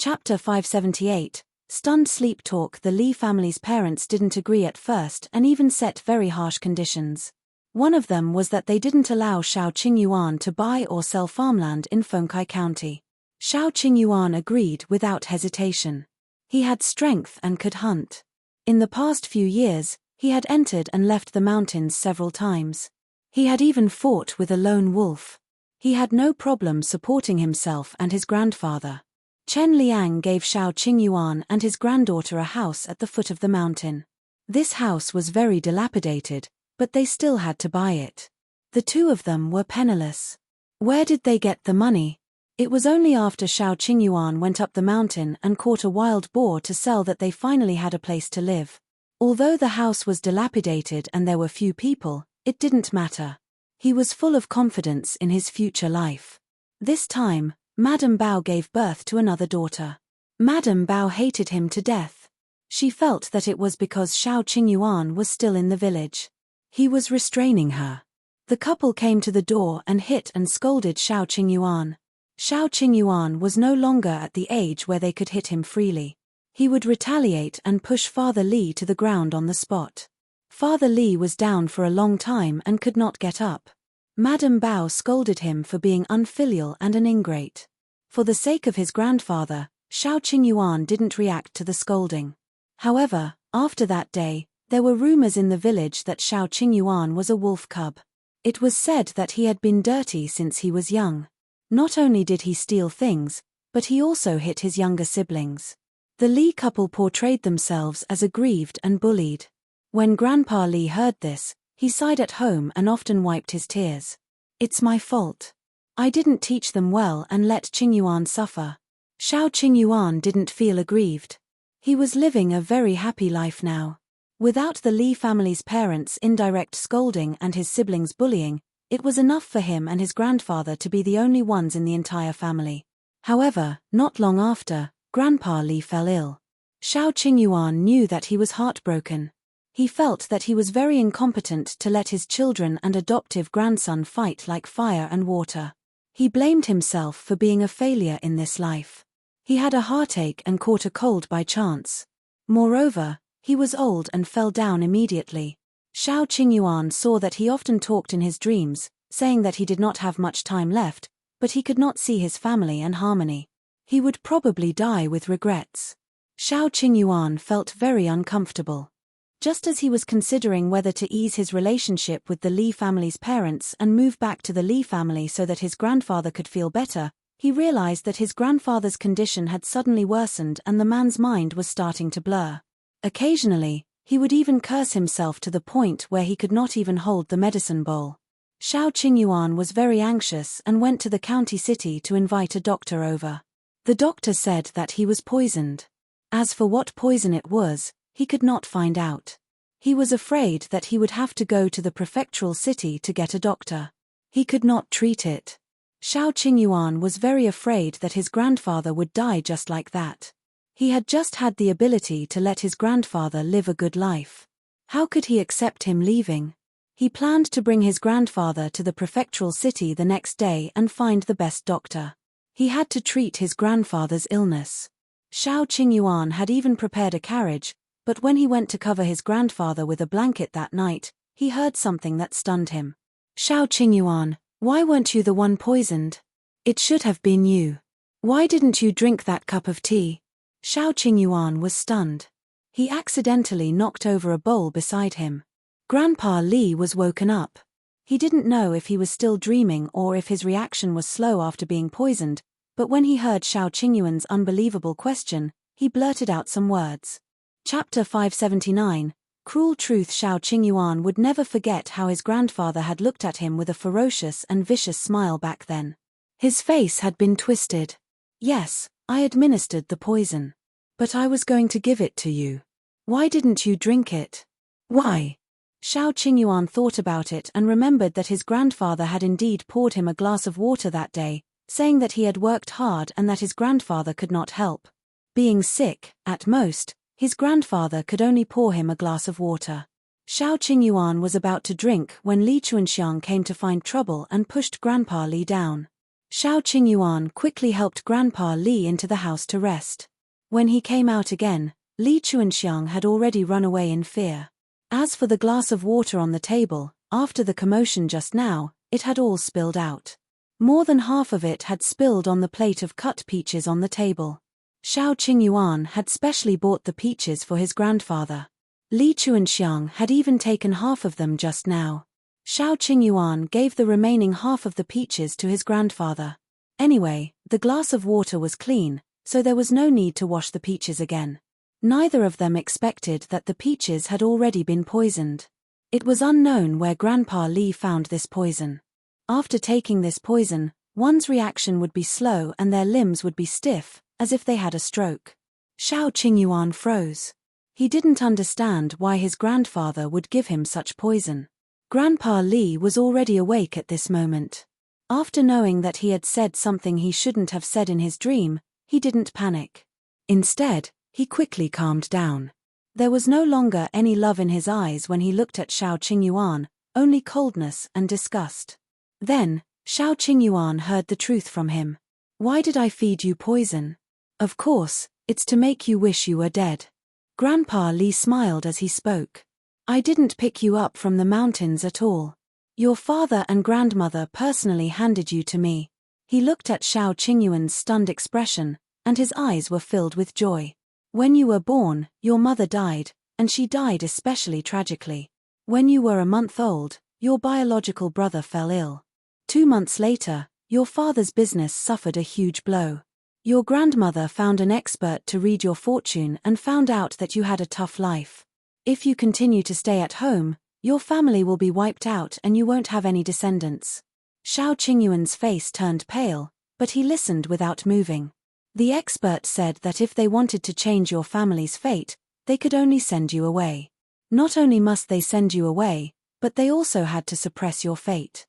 Chapter 578, Stunned Sleep Talk. The Li family's parents didn't agree at first and even set very harsh conditions. One of them was that they didn't allow Xiao Qingyuan to buy or sell farmland in Fengkai County. Xiao Qingyuan agreed without hesitation. He had strength and could hunt. In the past few years, he had entered and left the mountains several times. He had even fought with a lone wolf. He had no problem supporting himself and his grandfather. Chen Liang gave Xiao Qingyuan and his granddaughter a house at the foot of the mountain. This house was very dilapidated, but they still had to buy it. The two of them were penniless. Where did they get the money? It was only after Xiao Qingyuan went up the mountain and caught a wild boar to sell that they finally had a place to live. Although the house was dilapidated and there were few people, it didn't matter. He was full of confidence in his future life. This time, Madame Bao gave birth to another daughter. Madame Bao hated him to death. She felt that it was because Xiao Qingyuan was still in the village. He was restraining her. The couple came to the door and hit and scolded Xiao Qingyuan. Xiao Qingyuan was no longer at the age where they could hit him freely. He would retaliate and push Father Li to the ground on the spot. Father Li was down for a long time and could not get up. Madame Bao scolded him for being unfilial and an ingrate. For the sake of his grandfather, Xiao Qingyuan didn't react to the scolding. However, after that day, there were rumors in the village that Xiao Qingyuan was a wolf cub. It was said that he had been dirty since he was young. Not only did he steal things, but he also hit his younger siblings. The Li couple portrayed themselves as aggrieved and bullied. When Grandpa Li heard this, he sighed at home and often wiped his tears. "It's my fault. I didn't teach them well and let Qingyuan suffer." Xiao Qingyuan didn't feel aggrieved. He was living a very happy life now. Without the Li family's parents' indirect scolding and his siblings' bullying, it was enough for him and his grandfather to be the only ones in the entire family. However, not long after, Grandpa Li fell ill. Xiao Qingyuan knew that he was heartbroken. He felt that he was very incompetent to let his children and adoptive grandson fight like fire and water. He blamed himself for being a failure in this life. He had a heartache and caught a cold by chance. Moreover, he was old and fell down immediately. Xiao Qingyuan saw that he often talked in his dreams, saying that he did not have much time left, but he could not see his family and harmony. He would probably die with regrets. Xiao Qingyuan felt very uncomfortable. Just as he was considering whether to ease his relationship with the Li family's parents and move back to the Li family so that his grandfather could feel better, he realized that his grandfather's condition had suddenly worsened and the man's mind was starting to blur. Occasionally, he would even curse himself to the point where he could not even hold the medicine bowl. Xiao Qingyuan was very anxious and went to the county city to invite a doctor over. The doctor said that he was poisoned. As for what poison it was, he could not find out. He was afraid that he would have to go to the Prefectural city to get a doctor. He could not treat it. Xiao Qingyuan was very afraid that his grandfather would die just like that. He had just had the ability to let his grandfather live a good life. How could he accept him leaving? He planned to bring his grandfather to the Prefectural city the next day and find the best doctor. He had to treat his grandfather's illness. Xiao Qingyuan had even prepared a carriage, but when he went to cover his grandfather with a blanket that night, he heard something that stunned him. "Xiao Qingyuan, why weren't you the one poisoned? It should have been you. Why didn't you drink that cup of tea?" Xiao Qingyuan was stunned. He accidentally knocked over a bowl beside him. Grandpa Li was woken up. He didn't know if he was still dreaming or if his reaction was slow after being poisoned, but when he heard Xiao Qingyuan's unbelievable question, he blurted out some words. Chapter 579, Cruel Truth. Xiao Qingyuan would never forget how his grandfather had looked at him with a ferocious and vicious smile back then. His face had been twisted. "Yes, I administered the poison. But I was going to give it to you. Why didn't you drink it?" "Why?" Xiao Qingyuan thought about it and remembered that his grandfather had indeed poured him a glass of water that day, saying that he had worked hard and that his grandfather could not help. Being sick, at most, his grandfather could only pour him a glass of water. Xiao Qingyuan was about to drink when Li Chuanxiang came to find trouble and pushed Grandpa Li down. Xiao Qingyuan quickly helped Grandpa Li into the house to rest. When he came out again, Li Chuanxiang had already run away in fear. As for the glass of water on the table, after the commotion just now, it had all spilled out. More than half of it had spilled on the plate of cut peaches on the table. Xiao Qingyuan had specially bought the peaches for his grandfather. Li Chuanxiang had even taken half of them just now. Xiao Qingyuan gave the remaining half of the peaches to his grandfather. Anyway, the glass of water was clean, so there was no need to wash the peaches again. Neither of them expected that the peaches had already been poisoned. It was unknown where Grandpa Li found this poison. After taking this poison, one's reaction would be slow and their limbs would be stiff, as if they had a stroke. Xiao Qingyuan froze. He didn't understand why his grandfather would give him such poison. Grandpa Li was already awake at this moment. After knowing that he had said something he shouldn't have said in his dream, he didn't panic. Instead, he quickly calmed down. There was no longer any love in his eyes when he looked at Xiao Qingyuan, only coldness and disgust. Then, Xiao Qingyuan heard the truth from him. "Why did I feed you poison? Of course, it's to make you wish you were dead." Grandpa Li smiled as he spoke. "I didn't pick you up from the mountains at all. Your father and grandmother personally handed you to me." He looked at Xiao Qingyuan's stunned expression, and his eyes were filled with joy. "When you were born, your mother died, and she died especially tragically. When you were a month old, your biological brother fell ill. 2 months later, your father's business suffered a huge blow. Your grandmother found an expert to read your fortune and found out that you had a tough life. If you continue to stay at home, your family will be wiped out and you won't have any descendants." Xiao Qingyuan's face turned pale, but he listened without moving. The expert said that if they wanted to change your family's fate, they could only send you away. Not only must they send you away, but they also had to suppress your fate.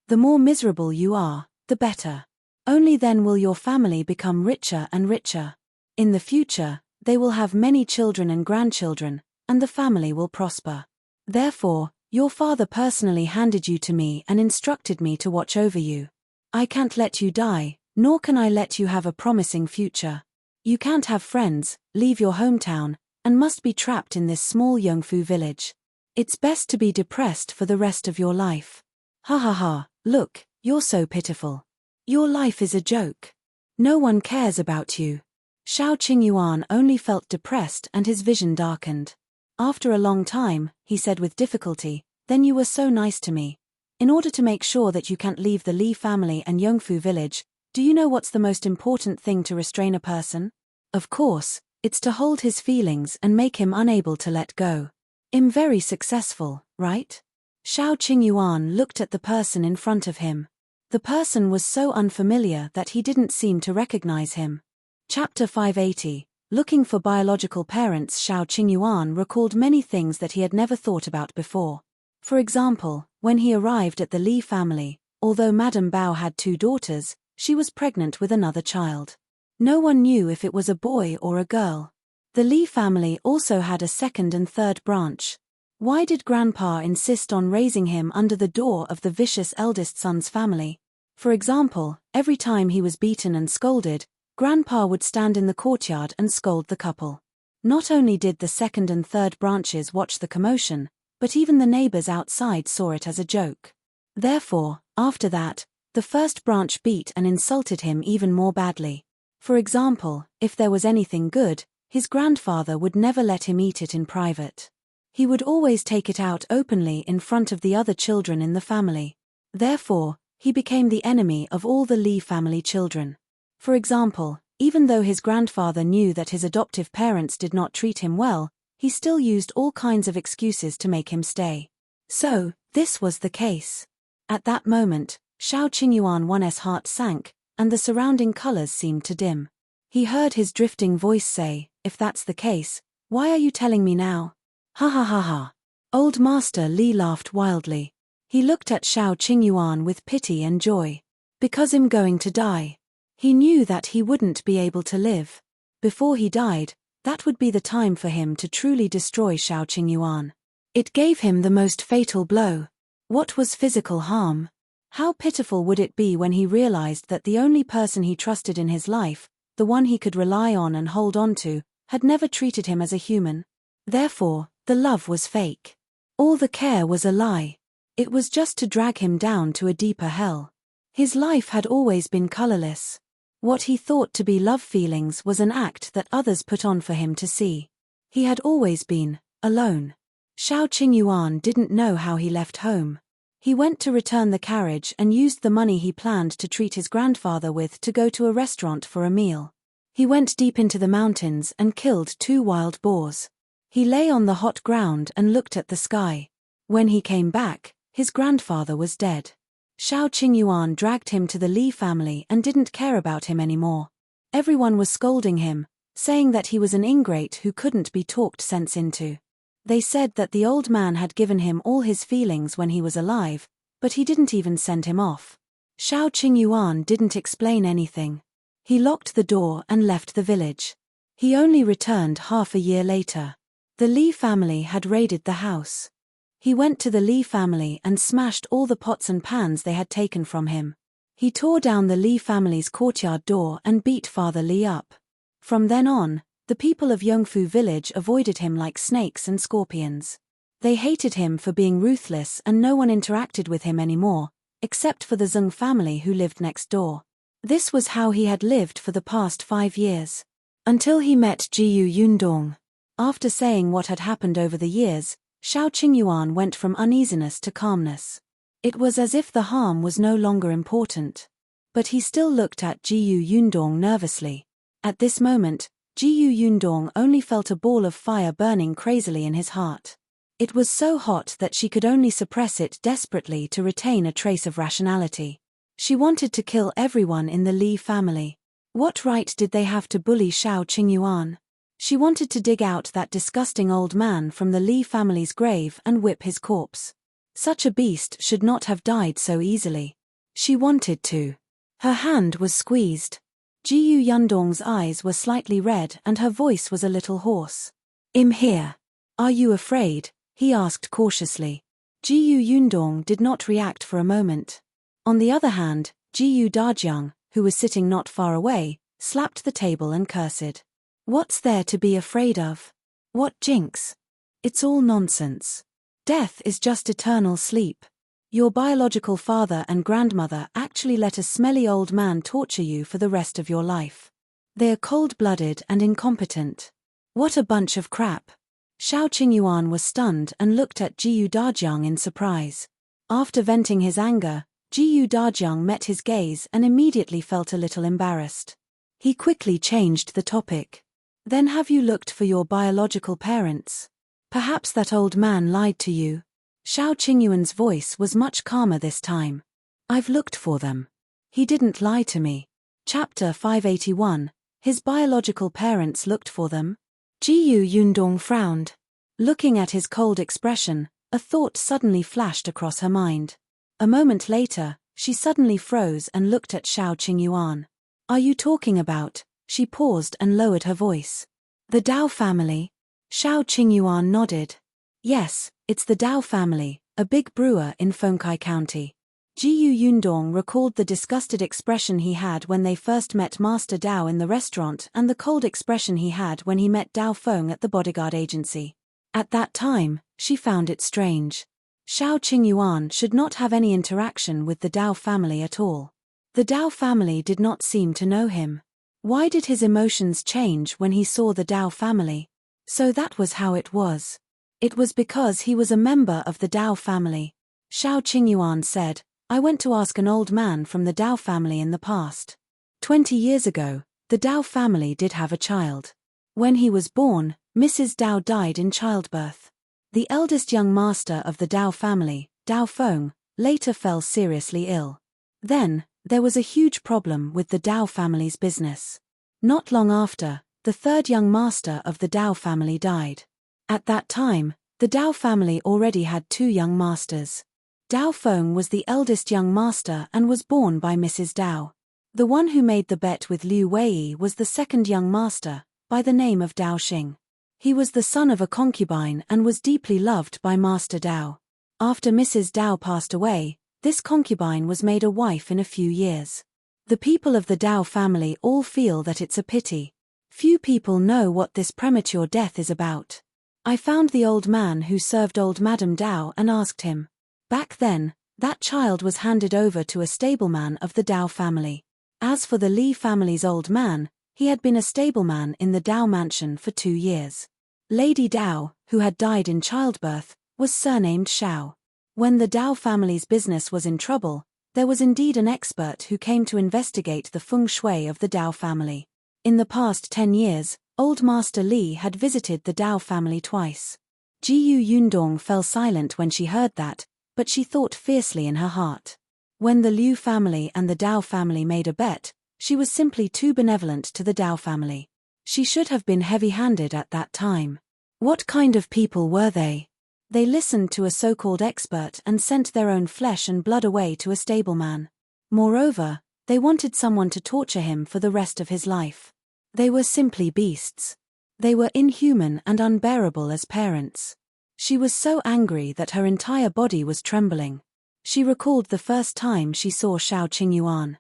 The more miserable you are, the better. Only then will your family become richer and richer. In the future, they will have many children and grandchildren, and the family will prosper. Therefore, your father personally handed you to me and instructed me to watch over you. I can't let you die, nor can I let you have a promising future. You can't have friends, leave your hometown, and must be trapped in this small Yongfu village. It's best to be depressed for the rest of your life. Ha ha ha, look, you're so pitiful. Your life is a joke. No one cares about you." Xiao Qingyuan only felt depressed and his vision darkened. After a long time, he said with difficulty, "Then you were so nice to me. In order to make sure that you can't leave the Li family and Yongfu village, do you know what's the most important thing to restrain a person? Of course, it's to hold his feelings and make him unable to let go. I'm very successful, right?" Xiao Qingyuan looked at the person in front of him. The person was so unfamiliar that he didn't seem to recognize him. Chapter 580. Looking for biological parents. Xiao Qingyuan recalled many things that he had never thought about before. For example, when he arrived at the Li family, although Madame Bao had 2 daughters, she was pregnant with another child. No one knew if it was a boy or a girl. The Li family also had a second and third branch. Why did Grandpa insist on raising him under the door of the vicious eldest son's family? For example, every time he was beaten and scolded, Grandpa would stand in the courtyard and scold the couple. Not only did the second and third branches watch the commotion, but even the neighbors outside saw it as a joke. Therefore, after that, the first branch beat and insulted him even more badly. For example, if there was anything good, his grandfather would never let him eat it in private. He would always take it out openly in front of the other children in the family. Therefore, he became the enemy of all the Li family children. For example, even though his grandfather knew that his adoptive parents did not treat him well, he still used all kinds of excuses to make him stay. So, this was the case. At that moment, Xiao Qingyuan's heart sank, and the surrounding colors seemed to dim. He heard his drifting voice say, "If that's the case, why are you telling me now?" Ha ha ha ha. Old Master Li laughed wildly. He looked at Xiao Qingyuan with pity and joy. Because I'm going to die. He knew that he wouldn't be able to live. Before he died, that would be the time for him to truly destroy Xiao Qingyuan. It gave him the most fatal blow. What was physical harm? How pitiful would it be when he realized that the only person he trusted in his life, the one he could rely on and hold on to, had never treated him as a human. Therefore, the love was fake. All the care was a lie. It was just to drag him down to a deeper hell. His life had always been colorless. What he thought to be love feelings was an act that others put on for him to see. He had always been alone. Xiao Qingyuan didn't know how he left home. He went to return the carriage and used the money he planned to treat his grandfather with to go to a restaurant for a meal. He went deep into the mountains and killed 2 wild boars. He lay on the hot ground and looked at the sky. When he came back, his grandfather was dead. Xiao Qingyuan dragged him to the Li family and didn't care about him anymore. Everyone was scolding him, saying that he was an ingrate who couldn't be talked sense into. They said that the old man had given him all his feelings when he was alive, but he didn't even send him off. Xiao Qingyuan didn't explain anything. He locked the door and left the village. He only returned half a year later. The Li family had raided the house. He went to the Li family and smashed all the pots and pans they had taken from him. He tore down the Li family's courtyard door and beat Father Li up. From then on, the people of Yongfu village avoided him like snakes and scorpions. They hated him for being ruthless and no one interacted with him anymore, except for the Zhang family who lived next door. This was how he had lived for the past 5 years. Until he met Jiu Yundong. After saying what had happened over the years, Xiao Qingyuan went from uneasiness to calmness. It was as if the harm was no longer important. But he still looked at Jiu Yundong nervously. At this moment, Jiu Yundong only felt a ball of fire burning crazily in his heart. It was so hot that she could only suppress it desperately to retain a trace of rationality. She wanted to kill everyone in the Li family. What right did they have to bully Xiao Qingyuan? She wanted to dig out that disgusting old man from the Li family's grave and whip his corpse. Such a beast should not have died so easily. She wanted to. Her hand was squeezed. Jiu Yundong's eyes were slightly red and her voice was a little hoarse. "I'm here. Are you afraid?" he asked cautiously. Jiu Yundong did not react for a moment. On the other hand, Jiu Dajiang, who was sitting not far away, slapped the table and cursed. "What's there to be afraid of? What jinx? It's all nonsense. Death is just eternal sleep. Your biological father and grandmother actually let a smelly old man torture you for the rest of your life. They are cold-blooded and incompetent. What a bunch of crap." Xiao Qingyuan was stunned and looked at Jiu Dajiang in surprise. After venting his anger, Jiu Dajiang met his gaze and immediately felt a little embarrassed. He quickly changed the topic. "Then have you looked for your biological parents? Perhaps that old man lied to you." Xiao Qingyuan's voice was much calmer this time. "I've looked for them. He didn't lie to me." Chapter 581. His biological parents looked for them? Jiu Yundong frowned. Looking at his cold expression, a thought suddenly flashed across her mind. A moment later, she suddenly froze and looked at Xiao Qingyuan. "Are you talking about?" She paused and lowered her voice. "The Dao family?" Xiao Qingyuan nodded. "Yes, it's the Dao family, a big brewer in Fengkai County." Jiu Yundong recalled the disgusted expression he had when they first met Master Dao in the restaurant and the cold expression he had when he met Dao Feng at the bodyguard agency. At that time, she found it strange. Xiao Qingyuan should not have any interaction with the Dao family at all. The Dao family did not seem to know him. Why did his emotions change when he saw the Dao family? So that was how it was. It was because he was a member of the Dao family. Xiao Qingyuan said, "I went to ask an old man from the Dao family in the past. 20 years ago, the Dao family did have a child. When he was born, Mrs. Dao died in childbirth. The eldest young master of the Dao family, Dao Feng, later fell seriously ill. Then, there was a huge problem with the Dao family's business. Not long after, the third young master of the Dao family died. At that time, the Dao family already had 2 young masters. Dao Feng was the eldest young master and was born by Mrs. Dao. The one who made the bet with Liu Wei was the second young master, by the name of Dao Xing. He was the son of a concubine and was deeply loved by Master Dao. After Mrs. Dao passed away, This concubine was made a wife in a few years. The people of the Dao family all feel that it's a pity. Few people know what this premature death is about. I found the old man who served old Madame Dao and asked him. Back then, that child was handed over to a stableman of the Dao family. As for the Li family's old man, he had been a stableman in the Dao mansion for 2 years. Lady Dao, who had died in childbirth, was surnamed Shao. When the Dao family's business was in trouble, there was indeed an expert who came to investigate the feng shui of the Dao family. In the past 10 years, old Master Li had visited the Dao family twice. Jiyu Yundong fell silent when she heard that, but she thought fiercely in her heart. When the Liu family and the Dao family made a bet, she was simply too benevolent to the Dao family. She should have been heavy-handed at that time. What kind of people were they? They listened to a so-called expert and sent their own flesh and blood away to a stableman. Moreover, they wanted someone to torture him for the rest of his life. They were simply beasts. They were inhuman and unbearable as parents. She was so angry that her entire body was trembling. She recalled the first time she saw Shao Qingyuan.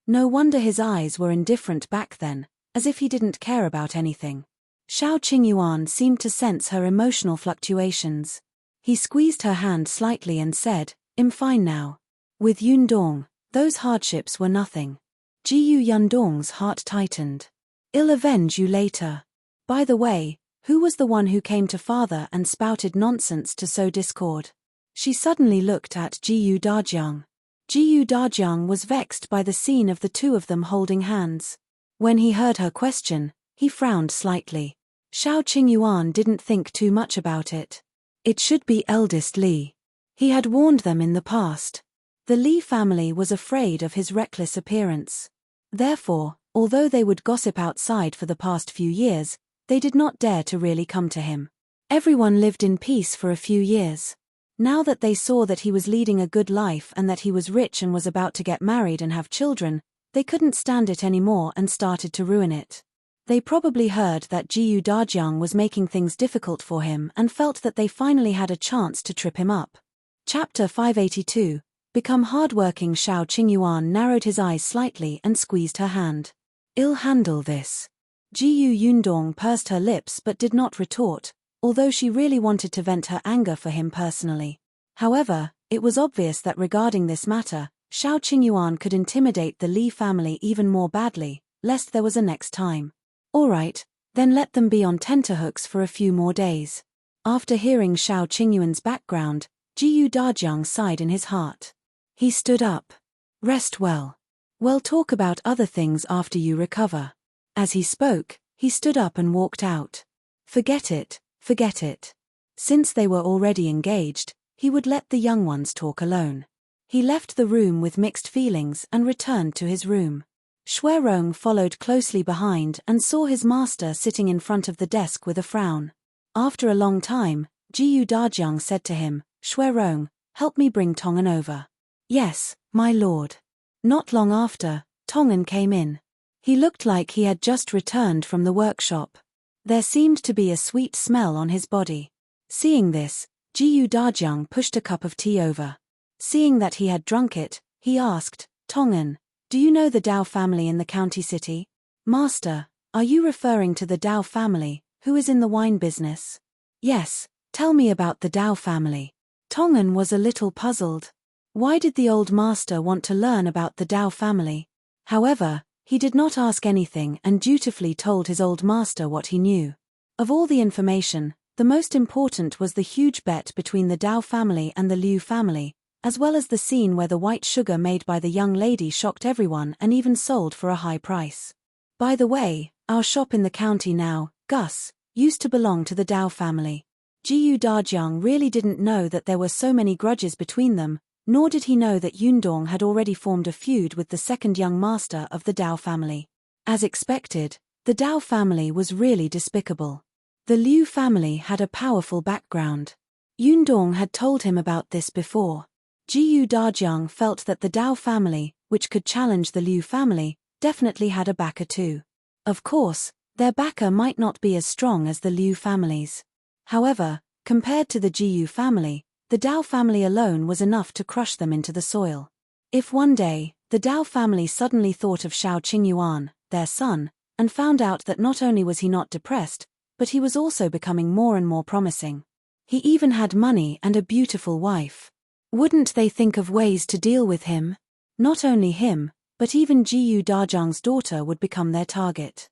No wonder his eyes were indifferent back then, as if he didn't care about anything. Shao Qingyuan seemed to sense her emotional fluctuations. He squeezed her hand slightly and said, "I'm fine now." With Yundong, those hardships were nothing. Jiyu Yundong's heart tightened. "I'll avenge you later. By the way, who was the one who came to father and spouted nonsense to sow discord?" She suddenly looked at Jiyu Dajiang. Jiyu Dajiang was vexed by the scene of the two of them holding hands. When he heard her question, he frowned slightly. Shao Qingyuan didn't think too much about it. It should be eldest Li. He had warned them in the past. The Li family was afraid of his reckless appearance. Therefore, although they would gossip outside for the past few years, they did not dare to really come to him. Everyone lived in peace for a few years. Now that they saw that he was leading a good life and that he was rich and was about to get married and have children, they couldn't stand it anymore and started to ruin it. They probably heard that Jiyu Dajiang was making things difficult for him and felt that they finally had a chance to trip him up. Chapter 582. Become hardworking. Shao Qingyuan narrowed his eyes slightly and squeezed her hand. "I'll handle this." Jiyu Yundong pursed her lips but did not retort, although she really wanted to vent her anger for him personally. However, it was obvious that regarding this matter, Shao Qingyuan could intimidate the Li family even more badly, lest there was a next time. Alright, then let them be on tenterhooks for a few more days. After hearing Shao Qingyuan's background, Jiyu Dajiang sighed in his heart. He stood up. "Rest well. We'll talk about other things after you recover." As he spoke, he stood up and walked out. Forget it. Forget it. Since they were already engaged, he would let the young ones talk alone. He left the room with mixed feelings and returned to his room. Shuirong followed closely behind and saw his master sitting in front of the desk with a frown. After a long time, Jiyu Dajiang said to him, "Shuirong, help me bring Tongan over." "Yes, my lord." Not long after, Tongan came in. He looked like he had just returned from the workshop. There seemed to be a sweet smell on his body. Seeing this, Jiyu Dajiang pushed a cup of tea over. Seeing that he had drunk it, he asked, "Tongan, do you know the Dao family in the county city?" "Master, are you referring to the Dao family, who is in the wine business?" "Yes, tell me about the Dao family." Tongan was a little puzzled. Why did the old master want to learn about the Dao family? However, he did not ask anything and dutifully told his old master what he knew. Of all the information, the most important was the huge bet between the Dao family and the Liu family, as well as the scene where the white sugar made by the young lady shocked everyone and even sold for a high price. By the way, our shop in the county now, Gus, used to belong to the Dao family. Jiyu Dajiang really didn't know that there were so many grudges between them, nor did he know that Yundong had already formed a feud with the second young master of the Dao family. As expected, the Dao family was really despicable. The Liu family had a powerful background. Yundong had told him about this before. Jiyu Dajiang felt that the Dao family, which could challenge the Liu family, definitely had a backer too. Of course, their backer might not be as strong as the Liu family's. However, compared to the Jiyu family, The Dao family alone was enough to crush them into the soil. If one day, the Dao family suddenly thought of Shao Qingyuan, their son, and found out that not only was he not depressed, but he was also becoming more and more promising. He even had money and a beautiful wife. Wouldn't they think of ways to deal with him? Not only him, but even Jiyu Dajiang's daughter would become their target.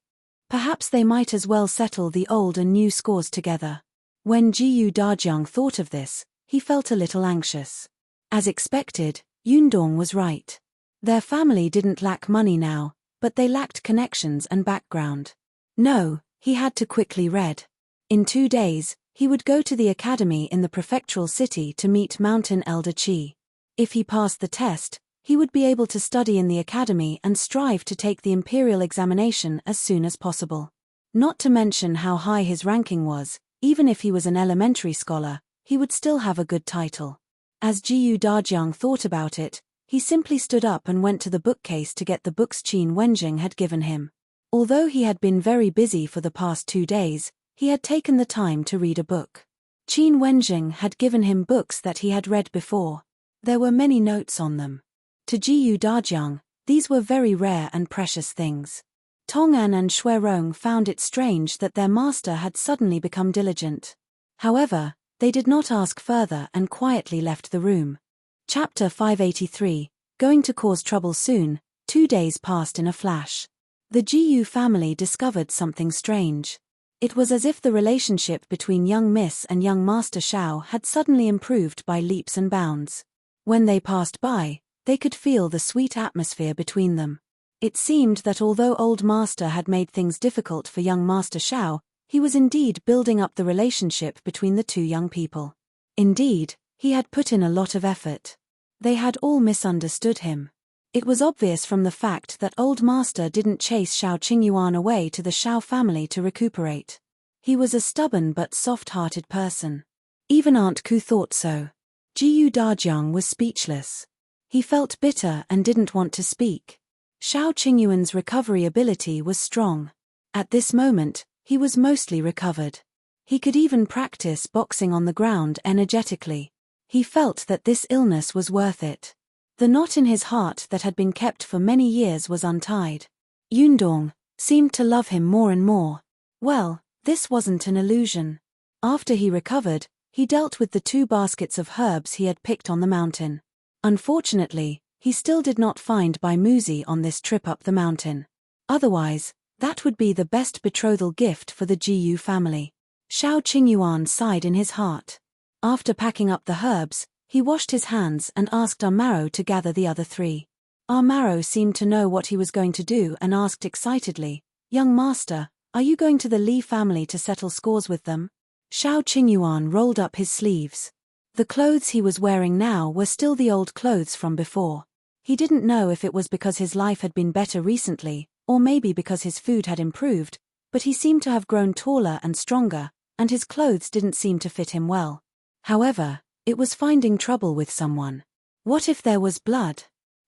Perhaps they might as well settle the old and new scores together. When Jiyu Dajiang thought of this, he felt a little anxious. As expected, Yundong was right. Their family didn't lack money now, but they lacked connections and background. No, he had to quickly read. In 2 days, he would go to the academy in the prefectural city to meet Mountain Elder Qi. If he passed the test, he would be able to study in the academy and strive to take the imperial examination as soon as possible. Not to mention how high his ranking was, even if he was an elementary scholar, he would still have a good title. As Jiyu Dajiang thought about it, he simply stood up and went to the bookcase to get the books Qin Wenjing had given him. Although he had been very busy for the past 2 days, he had taken the time to read a book. Qin Wenjing had given him books that he had read before. There were many notes on them. To Jiyu Dajiang, these were very rare and precious things. Tong'an and Xuerong found it strange that their master had suddenly become diligent. However, they did not ask further and quietly left the room. Chapter 583, Going to Cause Trouble Soon. 2 days passed in a flash. The Jiyu family discovered something strange. It was as if the relationship between young Miss and young Master Shao had suddenly improved by leaps and bounds. When they passed by, they could feel the sweet atmosphere between them. It seemed that although old master had made things difficult for young Master Shao, he was indeed building up the relationship between the two young people. Indeed, he had put in a lot of effort. They had all misunderstood him. It was obvious from the fact that old master didn't chase Shao Qingyuan away to the Shao family to recuperate. He was a stubborn but soft-hearted person. Even Aunt Ku thought so. Jiyu Dajiang was speechless. He felt bitter and didn't want to speak. Shao Qingyuan's recovery ability was strong. At this moment, he was mostly recovered. He could even practice boxing on the ground energetically. He felt that this illness was worth it. The knot in his heart that had been kept for many years was untied. Yundong seemed to love him more and more. Well, this wasn't an illusion. After he recovered, he dealt with the 2 baskets of herbs he had picked on the mountain. Unfortunately, he still did not find Bai Muzi on this trip up the mountain. Otherwise, that would be the best betrothal gift for the Jiyu family. Shao Qingyuan sighed in his heart. After packing up the herbs, he washed his hands and asked Amaro to gather the other 3. Amaro seemed to know what he was going to do and asked excitedly, "Young master, are you going to the Li family to settle scores with them?" Shao Qingyuan rolled up his sleeves. The clothes he was wearing now were still the old clothes from before. He didn't know if it was because his life had been better recently, or maybe because his food had improved, but he seemed to have grown taller and stronger, and his clothes didn't seem to fit him well. However, it was finding trouble with someone. What if there was blood?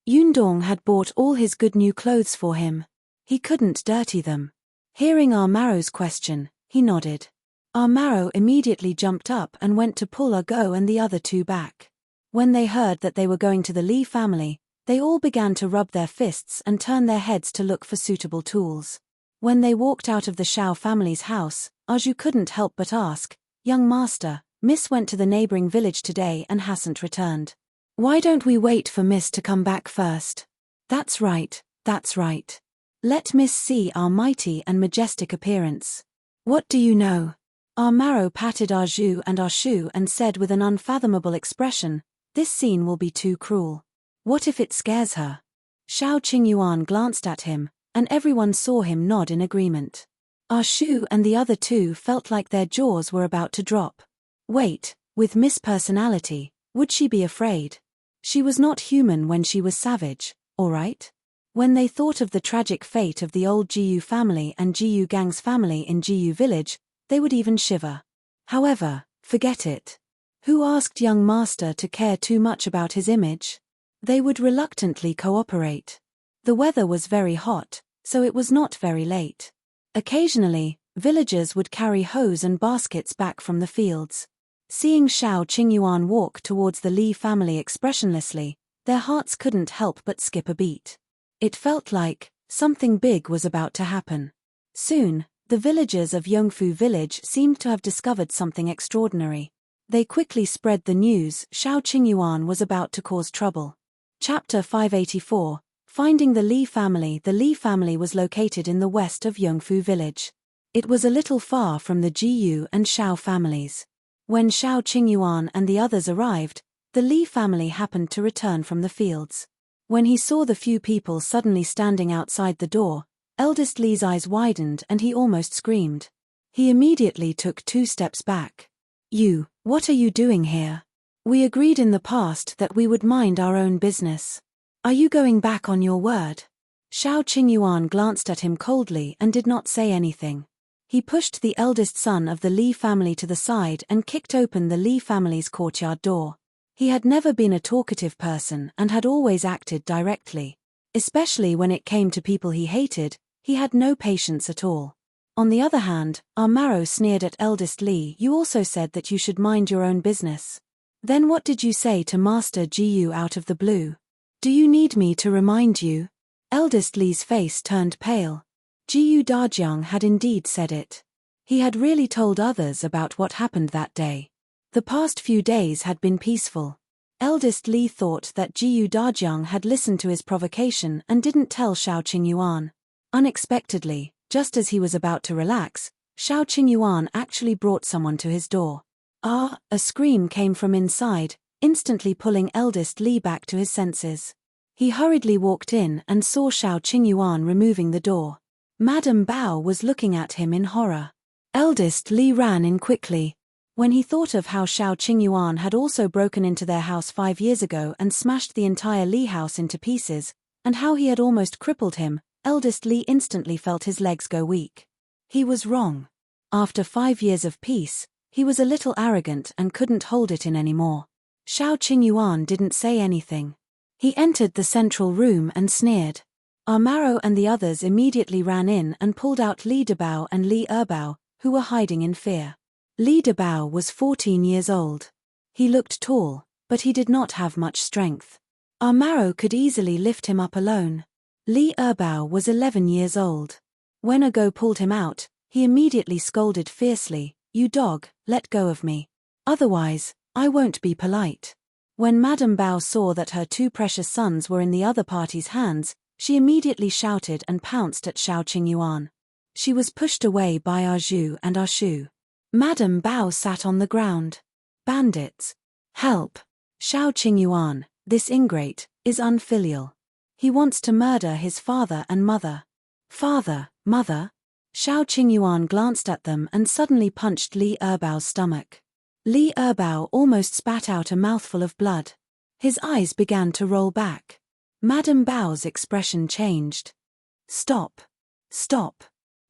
Yundong had bought all his good new clothes for him. He couldn't dirty them. Hearing Amaro's question, he nodded. Amaro immediately jumped up and went to pull Go and the other 2 back. When they heard that they were going to the Li family, they all began to rub their fists and turn their heads to look for suitable tools. When they walked out of the Shao family's house, Aju couldn't help but ask, "Young master, Miss went to the neighboring village today and hasn't returned. Why don't we wait for Miss to come back first?" That's right, that's right. Let Miss see our mighty and majestic appearance. What do you know? Amaro patted Aju and Ashu and said with an unfathomable expression, "This scene will be too cruel. What if it scares her?" Shao Qingyuan glanced at him, and everyone saw him nod in agreement. Ashu and the other 2 felt like their jaws were about to drop. Wait, with Miss Personality, would she be afraid? She was not human when she was savage, alright? When they thought of the tragic fate of the old Jiyu family and Jiyu Gang's family in Jiyu village, they would even shiver. However, forget it. Who asked young master to care too much about his image? They would reluctantly cooperate. The weather was very hot, so it was not very late. Occasionally, villagers would carry hoes and baskets back from the fields. Seeing Xiao Qingyuan walk towards the Li family expressionlessly, their hearts couldn't help but skip a beat. It felt like something big was about to happen. Soon, the villagers of Yongfu village seemed to have discovered something extraordinary. They quickly spread the news Xiao Qingyuan was about to cause trouble. Chapter 584, Finding the Li family. The Li family was located in the west of Yongfu village. It was a little far from the Jiyu and Xiao families. When Xiao Qingyuan and the others arrived, the Li family happened to return from the fields. When he saw the few people suddenly standing outside the door, eldest Li's eyes widened and he almost screamed. He immediately took 2 steps back. "You, what are you doing here? We agreed in the past that we would mind our own business. Are you going back on your word?" Xiao Qingyuan glanced at him coldly and did not say anything. He pushed the eldest son of the Li family to the side and kicked open the Li family's courtyard door. He had never been a talkative person and had always acted directly. Especially when it came to people he hated, he had no patience at all. On the other hand, Amaro sneered at eldest Li. "You also said that you should mind your own business. Then what did you say to Master Jiyu out of the blue? Do you need me to remind you?" Eldest Li's face turned pale. Jiyu Dajiang had indeed said it. He had really told others about what happened that day. The past few days had been peaceful. Eldest Li thought that Jiyu Dajiang had listened to his provocation and didn't tell Xiao Qingyuan. Unexpectedly, just as he was about to relax, Xiao Qingyuan actually brought someone to his door. "Ah!" A scream came from inside, instantly pulling eldest Li back to his senses. He hurriedly walked in and saw Xiao Qingyuan removing the door. Madame Bao was looking at him in horror. Eldest Li ran in quickly. When he thought of how Xiao Qingyuan had also broken into their house 5 years ago and smashed the entire Li house into pieces, and how he had almost crippled him, eldest Li instantly felt his legs go weak. He was wrong. After 5 years of peace, he was a little arrogant and couldn't hold it in anymore. Xiao Qingyuan didn't say anything. He entered the central room and sneered. Amaro and the others immediately ran in and pulled out Li Debao and Li Erbao, who were hiding in fear. Li Debao was 14 years old. He looked tall, but he did not have much strength. Amaro could easily lift him up alone. Li Erbao was 11 years old. When Ago pulled him out, he immediately scolded fiercely, "You dog, let go of me. Otherwise, I won't be polite." When Madame Bao saw that her 2 precious sons were in the other party's hands, she immediately shouted and pounced at Xiao Qingyuan. She was pushed away by Arju and Arshu. Madame Bao sat on the ground. "Bandits! Help! Xiao Qingyuan, this ingrate, is unfilial. He wants to murder his father and mother." "Father, mother?" Xiao Qingyuan glanced at them and suddenly punched Li Erbao's stomach. Li Erbao almost spat out a mouthful of blood. His eyes began to roll back. Madame Bao's expression changed. "Stop. Stop.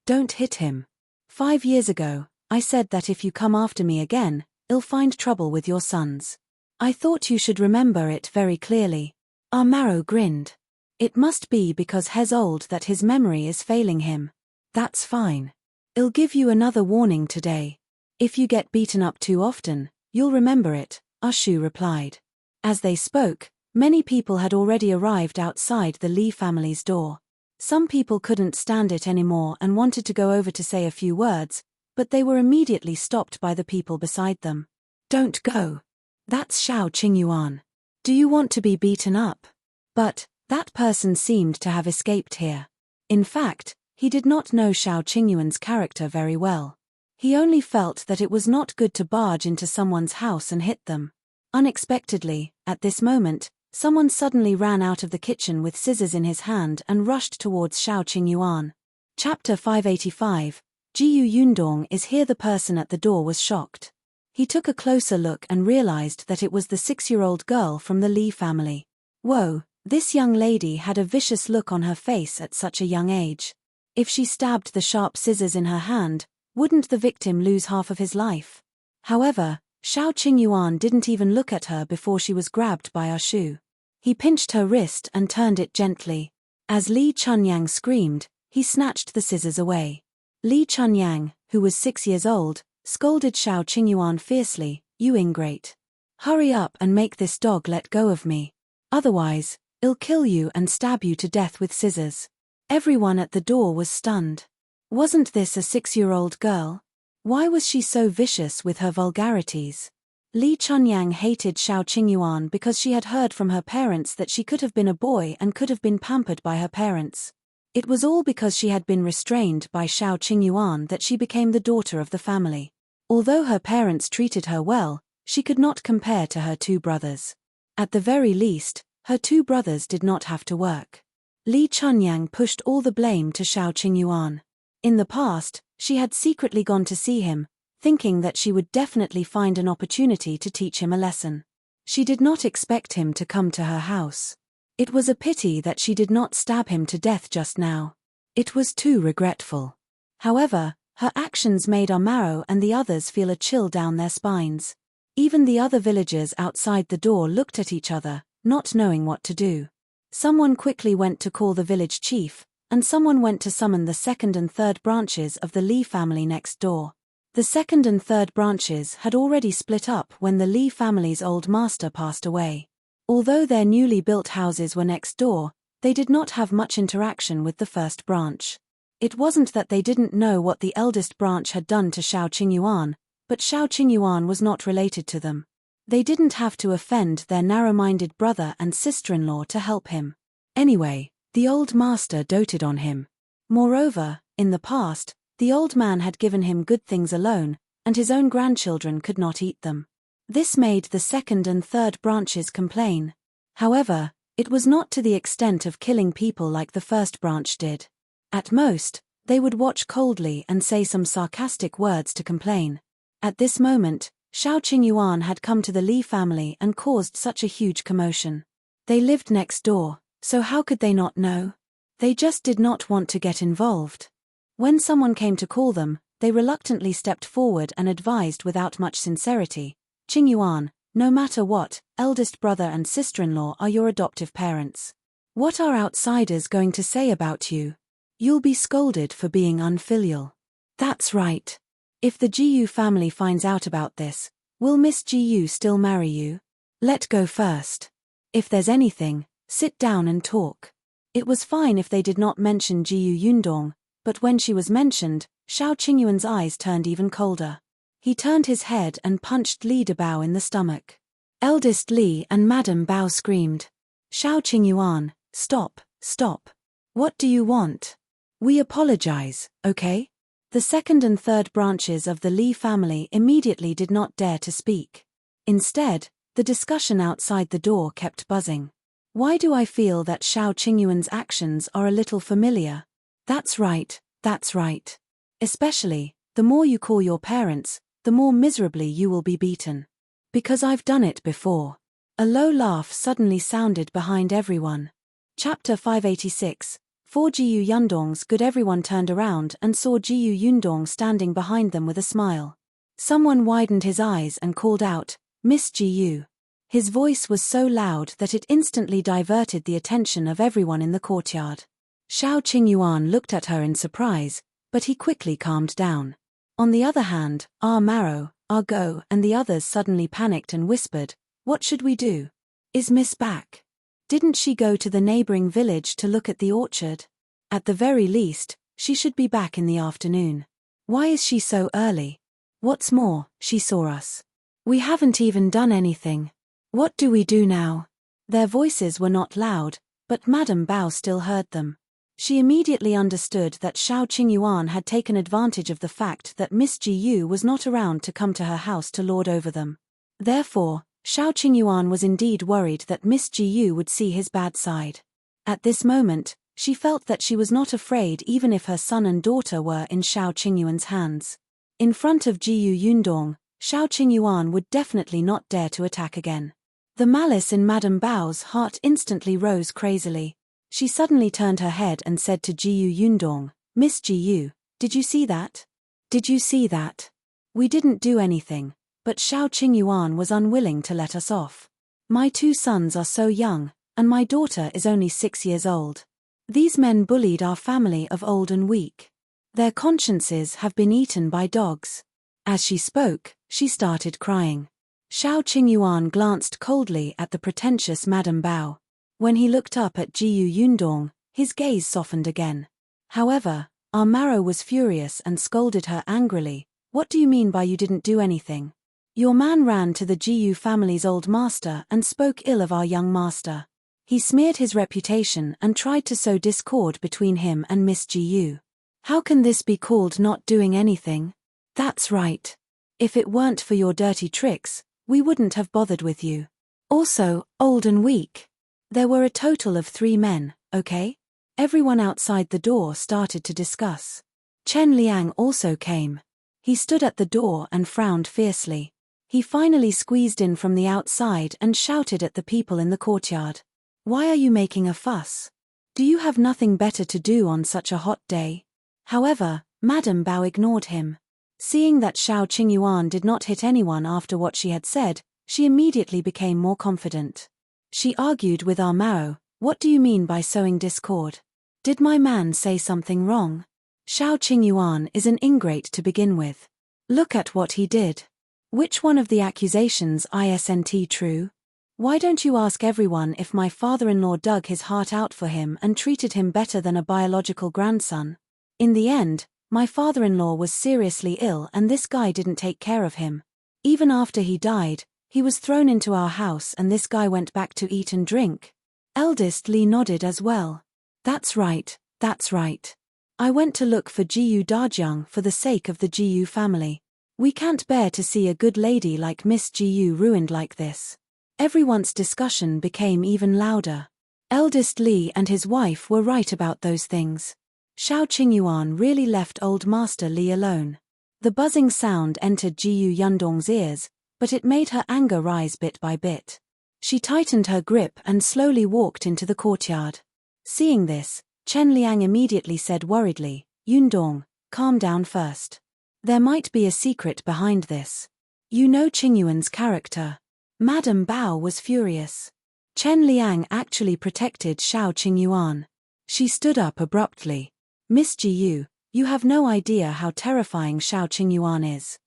Don't hit him. 5 years ago, I said that if you come after me again, I'll find trouble with your sons. I thought you should remember it very clearly." Amaro grinned. It must be because he's old that his memory is failing him. "That's fine. I'll give you another warning today. If you get beaten up too often, you'll remember it," Ashu replied. As they spoke, many people had already arrived outside the Li family's door. Some people couldn't stand it anymore and wanted to go over to say a few words, but they were immediately stopped by the people beside them. "Don't go. That's Xiao Qingyuan. Do you want to be beaten up?" But that person seemed to have escaped here. In fact, he did not know Xiao Qingyuan's character very well. He only felt that it was not good to barge into someone's house and hit them. Unexpectedly, at this moment, someone suddenly ran out of the kitchen with scissors in his hand and rushed towards Xiao Qingyuan. Chapter 585, Jiyu Yundong is here. The person at the door was shocked. He took a closer look and realized that it was the 6-year-old girl from the Li family. Whoa, this young lady had a vicious look on her face at such a young age. If she stabbed the sharp scissors in her hand, wouldn't the victim lose half of his life? However, Xiao Qingyuan didn't even look at her before she was grabbed by Arshu. He pinched her wrist and turned it gently. As Li Chunyang screamed, he snatched the scissors away. Li Chunyang, who was 6 years old, scolded Xiao Qingyuan fiercely, You ingrate. Hurry up and make this dog let go of me. Otherwise, I'll kill you and stab you to death with scissors. Everyone at the door was stunned. Wasn't this a 6-year-old girl? Why was she so vicious with her vulgarities? Li Chunyang hated Xiao Qingyuan because she had heard from her parents that she could have been a boy and could have been pampered by her parents. It was all because she had been restrained by Xiao Qingyuan that she became the daughter of the family. Although her parents treated her well, she could not compare to her 2 brothers. At the very least, her 2 brothers did not have to work. Li Chunyang pushed all the blame to Xiao Qingyuan. In the past, she had secretly gone to see him, thinking that she would definitely find an opportunity to teach him a lesson. She did not expect him to come to her house. It was a pity that she did not stab him to death just now. It was too regretful. However, her actions made Amaro and the others feel a chill down their spines. Even the other villagers outside the door looked at each other, not knowing what to do. Someone quickly went to call the village chief, and someone went to summon the 2nd and 3rd branches of the Li family next door. The 2nd and 3rd branches had already split up when the Li family's old master passed away. Although their newly built houses were next door, they did not have much interaction with the 1st branch. It wasn't that they didn't know what the eldest branch had done to Xiao Qingyuan, but Xiao Qingyuan was not related to them. They didn't have to offend their narrow-minded brother and sister-in-law to help him. Anyway, the old master doted on him. Moreover, in the past, the old man had given him good things alone, and his own grandchildren could not eat them. This made the 2nd and 3rd branches complain. However, it was not to the extent of killing people like the 1st branch did. At most, they would watch coldly and say some sarcastic words to complain. At this moment, Xiao Qingyuan had come to the Li family and caused such a huge commotion. They lived next door, so how could they not know? They just did not want to get involved. When someone came to call them, they reluctantly stepped forward and advised without much sincerity, Qingyuan, no matter what, eldest brother and sister-in-law are your adoptive parents. What are outsiders going to say about you? You'll be scolded for being unfilial. That's right. If the Jiyu family finds out about this, will Miss Jiyu still marry you? Let go first. If there's anything, sit down and talk. It was fine if they did not mention Jiyu Yundong, but when she was mentioned, Xiao Qingyuan's eyes turned even colder. He turned his head and punched Li Dabao in the stomach. Eldest Li and Madame Bao screamed. Xiao Qingyuan, stop, stop. What do you want? We apologize, okay? The 2nd and 3rd branches of the Li family immediately did not dare to speak. Instead, the discussion outside the door kept buzzing. Why do I feel that Xiao Qingyuan's actions are a little familiar? That's right, that's right. Especially, the more you call your parents, the more miserably you will be beaten. Because I've done it before. A low laugh suddenly sounded behind everyone. Chapter 586. 4 Jiyu Yundongs. Good. Everyone turned around and saw Jiyu Yundong standing behind them with a smile. Someone widened his eyes and called out, Miss Jiyu. His voice was so loud that it instantly diverted the attention of everyone in the courtyard. Xiao Qingyuan looked at her in surprise, but he quickly calmed down. On the other hand, Maro, Go, and the others suddenly panicked and whispered, What should we do? Is Miss back? Didn't she go to the neighboring village to look at the orchard? At the very least, she should be back in the afternoon. Why is she so early? What's more, she saw us. We haven't even done anything. What do we do now? Their voices were not loud, but Madame Bao still heard them. She immediately understood that Xiao Qingyuan had taken advantage of the fact that Miss Jiyu was not around to come to her house to lord over them. Therefore, Xiao Qingyuan was indeed worried that Miss Jiyu would see his bad side. At this moment, she felt that she was not afraid even if her son and daughter were in Xiao Qingyuan's hands. In front of Jiyu Yundong, Xiao Qingyuan would definitely not dare to attack again. The malice in Madame Bao's heart instantly rose crazily. She suddenly turned her head and said to Jiyu Yundong, Miss Jiyu, did you see that? Did you see that? We didn't do anything, but Xiao Qingyuan was unwilling to let us off. My 2 sons are so young, and my daughter is only 6 years old. These men bullied our family of old and weak. Their consciences have been eaten by dogs. As she spoke, she started crying. Xiao Qingyuan glanced coldly at the pretentious Madame Bao. When he looked up at Jiyu Yundong, his gaze softened again. However, our Maro was furious and scolded her angrily. What do you mean by you didn't do anything? Your man ran to the Jiyu family's old master and spoke ill of our young master. He smeared his reputation and tried to sow discord between him and Miss Jiyu. How can this be called not doing anything? That's right. If it weren't for your dirty tricks, we wouldn't have bothered with you. Also, old and weak. There were a total of 3 men, okay? Everyone outside the door started to discuss. Chen Liang also came. He stood at the door and frowned fiercely. He finally squeezed in from the outside and shouted at the people in the courtyard. Why are you making a fuss? Do you have nothing better to do on such a hot day? However, Madame Bao ignored him. Seeing that Xiao Qingyuan did not hit anyone after what she had said, she immediately became more confident. She argued with our Mao, what do you mean by sowing discord? Did my man say something wrong? Xiao Qingyuan is an ingrate to begin with. Look at what he did. Which one of the accusations isn't true? Why don't you ask everyone if my father-in-law dug his heart out for him and treated him better than a biological grandson? In the end, my father-in-law was seriously ill and this guy didn't take care of him. Even after he died, he was thrown into our house and this guy went back to eat and drink. Eldest Li nodded as well. That's right, that's right. I went to look for Jiyu Dajiang for the sake of the Jiyu family. We can't bear to see a good lady like Miss Jiyu ruined like this. Everyone's discussion became even louder. Eldest Li and his wife were right about those things. Xiao Qingyuan really left old Master Li alone. The buzzing sound entered Jiyu Yundong's ears, but it made her anger rise bit by bit. She tightened her grip and slowly walked into the courtyard. Seeing this, Chen Liang immediately said worriedly, Yundong, calm down first. There might be a secret behind this. You know Qingyuan's character. Madame Bao was furious. Chen Liang actually protected Xiao Qingyuan. She stood up abruptly. Miss Jiyu, you have no idea how terrifying Xiao Qingyuan is.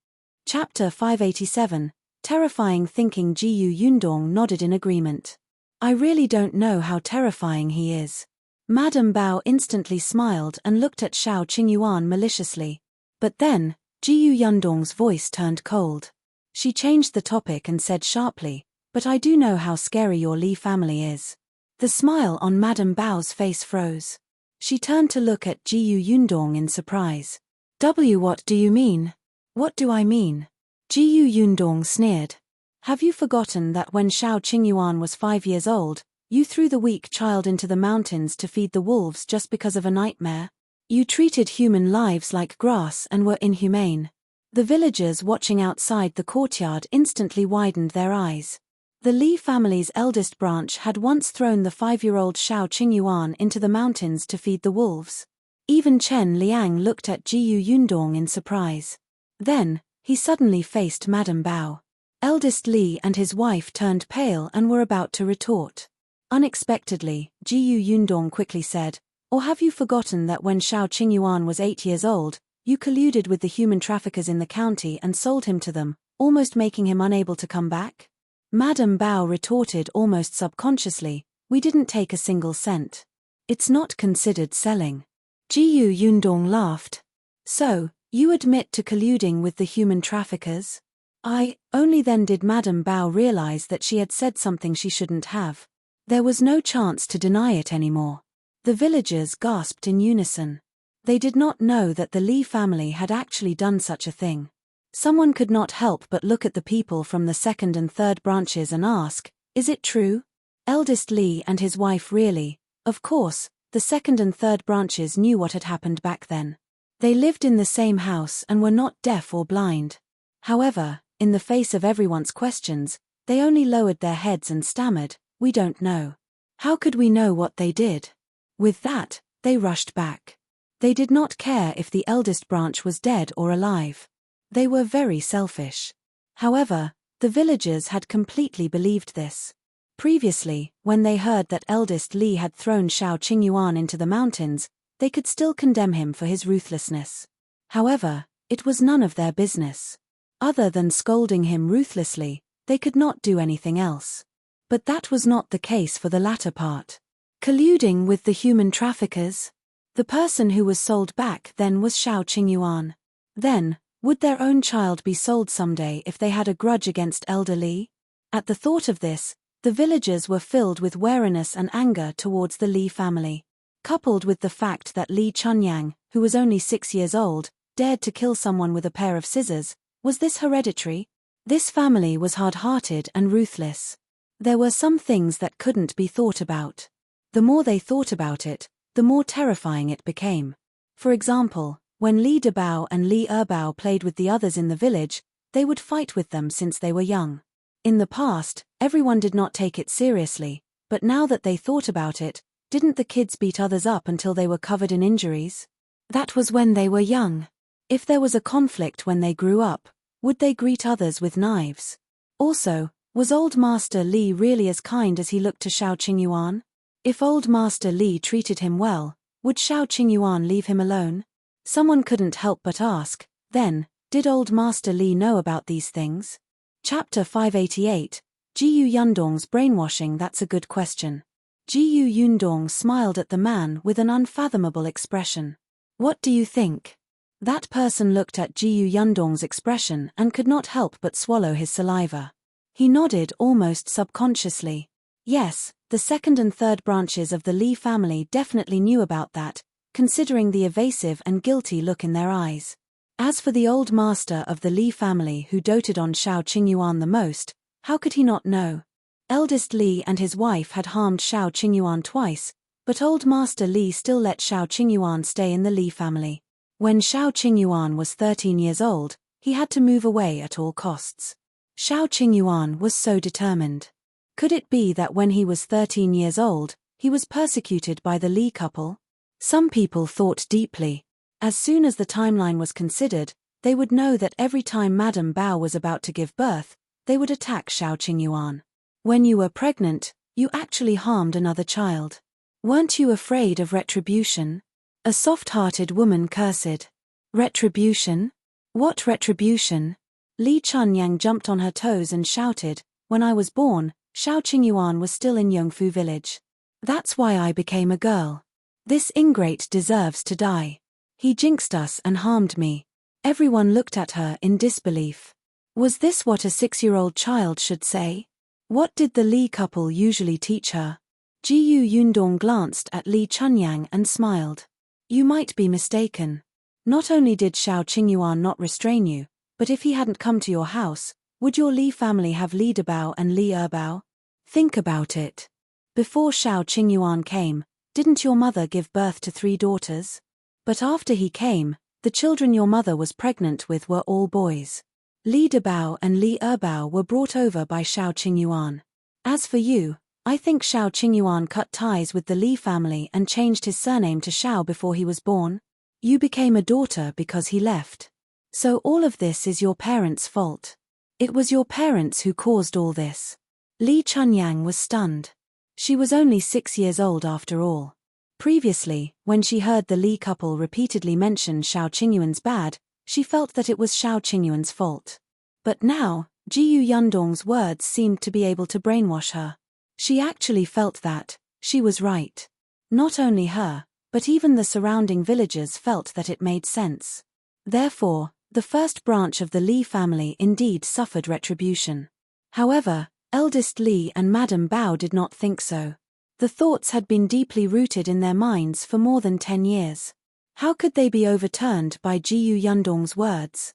Chapter 587, Terrifying Thinking. Jiyu Yundong nodded in agreement. I really don't know how terrifying he is. Madame Bao instantly smiled and looked at Xiao Qingyuan maliciously. But then, Jiyu Yundong's voice turned cold. She changed the topic and said sharply, but I do know how scary your Li family is. The smile on Madame Bao's face froze. She turned to look at Jiyu Yundong in surprise. What do you mean? What do I mean? Jiyu Yundong sneered. Have you forgotten that when Xiao Qingyuan was 5 years old, you threw the weak child into the mountains to feed the wolves just because of a nightmare? You treated human lives like grass and were inhumane. The villagers watching outside the courtyard instantly widened their eyes. The Li family's eldest branch had once thrown the 5-year-old Xiao Qingyuan into the mountains to feed the wolves. Even Chen Liang looked at Jiyu Yundong in surprise. Then, he suddenly faced Madame Bao. Eldest Li and his wife turned pale and were about to retort. Unexpectedly, Jiyu Yundong quickly said, or have you forgotten that when Xiao Qingyuan was 8 years old, you colluded with the human traffickers in the county and sold him to them, almost making him unable to come back? Madame Bao retorted almost subconsciously, we didn't take a single cent. It's not considered selling. Jiyu Yundong laughed. So, you admit to colluding with the human traffickers? Only then did Madame Bao realize that she had said something she shouldn't have. There was no chance to deny it anymore. The villagers gasped in unison. They did not know that the Li family had actually done such a thing. Someone could not help but look at the people from the second and third branches and ask, is it true? Eldest Li and his wife really, of course, the second and third branches knew what had happened back then. They lived in the same house and were not deaf or blind. However, in the face of everyone's questions, they only lowered their heads and stammered, we don't know. How could we know what they did? With that, they rushed back. They did not care if the eldest branch was dead or alive. They were very selfish. However, the villagers had completely believed this. Previously, when they heard that eldest Li had thrown Xiao Qingyuan into the mountains, they could still condemn him for his ruthlessness. However, it was none of their business. Other than scolding him ruthlessly, They could not do anything else. But that was not the case for the latter part. Colluding with the human traffickers? The person who was sold back then was Xiao Qingyuan. Then, would their own child be sold someday if they had a grudge against elder Li? At the thought of this, the villagers were filled with wariness and anger towards the Li family. Coupled with the fact that Li Chunyang, who was only 6 years old, dared to kill someone with a pair of scissors, was this hereditary? This family was hard-hearted and ruthless. There were some things that couldn't be thought about. The more they thought about it, the more terrifying it became. For example, when Li Debao and Li Erbao played with the others in the village, they would fight with them since they were young. In the past, everyone did not take it seriously, but now that they thought about it, didn't the kids beat others up until they were covered in injuries? That was when they were young. If there was a conflict when they grew up, would they greet others with knives? Also, was Old Master Li really as kind as he looked to Xiao Qingyuan? If Old Master Li treated him well, would Xiao Qingyuan leave him alone? Someone couldn't help but ask, then, did Old Master Li know about these things? Chapter 588, Jiyu Yundong's Brainwashing. That's a good question. Jiyu Yundong smiled at the man with an unfathomable expression. What do you think? That person looked at Jiyu Yundong's expression and could not help but swallow his saliva. He nodded almost subconsciously. Yes, the second and third branches of the Li family definitely knew about that, considering the evasive and guilty look in their eyes. As for the old master of the Li family who doted on Xiao Qingyuan the most, how could he not know? Eldest Li and his wife had harmed Xiao Qingyuan twice, but old master Li still let Xiao Qingyuan stay in the Li family. When Xiao Qingyuan was 13 years old, he had to move away at all costs. Xiao Qingyuan was so determined. Could it be that when he was 13 years old, he was persecuted by the Li couple? Some people thought deeply. As soon as the timeline was considered, they would know that every time Madame Bao was about to give birth, they would attack Xiao Qingyuan. When you were pregnant, you actually harmed another child. Weren't you afraid of retribution? A soft-hearted woman cursed. Retribution? What retribution? Li Chunyang jumped on her toes and shouted, when I was born, Xiao Qingyuan was still in Yongfu village. That's why I became a girl. This ingrate deserves to die. He jinxed us and harmed me. Everyone looked at her in disbelief. Was this what a 6-year-old child should say? What did the Li couple usually teach her? Jiyu Yundong glanced at Li Chunyang and smiled. You might be mistaken. Not only did Xiao Qingyuan not restrain you, but if he hadn't come to your house, would your Li family have Li Debao and Li Erbao? Think about it. Before Xiao Qingyuan came, didn't your mother give birth to 3 daughters? But after he came, the children your mother was pregnant with were all boys. Li Debao and Li Erbao were brought over by Xiao Qingyuan. As for you, I think Xiao Qingyuan cut ties with the Li family and changed his surname to Xiao before he was born. You became a daughter because he left. So all of this is your parents' fault. It was your parents who caused all this. Li Chunyang was stunned. She was only 6 years old after all. Previously, when she heard the Li couple repeatedly mention Xiao Qingyuan's bad, she felt that it was Xiao Qingyuan's fault. But now, Jiyu Yundong's words seemed to be able to brainwash her. She actually felt that she was right. Not only her, but even the surrounding villagers felt that it made sense. Therefore, the first branch of the Li family indeed suffered retribution. However, eldest Li and Madame Bao did not think so. The thoughts had been deeply rooted in their minds for more than 10 years. How could they be overturned by Jiyu Yundong's words?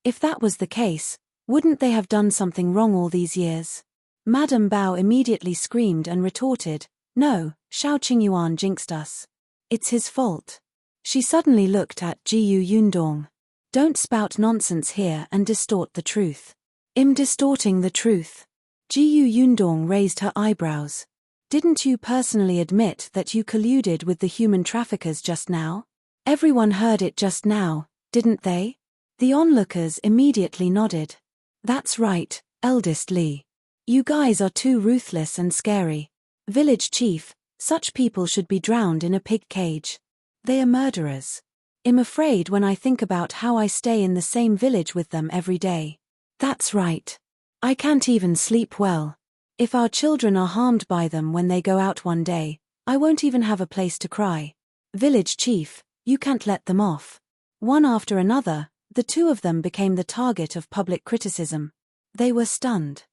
If that was the case, wouldn't they have done something wrong all these years? Madame Bao immediately screamed and retorted, No, Xiao Qingyuan jinxed us. It's his fault. She suddenly looked at Jiyu Yundong. Don't spout nonsense here and distort the truth. I'm distorting the truth. Jiyu Yundong raised her eyebrows. Didn't you personally admit that you colluded with the human traffickers just now? Everyone heard it just now, didn't they? The onlookers immediately nodded. That's right, eldest Li. You guys are too ruthless and scary. Village chief, such people should be drowned in a pig cage. They are murderers. I'm afraid when I think about how I stay in the same village with them every day. That's right. I can't even sleep well. If our children are harmed by them when they go out one day, I won't even have a place to cry. Village chief, you can't let them off. One after another, the two of them became the target of public criticism. They were stunned.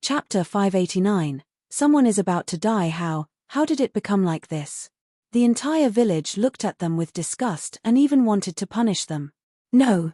Chapter 589. Someone is about to die. How did it become like this? The entire village looked at them with disgust and even wanted to punish them. No.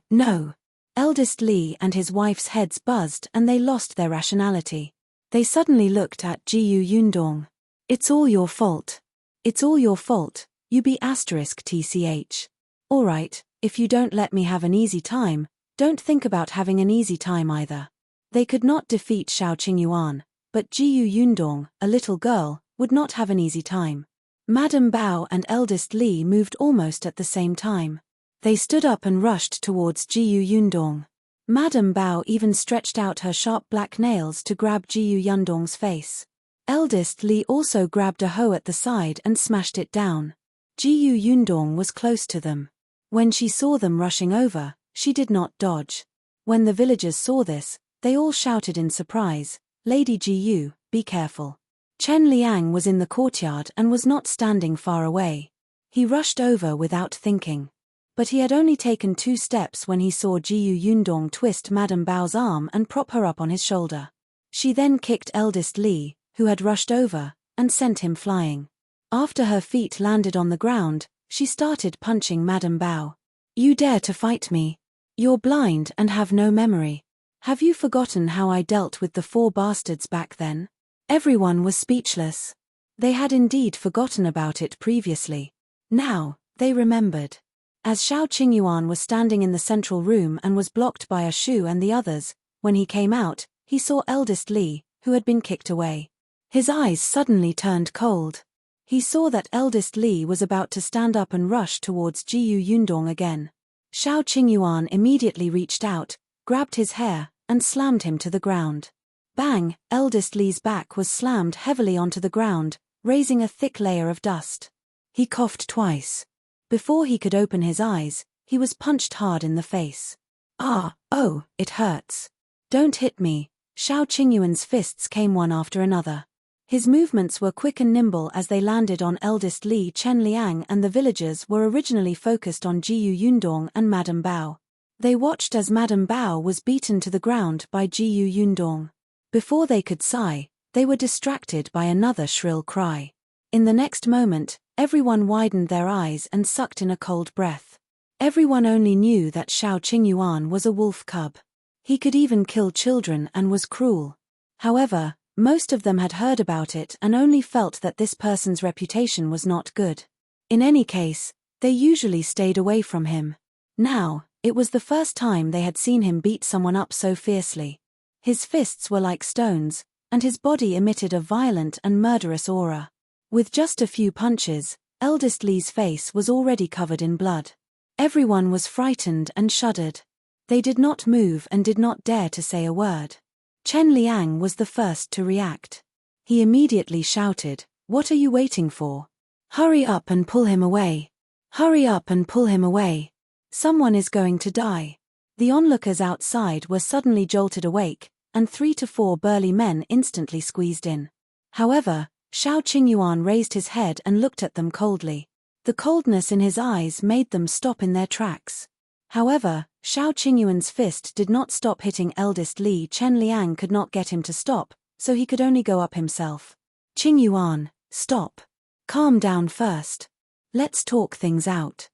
Eldest Li and his wife's heads buzzed and they lost their rationality. They suddenly looked at Jiu Yundong. It's all your fault. It's all your fault, you be *tch. Alright, if you don't let me have an easy time, don't think about having an easy time either. They could not defeat Xiao Qingyuan, but Jiu Yundong, a little girl, would not have an easy time. Madame Bao and eldest Li moved almost at the same time. They stood up and rushed towards Jiu Yundong. Madame Bao even stretched out her sharp black nails to grab Jiu Yundong's face. Eldest Li also grabbed a hoe at the side and smashed it down. Jiu Yundong was close to them. When she saw them rushing over, she did not dodge. When the villagers saw this, they all shouted in surprise, "Lady Jiu, be careful." Chen Liang was in the courtyard and was not standing far away. He rushed over without thinking. But he had only taken 2 steps when he saw Jiu Yundong twist Madame Bao's arm and prop her up on his shoulder. She then kicked eldest Li, who had rushed over, and sent him flying. After her feet landed on the ground, she started punching Madame Bao. You dare to fight me? You're blind and have no memory. Have you forgotten how I dealt with the 4 bastards back then? Everyone was speechless. They had indeed forgotten about it previously. Now, they remembered. As Xiao Qingyuan was standing in the central room and was blocked by a Shu and the others, when he came out, he saw eldest Li, who had been kicked away. His eyes suddenly turned cold. He saw that eldest Li was about to stand up and rush towards Jiu Yundong again. Xiao Qingyuan immediately reached out, grabbed his hair, and slammed him to the ground. Bang! Eldest Li's back was slammed heavily onto the ground, raising a thick layer of dust. He coughed twice. Before he could open his eyes, he was punched hard in the face. Oh, it hurts. Don't hit me. Xiao Qingyuan's fists came one after another. His movements were quick and nimble as they landed on eldest Li. Chen Liang and the villagers were originally focused on Jiu Yundong and Madame Bao. They watched as Madame Bao was beaten to the ground by Jiu Yundong. Before they could sigh, they were distracted by another shrill cry. In the next moment, everyone widened their eyes and sucked in a cold breath. Everyone only knew that Xiao Qingyuan was a wolf cub. He could even kill children and was cruel. However, most of them had heard about it and only felt that this person's reputation was not good. In any case, they usually stayed away from him. Now, it was the first time they had seen him beat someone up so fiercely. His fists were like stones, and his body emitted a violent and murderous aura. With just a few punches, eldest Li's face was already covered in blood. Everyone was frightened and shuddered. They did not move and did not dare to say a word. Chen Liang was the first to react. He immediately shouted, "What are you waiting for? Hurry up and pull him away. Hurry up and pull him away. Someone is going to die." The onlookers outside were suddenly jolted awake, and 3 to 4 burly men instantly squeezed in. However, Xiao Qingyuan raised his head and looked at them coldly. The coldness in his eyes made them stop in their tracks. However, Xiao Qingyuan's fist did not stop hitting eldest Li. Chen Liang could not get him to stop, so he could only go up himself. "Qingyuan, stop. Calm down first. Let's talk things out."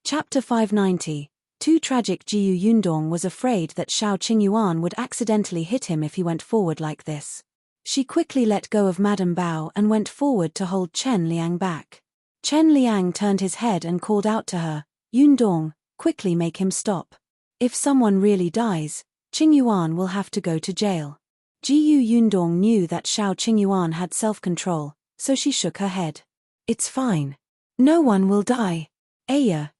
Chapter 590. Too tragic. Jiu Yundong was afraid that Xiao Qingyuan would accidentally hit him if he went forward like this. She quickly let go of Madame Bao and went forward to hold Chen Liang back. Chen Liang turned his head and called out to her, "Yundong, quickly make him stop. If someone really dies, Qingyuan will have to go to jail." Jiu Yundong knew that Xiao Qingyuan had self-control, so she shook her head. "It's fine. No one will die." "Heir,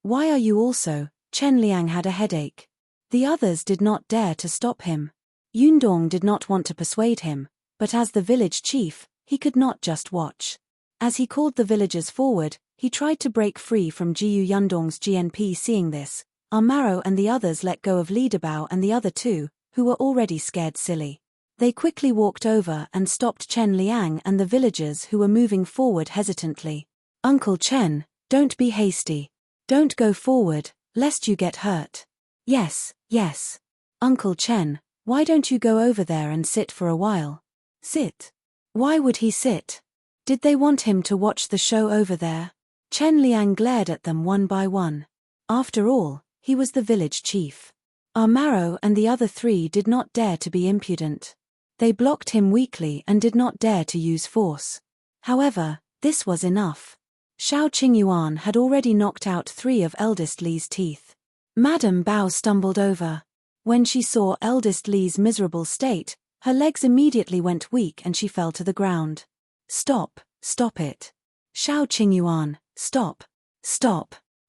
why are you also?" Chen Liang had a headache. The others did not dare to stop him. Yundong did not want to persuade him, but as the village chief, he could not just watch. As he called the villagers forward, he tried to break free from Jiu Yundong's GNP. Seeing this, Amaro and the others let go of Leader Bao and the other 2, who were already scared silly. They quickly walked over and stopped Chen Liang and the villagers who were moving forward hesitantly. "Uncle Chen, don't be hasty. Don't go forward, lest you get hurt." Yes. Uncle Chen, why don't you go over there and sit for a while?" "Sit? Why would he sit? Did they want him to watch the show over there?" Chen Liang glared at them one by one. After all, he was the village chief. Amaro and the other three did not dare to be impudent. They blocked him weakly and did not dare to use force. However, this was enough. Xiao Qingyuan had already knocked out 3 of eldest Li's teeth. Madame Bao stumbled over. When she saw eldest Li's miserable state, her legs immediately went weak and she fell to the ground. Stop it. Xiao Qingyuan, stop.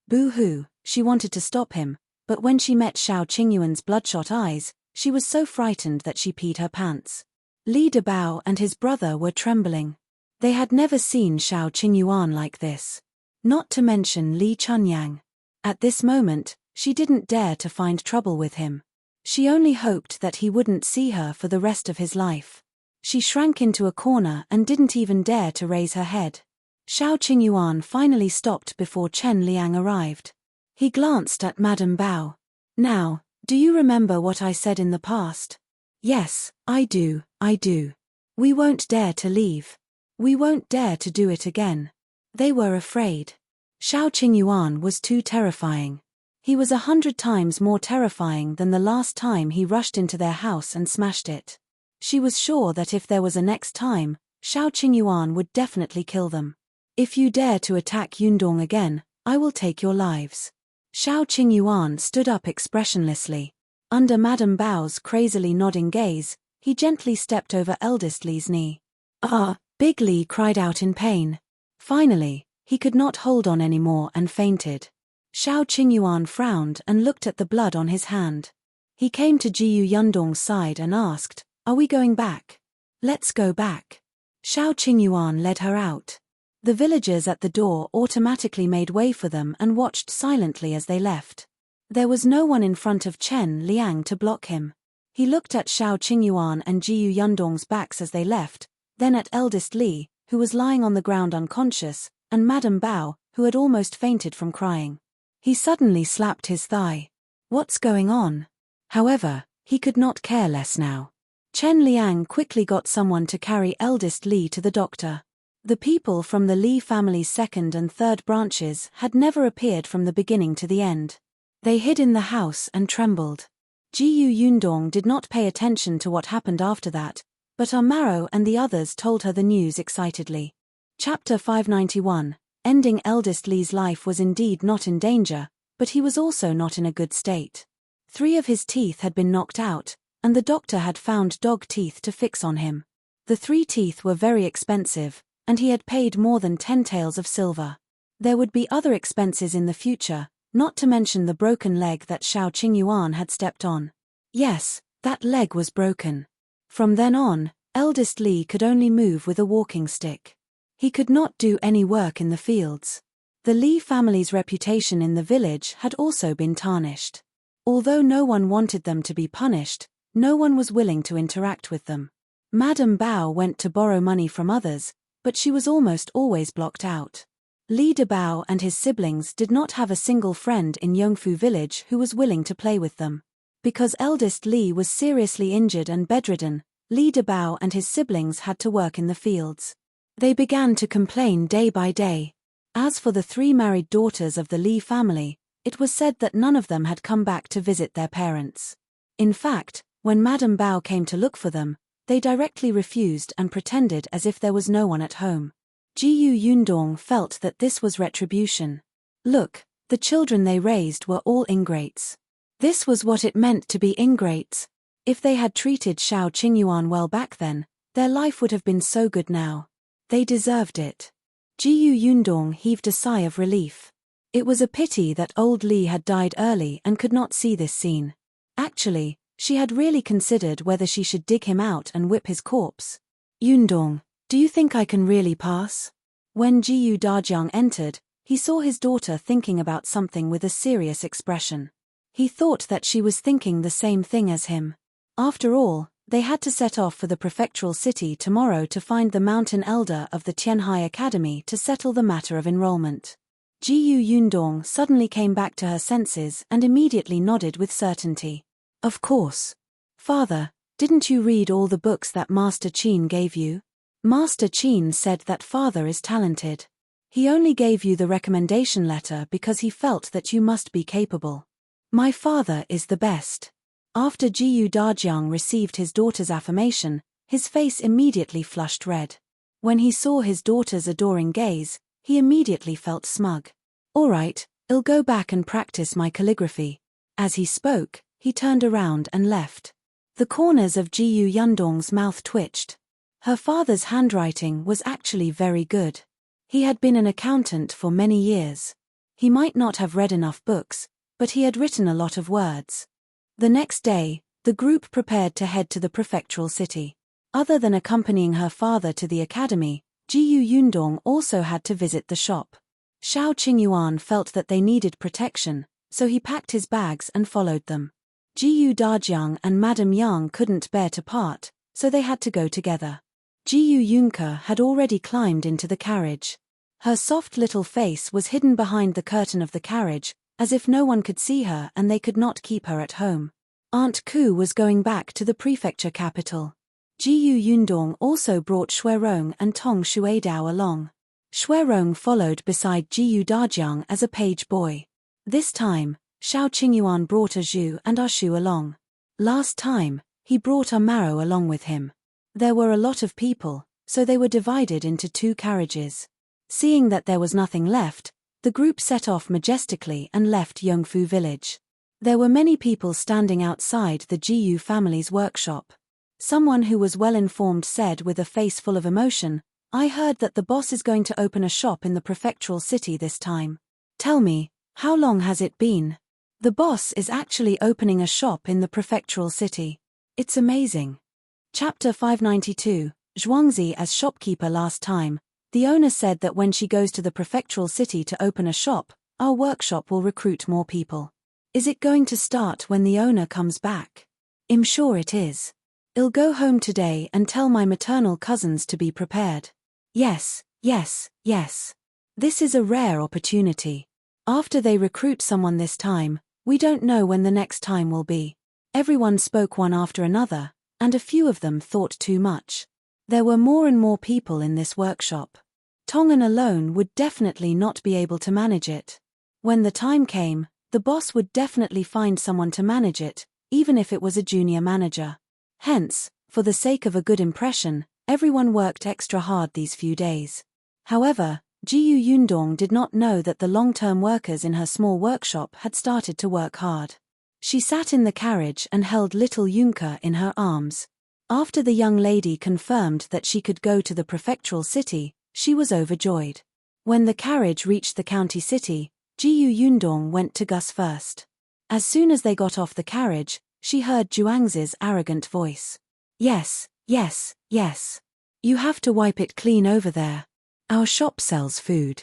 Boo-hoo, she wanted to stop him, but when she met Xiao Qingyuan's bloodshot eyes, she was so frightened that she peed her pants. Li Debao and his brother were trembling. They had never seen Xiao Qingyuan like this. Not to mention Li Chunyang. At this moment, she didn't dare to find trouble with him. She only hoped that he wouldn't see her for the rest of his life. She shrank into a corner and didn't even dare to raise her head. Xiao Qingyuan finally stopped before Chen Liang arrived. He glanced at Madame Bao. "Now, do you remember what I said in the past?" "Yes, I do. We won't dare to leave. We won't dare to do it again." They were afraid. Xiao Qingyuan was too terrifying. He was 100 times more terrifying than the last time he rushed into their house and smashed it. She was sure that if there was a next time, Xiao Qingyuan would definitely kill them. "If you dare to attack Yundong again, I will take your lives." Xiao Qingyuan stood up expressionlessly. Under Madame Bao's crazily nodding gaze, he gently stepped over eldest Li's knee. Big Li cried out in pain. Finally, he could not hold on anymore and fainted. Xiao Qingyuan frowned and looked at the blood on his hand. He came to Jiyu Yundong's side and asked, "Are we going back?" "Let's go back." Xiao Qingyuan led her out. The villagers at the door automatically made way for them and watched silently as they left. There was no one in front of Chen Liang to block him. He looked at Xiao Qingyuan and Jiyu Yundong's backs as they left, then at eldest Li, who was lying on the ground unconscious, and Madame Bao, who had almost fainted from crying. He suddenly slapped his thigh. What's going on? However, he could not care less now. Chen Liang quickly got someone to carry eldest Li to the doctor. The people from the Li family's second and third branches had never appeared from the beginning to the end. They hid in the house and trembled. Jiyu Yundong did not pay attention to what happened after that, but Amaro and the others told her the news excitedly. Chapter 591, ending eldest Li's life was indeed not in danger, but he was also not in a good state. 3 of his teeth had been knocked out, and the doctor had found dog teeth to fix on him. The 3 teeth were very expensive, and he had paid more than 10 taels of silver. There would be other expenses in the future, not to mention the broken leg that Xiao Qingyuan had stepped on. Yes, that leg was broken. From then on, eldest Li could only move with a walking stick. He could not do any work in the fields. The Li family's reputation in the village had also been tarnished. Although no one wanted them to be punished, no one was willing to interact with them. Madame Bao went to borrow money from others, but she was almost always blocked out. Li Debao and his siblings did not have a single friend in Yongfu village who was willing to play with them. Because eldest Li was seriously injured and bedridden, Li Debao and his siblings had to work in the fields. They began to complain day by day. As for the 3 married daughters of the Li family, it was said that none of them had come back to visit their parents. In fact, when Madame Bao came to look for them, they directly refused and pretended as if there was no one at home. Jiyu Yundong felt that this was retribution. Look, the children they raised were all ingrates. This was what it meant to be ingrates. If they had treated Xiao Qingyuan well back then, their life would have been so good now. They deserved it. Jiyu Yundong heaved a sigh of relief. It was a pity that old Li had died early and could not see this scene. Actually, she had really considered whether she should dig him out and whip his corpse. Yundong, do you think I can really pass? When Jiyu Dajiang entered, he saw his daughter thinking about something with a serious expression. He thought that she was thinking the same thing as him. After all, they had to set off for the prefectural city tomorrow to find the mountain elder of the Tianhai Academy to settle the matter of enrollment. Yundong suddenly came back to her senses and immediately nodded with certainty. Of course. Father, didn't you read all the books that Master Qin gave you? Master Qin said that father is talented. He only gave you the recommendation letter because he felt that you must be capable. My father is the best. After Dajiang received his daughter's affirmation, his face immediately flushed red. When he saw his daughter's adoring gaze, he immediately felt smug. All right, I'll go back and practice my calligraphy. As he spoke, he turned around and left. The corners of Yundong's mouth twitched. Her father's handwriting was actually very good. He had been an accountant for many years. He might not have read enough books, but he had written a lot of words. The next day, the group prepared to head to the prefectural city. Other than accompanying her father to the academy, Yundong also had to visit the shop. Xiao Qingyuan felt that they needed protection, so he packed his bags and followed them. Dajiang and Madame Yang couldn't bear to part, so they had to go together. Yunke had already climbed into the carriage. Her soft little face was hidden behind the curtain of the carriage, as if no one could see her and they could not keep her at home. Aunt Ku was going back to the prefecture capital. Yundong also brought Shuirong and Tong Shuidao along. Shuirong followed beside Dajiang as a page boy. This time, Xiao Qingyuan brought a Zhu and Shu along. Last time, he brought Maro along with him. There were a lot of people, so they were divided into 2 carriages. Seeing that there was nothing left, the group set off majestically and left Yongfu village. There were many people standing outside the Jiyu family's workshop. Someone who was well informed said with a face full of emotion, I heard that the boss is going to open a shop in the prefectural city this time. Tell me, how long has it been? The boss is actually opening a shop in the prefectural city. It's amazing. Chapter 592, Zhuangzi as shopkeeper. Last time, the owner said that when she goes to the prefectural city to open a shop, our workshop will recruit more people. Is it going to start when the owner comes back? I'm sure it is. I'll go home today and tell my maternal cousins to be prepared. Yes. This is a rare opportunity. After they recruit someone this time, we don't know when the next time will be. Everyone spoke one after another, and a few of them thought too much. There were more and more people in this workshop. Tongan alone would definitely not be able to manage it. When the time came, the boss would definitely find someone to manage it, even if it was a junior manager. Hence, for the sake of a good impression, everyone worked extra hard these few days. However, Yundong did not know that the long-term workers in her small workshop had started to work hard. She sat in the carriage and held little Yunke in her arms. After the young lady confirmed that she could go to the prefectural city, she was overjoyed. When the carriage reached the county city, Yundong went to Gus first. As soon as they got off the carriage, she heard Zhuangzi's arrogant voice. Yes. You have to wipe it clean over there. Our shop sells food.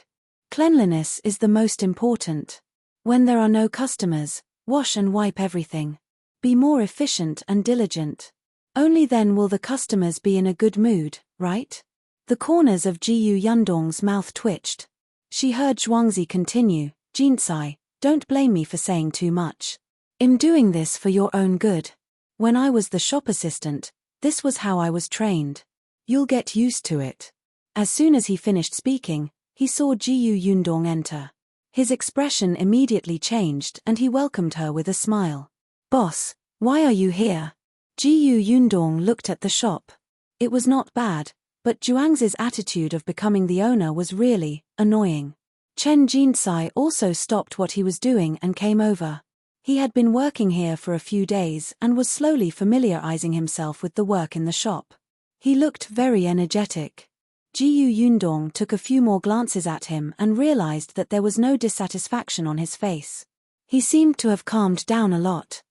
Cleanliness is the most important. When there are no customers, wash and wipe everything. Be more efficient and diligent. Only then will the customers be in a good mood, right? The corners of Yundong's mouth twitched. She heard Zhuangzi continue, Jinxiu, don't blame me for saying too much. I'm doing this for your own good. When I was the shop assistant, this was how I was trained. You'll get used to it. As soon as he finished speaking, he saw Yundong enter. His expression immediately changed and he welcomed her with a smile. Boss, why are you here? Yundong looked at the shop. It was not bad, but Zhuangzi's attitude of becoming the owner was really annoying. Chen Jinxiu also stopped what he was doing and came over. He had been working here for a few days and was slowly familiarizing himself with the work in the shop. He looked very energetic. Yundong took a few more glances at him and realized that there was no dissatisfaction on his face. He seemed to have calmed down a lot.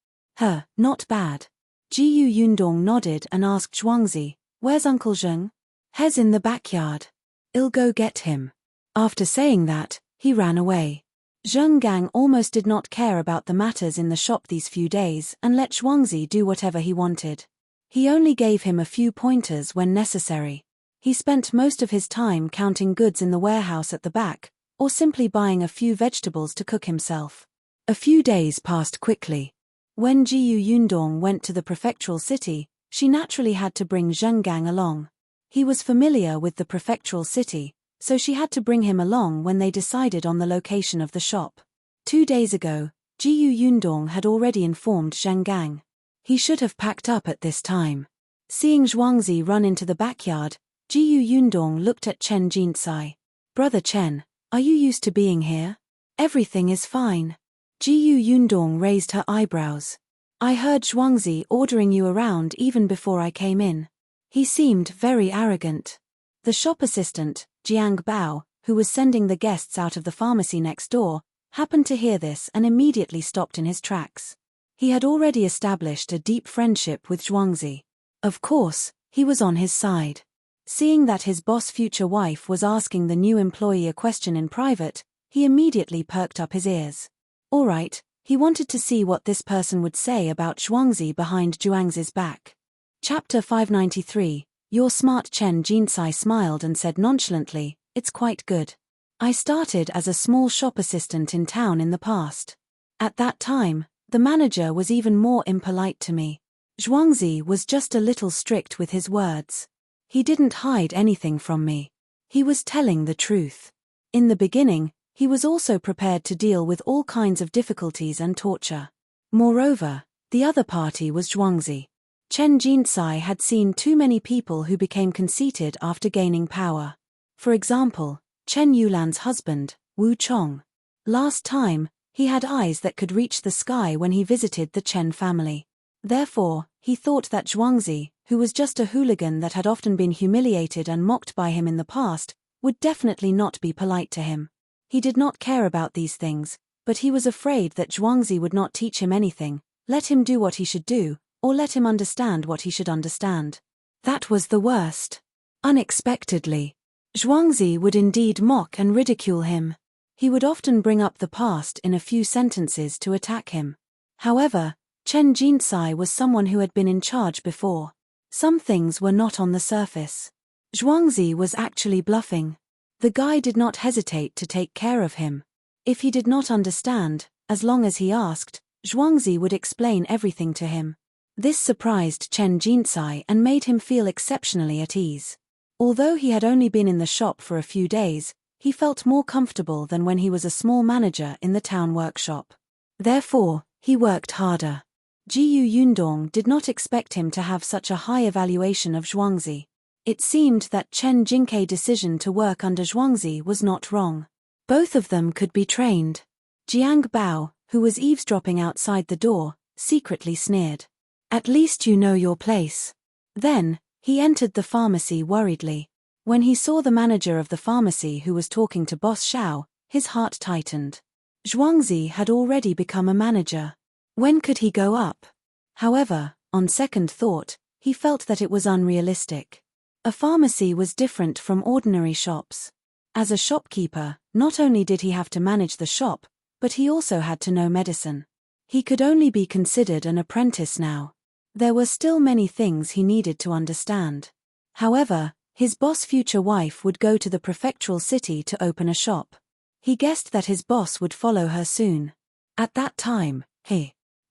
Not bad. Yundong nodded and asked Zhuangzi, where's Uncle Zheng? He's in the backyard. I'll go get him. After saying that, he ran away. Zheng Gang almost did not care about the matters in the shop these few days and let Zhuangzi do whatever he wanted. He only gave him a few pointers when necessary. He spent most of his time counting goods in the warehouse at the back, or simply buying a few vegetables to cook himself. A few days passed quickly. When Jiyu Yundong went to the prefectural city, she naturally had to bring Zheng Gang along. He was familiar with the prefectural city, so she had to bring him along when they decided on the location of the shop. 2 days ago, Jiyu Yundong had already informed Zheng Gang. He should have packed up at this time. Seeing Zhuangzi run into the backyard, Jiyu Yundong looked at Chen Jinxiu. "Brother Chen, are you used to being here? Everything is fine." Jiyu Yundong raised her eyebrows. "I heard Zhuangzi ordering you around even before I came in." He seemed very arrogant. The shop assistant, Jiang Bao, who was sending the guests out of the pharmacy next door, happened to hear this and immediately stopped in his tracks. He had already established a deep friendship with Zhuangzi. Of course, he was on his side. Seeing that his boss' future wife was asking the new employee a question in private, he immediately perked up his ears. All right, he wanted to see what this person would say about Zhuangzi behind Zhuangzi's back. Chapter 593, Your Smart. Chen Jinxiu smiled and said nonchalantly, "It's quite good. I started as a small shop assistant in town in the past. At that time, the manager was even more impolite to me. Zhuangzi was just a little strict with his words. He didn't hide anything from me. He was telling the truth. In the beginning, he was also prepared to deal with all kinds of difficulties and torture. Moreover, the other party was Zhuangzi. Chen Jinxiu had seen too many people who became conceited after gaining power. For example, Chen Yulan's husband, Wu Chong. Last time, he had eyes that could reach the sky when he visited the Chen family. Therefore, he thought that Zhuangzi, who was just a hooligan that had often been humiliated and mocked by him in the past, would definitely not be polite to him. He did not care about these things, but he was afraid that Zhuangzi would not teach him anything, let him do what he should do, or let him understand what he should understand. That was the worst. Unexpectedly, Zhuangzi would indeed mock and ridicule him. He would often bring up the past in a few sentences to attack him. However, Chen Jinxiu was someone who had been in charge before. Some things were not on the surface. Zhuangzi was actually bluffing. The guy did not hesitate to take care of him. If he did not understand, as long as he asked, Zhuangzi would explain everything to him. This surprised Chen Jinxiu and made him feel exceptionally at ease. Although he had only been in the shop for a few days, he felt more comfortable than when he was a small manager in the town workshop. Therefore, he worked harder. Jiyu Yundong did not expect him to have such a high evaluation of Zhuangzi. It seemed that Chen Jinxiu's decision to work under Zhuangzi was not wrong. Both of them could be trained. Jiang Bao, who was eavesdropping outside the door, secretly sneered. "At least you know your place." Then, he entered the pharmacy worriedly. When he saw the manager of the pharmacy who was talking to Boss Xiao, his heart tightened. Zhuangzi had already become a manager. When could he go up? However, on second thought, he felt that it was unrealistic. A pharmacy was different from ordinary shops. As a shopkeeper, not only did he have to manage the shop, but he also had to know medicine. He could only be considered an apprentice now. There were still many things he needed to understand. However, his boss' future wife would go to the prefectural city to open a shop. He guessed that his boss would follow her soon. At that time,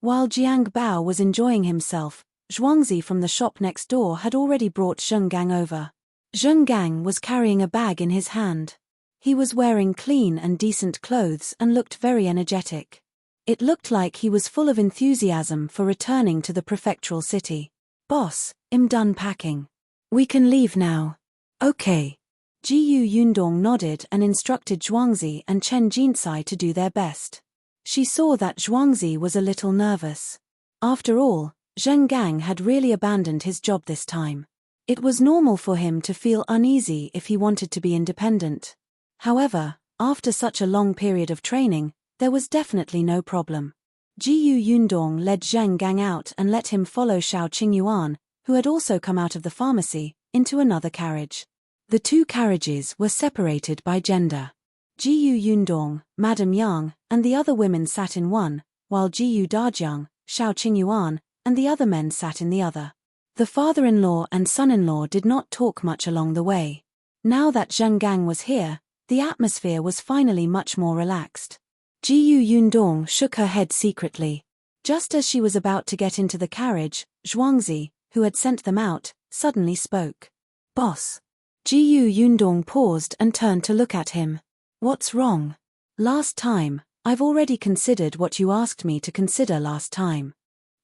while Jiang Bao was enjoying himself, Zhuangzi from the shop next door had already brought Zheng Gang over. Zheng Gang was carrying a bag in his hand. He was wearing clean and decent clothes and looked very energetic. It looked like he was full of enthusiasm for returning to the prefectural city. "Boss, I'm done packing. We can leave now." "Okay." Jiyu Yundong nodded and instructed Zhuangzi and Chen Jinxiu to do their best. She saw that Zhuangzi was a little nervous. After all, Zheng Gang had really abandoned his job this time. It was normal for him to feel uneasy if he wanted to be independent. However, after such a long period of training, there was definitely no problem. Jiyu Yundong led Zheng Gang out and let him follow Xiao Qingyuan, who had also come out of the pharmacy, into another carriage. The two carriages were separated by gender. Jiyu Yundong, Madame Yang, and the other women sat in one, while Jiyu Dajiang, Shao Qingyuan, and the other men sat in the other. The father-in-law and son-in-law did not talk much along the way. Now that Zheng Gang was here, the atmosphere was finally much more relaxed. Jiyu Yundong shook her head secretly. Just as she was about to get into the carriage, Zhuangzi, who had sent them out, suddenly spoke. "Boss." Jiyu Yundong paused and turned to look at him. "What's wrong?" "Last time, I've already considered what you asked me to consider last time."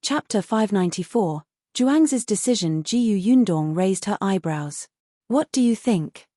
Chapter 594, Zhuangzi's decision. Jiyu Yundong raised her eyebrows. "What do you think?"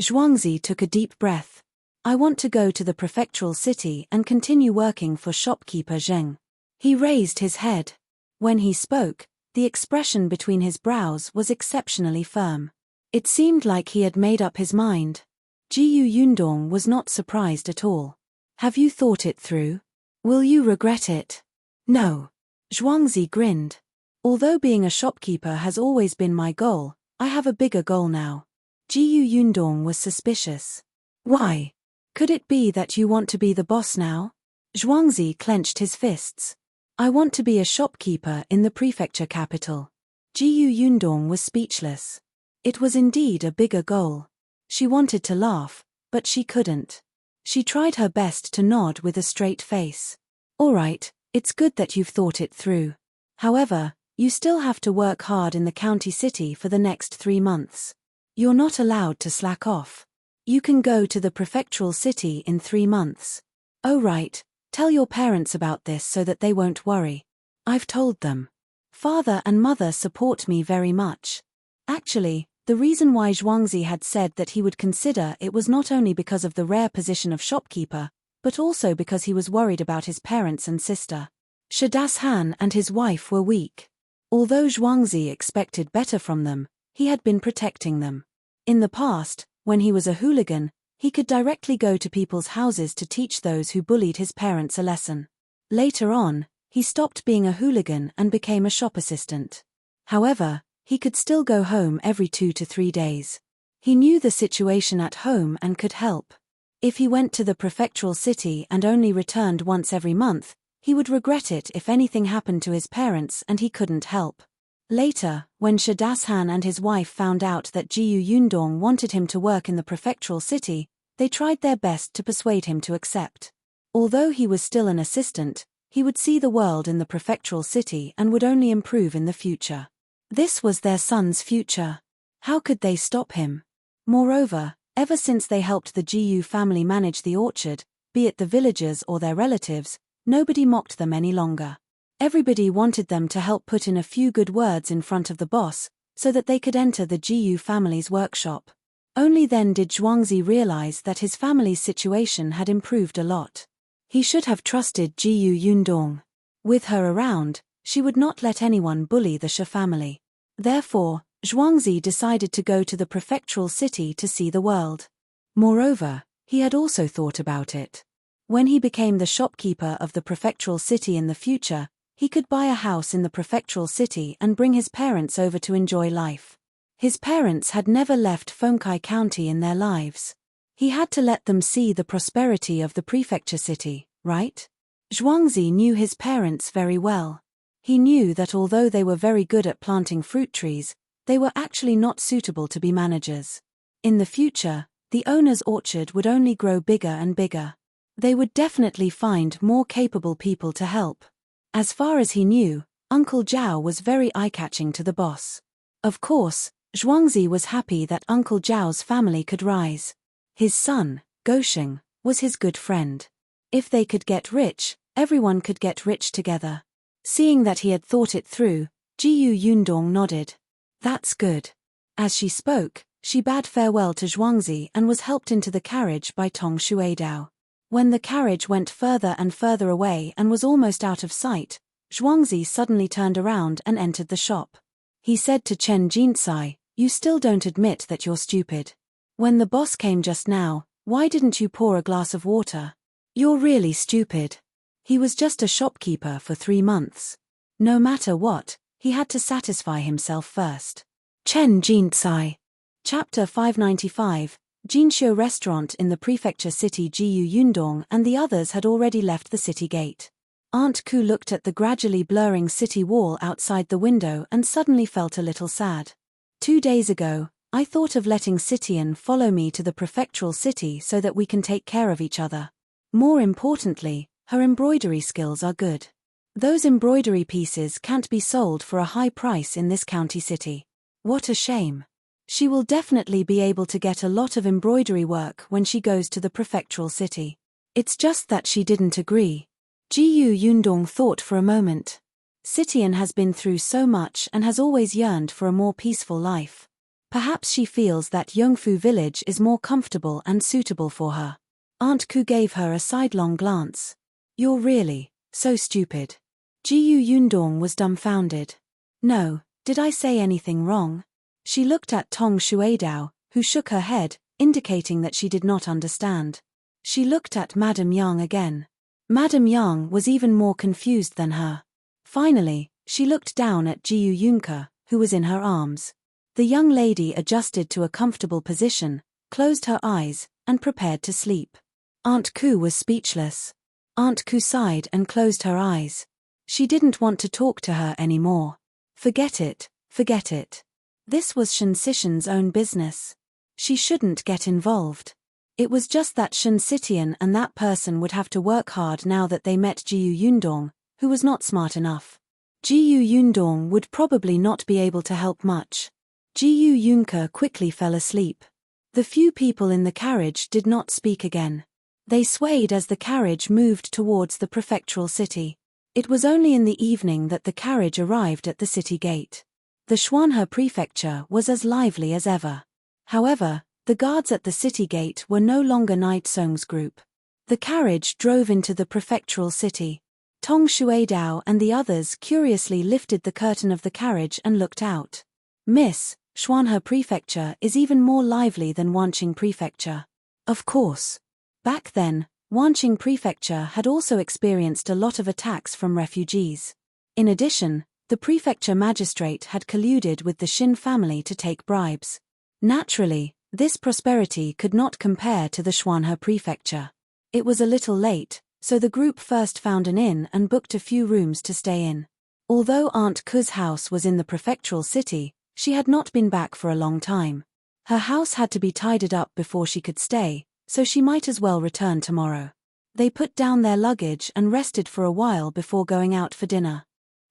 Zhuangzi took a deep breath. "I want to go to the prefectural city and continue working for shopkeeper Zheng." He raised his head. When he spoke, the expression between his brows was exceptionally firm. It seemed like he had made up his mind. Jiyu Yundong was not surprised at all. "Have you thought it through? Will you regret it?" "No." Zhuangzi grinned. "Although being a shopkeeper has always been my goal, I have a bigger goal now." Jiyu Yundong was suspicious. "Why? Could it be that you want to be the boss now?" Zhuangzi clenched his fists. "I want to be a shopkeeper in the prefecture capital." Jiyu Yundong was speechless. It was indeed a bigger goal. She wanted to laugh, but she couldn't. She tried her best to nod with a straight face. "All right, it's good that you've thought it through. However, you still have to work hard in the county city for the next 3 months. You're not allowed to slack off. You can go to the prefectural city in 3 months. Oh right, tell your parents about this so that they won't worry." "I've told them. Father and mother support me very much." Actually, the reason why Zhuangzi had said that he would consider it was not only because of the rare position of shopkeeper, but also because he was worried about his parents and sister. Shadashan and his wife were weak. Although Zhuangzi expected better from them, he had been protecting them. In the past, when he was a hooligan, he could directly go to people's houses to teach those who bullied his parents a lesson. Later on, he stopped being a hooligan and became a shop assistant. However, he could still go home every 2 to 3 days. He knew the situation at home and could help. If he went to the prefectural city and only returned once every month, he would regret it if anything happened to his parents and he couldn't help. Later, when Shadashan and his wife found out that Jiyu Yundong wanted him to work in the prefectural city, they tried their best to persuade him to accept. Although he was still an assistant, he would see the world in the prefectural city and would only improve in the future. This was their son's future. How could they stop him? Moreover, ever since they helped the Jiyu family manage the orchard, be it the villagers or their relatives, nobody mocked them any longer. Everybody wanted them to help put in a few good words in front of the boss, so that they could enter the Jiyu family's workshop. Only then did Zhuangzi realize that his family's situation had improved a lot. He should have trusted Jiyu Yundong. With her around, she would not let anyone bully the Shi family. Therefore, Zhuangzi decided to go to the prefectural city to see the world. Moreover, he had also thought about it. When he became the shopkeeper of the prefectural city in the future, he could buy a house in the prefectural city and bring his parents over to enjoy life. His parents had never left Fengkai County in their lives. He had to let them see the prosperity of the prefecture city, right? Zhuangzi knew his parents very well. He knew that although they were very good at planting fruit trees, they were actually not suitable to be managers. In the future, the owner's orchard would only grow bigger and bigger. They would definitely find more capable people to help. As far as he knew, Uncle Zhao was very eye-catching to the boss. Of course, Zhuangzi was happy that Uncle Zhao's family could rise. His son, Gosheng, was his good friend. If they could get rich, everyone could get rich together. Seeing that he had thought it through, Jiyu Yundong nodded. "That's good." As she spoke, she bade farewell to Zhuangzi and was helped into the carriage by Tong Shuidao. When the carriage went further and further away and was almost out of sight, Zhuangzi suddenly turned around and entered the shop. He said to Chen Jinxiu, "You still don't admit that you're stupid. When the boss came just now, why didn't you pour a glass of water? You're really stupid." He was just a shopkeeper for 3 months. No matter what, he had to satisfy himself first. Chen Jinxiu. Chapter 595, Jinxiu restaurant in the prefecture city Jiu Yundong and the others had already left the city gate. Aunt Ku looked at the gradually blurring city wall outside the window and suddenly felt a little sad. 2 days ago, I thought of letting Sitian follow me to the prefectural city so that we can take care of each other. More importantly, her embroidery skills are good. Those embroidery pieces can't be sold for a high price in this county city. What a shame. She will definitely be able to get a lot of embroidery work when she goes to the prefectural city. It's just that she didn't agree. Jiu Yundong thought for a moment. Sitian has been through so much and has always yearned for a more peaceful life. Perhaps she feels that Yongfu village is more comfortable and suitable for her. Aunt Ku gave her a sidelong glance. You're really so stupid. Jiu Yundong was dumbfounded. No, did I say anything wrong? She looked at Tong Shuidao, who shook her head, indicating that she did not understand. She looked at Madame Yang again. Madame Yang was even more confused than her. Finally, she looked down at Jiu Yunke, who was in her arms. The young lady adjusted to a comfortable position, closed her eyes, and prepared to sleep. Aunt Ku was speechless. Aunt Ku sighed and closed her eyes. She didn't want to talk to her anymore. Forget it, forget it. This was Shen Sitian's own business. She shouldn't get involved. It was just that Shen Sitian and that person would have to work hard now that they met Jiu Yundong, who was not smart enough. Jiu Yundong would probably not be able to help much. Jiu Yunke quickly fell asleep. The few people in the carriage did not speak again. They swayed as the carriage moved towards the prefectural city. It was only in the evening that the carriage arrived at the city gate. The Tianhai prefecture was as lively as ever. However, the guards at the city gate were no longer Night Song's group. The carriage drove into the prefectural city. Tong Shuidao and the others curiously lifted the curtain of the carriage and looked out. Miss, Tianhai prefecture is even more lively than Wanqing prefecture. Of course. Back then, Wanqing prefecture had also experienced a lot of attacks from refugees. In addition, the prefecture magistrate had colluded with the Xin family to take bribes. Naturally, this prosperity could not compare to the Tianhai prefecture. It was a little late, so the group first found an inn and booked a few rooms to stay in. Although Aunt Ku's house was in the prefectural city, she had not been back for a long time. Her house had to be tidied up before she could stay, so she might as well return tomorrow. They put down their luggage and rested for a while before going out for dinner.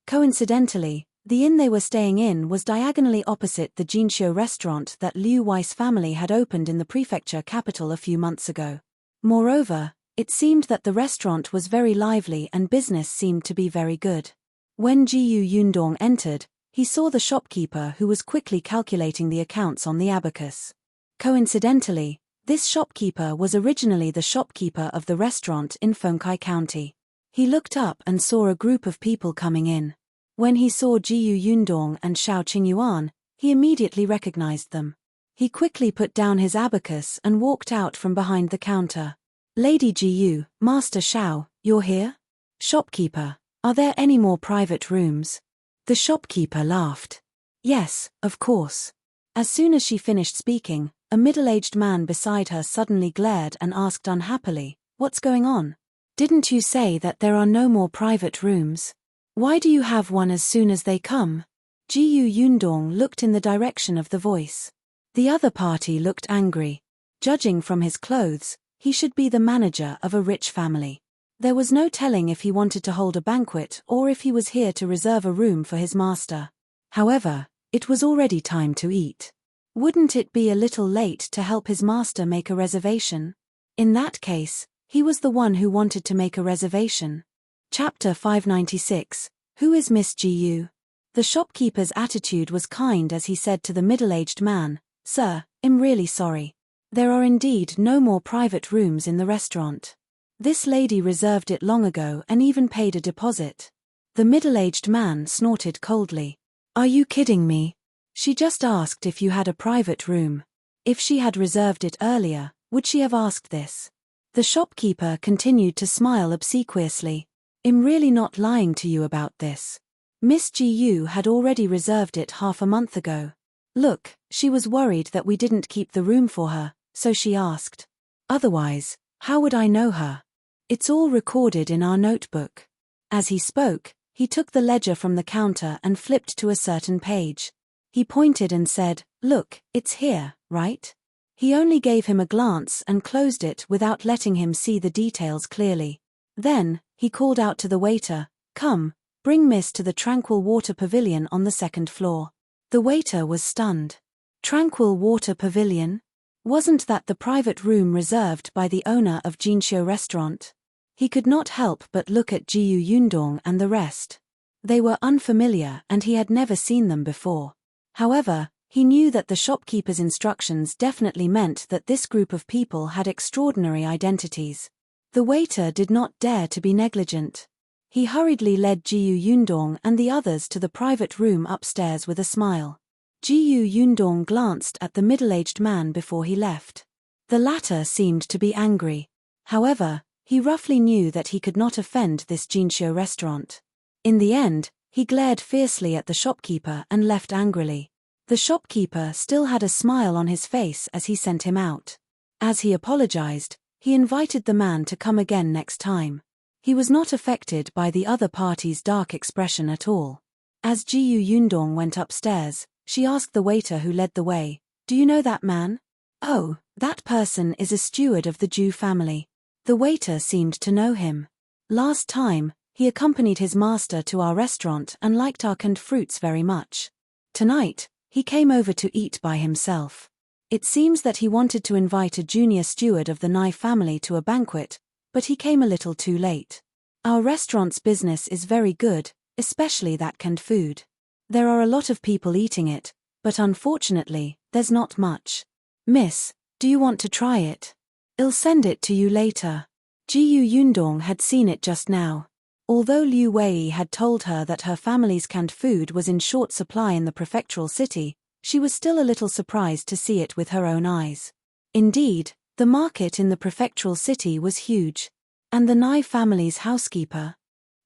Coincidentally, the inn they were staying in was diagonally opposite the Jinxiu restaurant that Liu Wei's family had opened in the prefecture capital a few months ago. Moreover, it seemed that the restaurant was very lively and business seemed to be very good. When Jiu Yundong entered, he saw the shopkeeper who was quickly calculating the accounts on the abacus. Coincidentally, this shopkeeper was originally the shopkeeper of the restaurant in Fengkai County. He looked up and saw a group of people coming in. When he saw Jiu Yundong and Xiao Qingyuan, he immediately recognized them. He quickly put down his abacus and walked out from behind the counter. Lady Jiu, Master Xiao, you're here? Shopkeeper, are there any more private rooms? The shopkeeper laughed. Yes, of course. As soon as she finished speaking, a middle-aged man beside her suddenly glared and asked unhappily, "What's going on? Didn't you say that there are no more private rooms? Why do you have one as soon as they come?" Jiu Yundong looked in the direction of the voice. The other party looked angry. Judging from his clothes, he should be the manager of a rich family. There was no telling if he wanted to hold a banquet or if he was here to reserve a room for his master. However, it was already time to eat. Wouldn't it be a little late to help his master make a reservation? In that case, he was the one who wanted to make a reservation. Chapter 596, Who is Miss Jiu? The shopkeeper's attitude was kind as he said to the middle-aged man, "Sir, I'm really sorry. There are indeed no more private rooms in the restaurant. This lady reserved it long ago and even paid a deposit." The middle-aged man snorted coldly. "Are you kidding me? She just asked if you had a private room. If she had reserved it earlier, would she have asked this?" The shopkeeper continued to smile obsequiously. "I'm really not lying to you about this. Miss Jiu had already reserved it half a month ago. Look, she was worried that we didn't keep the room for her, so she asked. Otherwise, how would I know her? It's all recorded in our notebook. As he spoke, he took the ledger from the counter and flipped to a certain page. He pointed and said, "Look, it's here, right?" He only gave him a glance and closed it without letting him see the details clearly. Then, he called out to the waiter, "Come, bring Miss to the Tranquil Water Pavilion on the second floor." The waiter was stunned. Tranquil Water Pavilion? Wasn't that the private room reserved by the owner of Jinxiu restaurant? He could not help but look at Jiu Yundong and the rest. They were unfamiliar and he had never seen them before. However, he knew that the shopkeeper's instructions definitely meant that this group of people had extraordinary identities. The waiter did not dare to be negligent. He hurriedly led Jiu Yundong and the others to the private room upstairs with a smile. Jiu Yundong glanced at the middle-aged man before he left. The latter seemed to be angry. However, he roughly knew that he could not offend this Jinxiu restaurant. In the end, he glared fiercely at the shopkeeper and left angrily. The shopkeeper still had a smile on his face as he sent him out. As he apologized, he invited the man to come again next time. He was not affected by the other party's dark expression at all. As Jiu Yundong went upstairs, she asked the waiter who led the way, "Do you know that man?" "Oh, that person is a steward of the Zhu family." The waiter seemed to know him. "Last time, he accompanied his master to our restaurant and liked our canned fruits very much. Tonight, he came over to eat by himself. It seems that he wanted to invite a junior steward of the Nai family to a banquet, but he came a little too late. Our restaurant's business is very good, especially that canned food. There are a lot of people eating it, but unfortunately, there's not much. Miss, do you want to try it? I'll send it to you later." Jiu Yundong had seen it just now. Although Liu Wei had told her that her family's canned food was in short supply in the prefectural city, she was still a little surprised to see it with her own eyes. Indeed, the market in the prefectural city was huge. And the Nai family's housekeeper?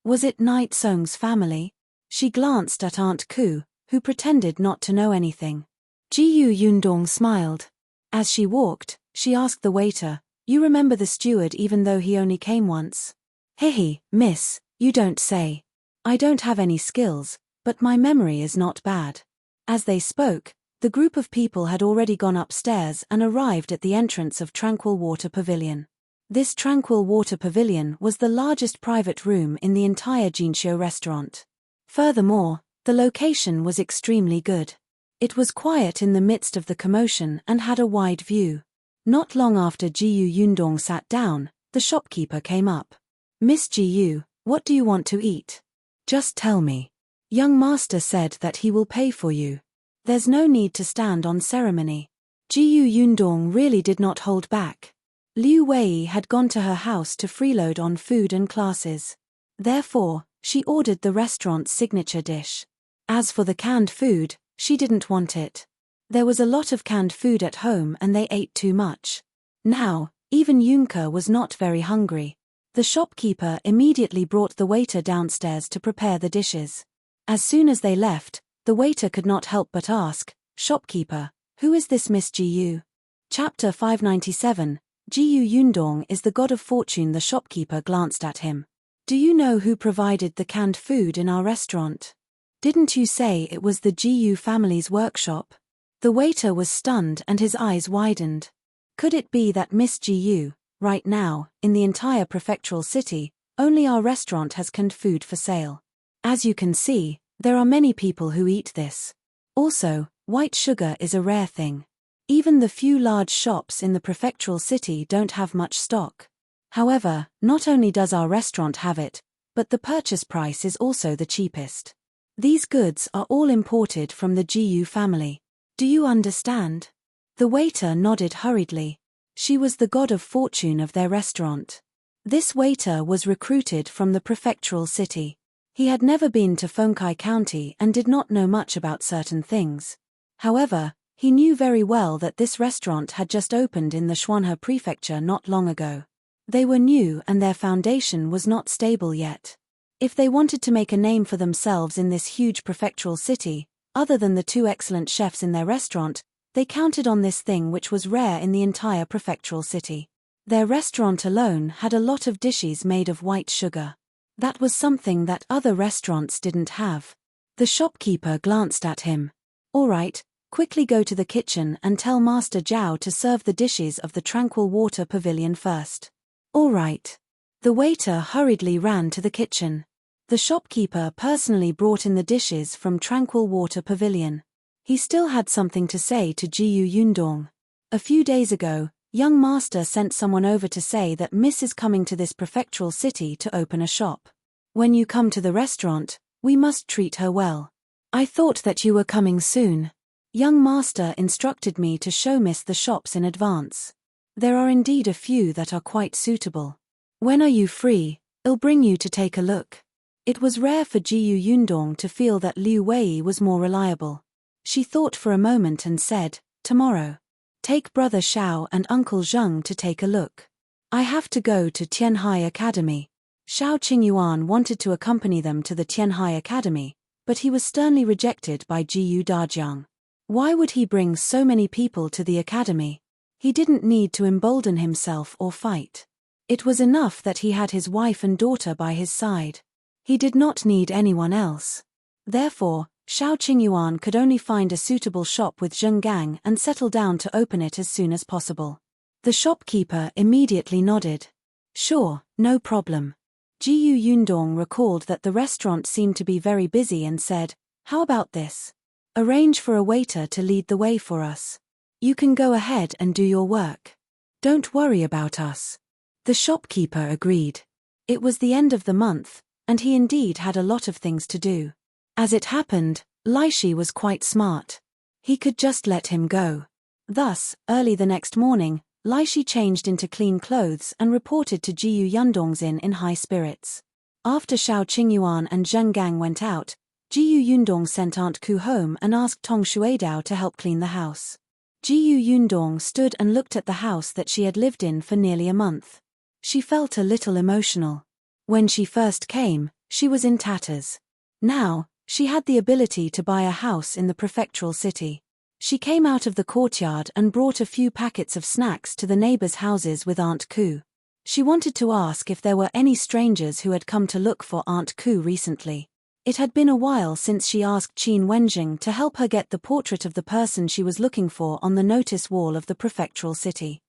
Was it Nai Tsong's family? She glanced at Aunt Ku, who pretended not to know anything. Jiu Yundong smiled. As she walked, she asked the waiter, "You remember the steward even though he only came once?" "Hehe, miss, you don't say. I don't have any skills, but my memory is not bad." As they spoke, the group of people had already gone upstairs and arrived at the entrance of Tranquil Water Pavilion. This Tranquil Water Pavilion was the largest private room in the entire Jinxiu restaurant. Furthermore, the location was extremely good. It was quiet in the midst of the commotion and had a wide view. Not long after Jiu Yundong sat down, the shopkeeper came up. "Miss Jiu, what do you want to eat?" "Just tell me. Young master said that he will pay for you. There's no need to stand on ceremony." Jiu Yundong really did not hold back. Liu Wei had gone to her house to freeload on food and classes. Therefore, she ordered the restaurant's signature dish. As for the canned food, she didn't want it. There was a lot of canned food at home and they ate too much. Now, even Yunke was not very hungry. The shopkeeper immediately brought the waiter downstairs to prepare the dishes. As soon as they left, the waiter could not help but ask, "Shopkeeper, who is this Miss Jiu?" Chapter 597, Jiu Yundong is the god of fortune. The shopkeeper glanced at him. "Do you know who provided the canned food in our restaurant? Didn't you say it was the Jiu family's workshop?" The waiter was stunned and his eyes widened. Could it be that Miss Jiu, right now, in the entire prefectural city, only our restaurant has canned food for sale? As you can see, there are many people who eat this. Also, white sugar is a rare thing. Even the few large shops in the prefectural city don't have much stock. However, not only does our restaurant have it, but the purchase price is also the cheapest. These goods are all imported from the Jiu family. Do you understand? The waiter nodded hurriedly. She was the god of fortune of their restaurant. This waiter was recruited from the prefectural city. He had never been to Fengkai County and did not know much about certain things. However, he knew very well that this restaurant had just opened in the Tianhai Prefecture not long ago. They were new and their foundation was not stable yet. If they wanted to make a name for themselves in this huge prefectural city, other than the two excellent chefs in their restaurant, They counted on this thing which was rare in the entire prefectural city. Their restaurant alone had a lot of dishes made of white sugar. That was something that other restaurants didn't have. The shopkeeper glanced at him. "All right, quickly go to the kitchen and tell Master Zhao to serve the dishes of the tranquil water pavilion first." "All right." The waiter hurriedly ran to the kitchen. The shopkeeper personally brought in the dishes from Tranquil Water Pavilion. He still had something to say to Jiyu Yundong. A few days ago, young master sent someone over to say that Miss is coming to this prefectural city to open a shop. "When you come to the restaurant, we must treat her well. I thought that you were coming soon. Young master instructed me to show Miss the shops in advance. There are indeed a few that are quite suitable. When are you free? I'll bring you to take a look." It was rare for Jiyu Yundong to feel that Liu Wei was more reliable. She thought for a moment and said, "Tomorrow. Take Brother Xiao and Uncle Zheng to take a look. I have to go to Tianhai Academy." Xiao Qingyuan wanted to accompany them to the Tianhai Academy, but he was sternly rejected by Jiyu Dajiang. Why would he bring so many people to the academy? He didn't need to embolden himself or fight. It was enough that he had his wife and daughter by his side. He did not need anyone else. Therefore, Xiao Qingyuan could only find a suitable shop with Zheng Gang and settle down to open it as soon as possible. The shopkeeper immediately nodded. "Sure, no problem." Jiyu Yundong recalled that the restaurant seemed to be very busy and said, "How about this? Arrange for a waiter to lead the way for us. You can go ahead and do your work. Don't worry about us." The shopkeeper agreed. It was the end of the month, and he indeed had a lot of things to do. As it happened, Laishi was quite smart. He could just let him go. Thus, early the next morning, Laishi changed into clean clothes and reported to Jiyu Yundong's inn in high spirits. After Xiao Qingyuan and Zheng Gang went out, Jiyu Yundong sent Aunt Ku home and asked Tong Shuidao to help clean the house. Jiyu Yundong stood and looked at the house that she had lived in for nearly a month. She felt a little emotional. When she first came, she was in tatters. Now, she had the ability to buy a house in the prefectural city. She came out of the courtyard and brought a few packets of snacks to the neighbors' houses with Aunt Ku. She wanted to ask if there were any strangers who had come to look for Aunt Ku recently. It had been a while since she asked Qin Wenjing to help her get the portrait of the person she was looking for on the notice wall of the prefectural city.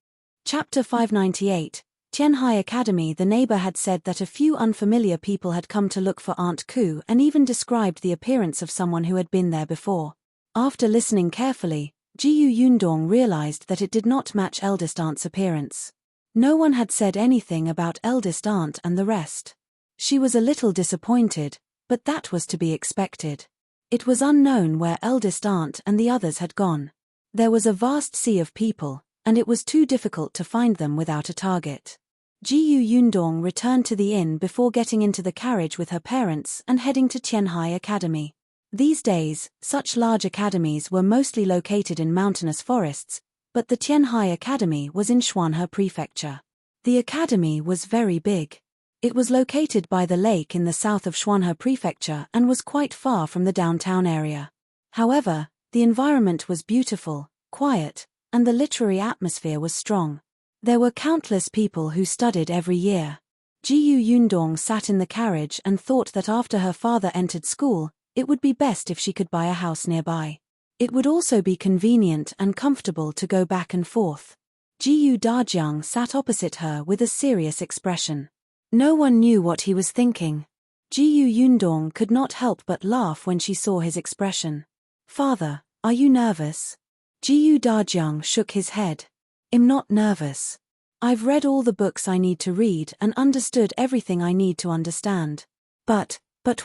Chapter 598. Tianhai Academy. The neighbor had said that a few unfamiliar people had come to look for Aunt Ku and even described the appearance of someone who had been there before. After listening carefully, Jiyu Yundong realized that it did not match eldest aunt's appearance. No one had said anything about eldest aunt and the rest. She was a little disappointed, but that was to be expected. It was unknown where eldest aunt and the others had gone. There was a vast sea of people, and it was too difficult to find them without a target. Jiyu Yundong returned to the inn before getting into the carriage with her parents and heading to Tianhai Academy. These days, such large academies were mostly located in mountainous forests, but the Tianhai Academy was in Xuanhe Prefecture. The academy was very big. It was located by the lake in the south of Xuanhe Prefecture and was quite far from the downtown area. However, the environment was beautiful, quiet, and the literary atmosphere was strong. There were countless people who studied every year. Jiyu Yundong sat in the carriage and thought that after her father entered school, it would be best if she could buy a house nearby. It would also be convenient and comfortable to go back and forth. Jiyu Dajiang sat opposite her with a serious expression. No one knew what he was thinking. Jiyu Yundong could not help but laugh when she saw his expression. "Father, are you nervous?" Jiyu Dajiang shook his head. "I'm not nervous. I've read all the books I need to read and understood everything I need to understand." But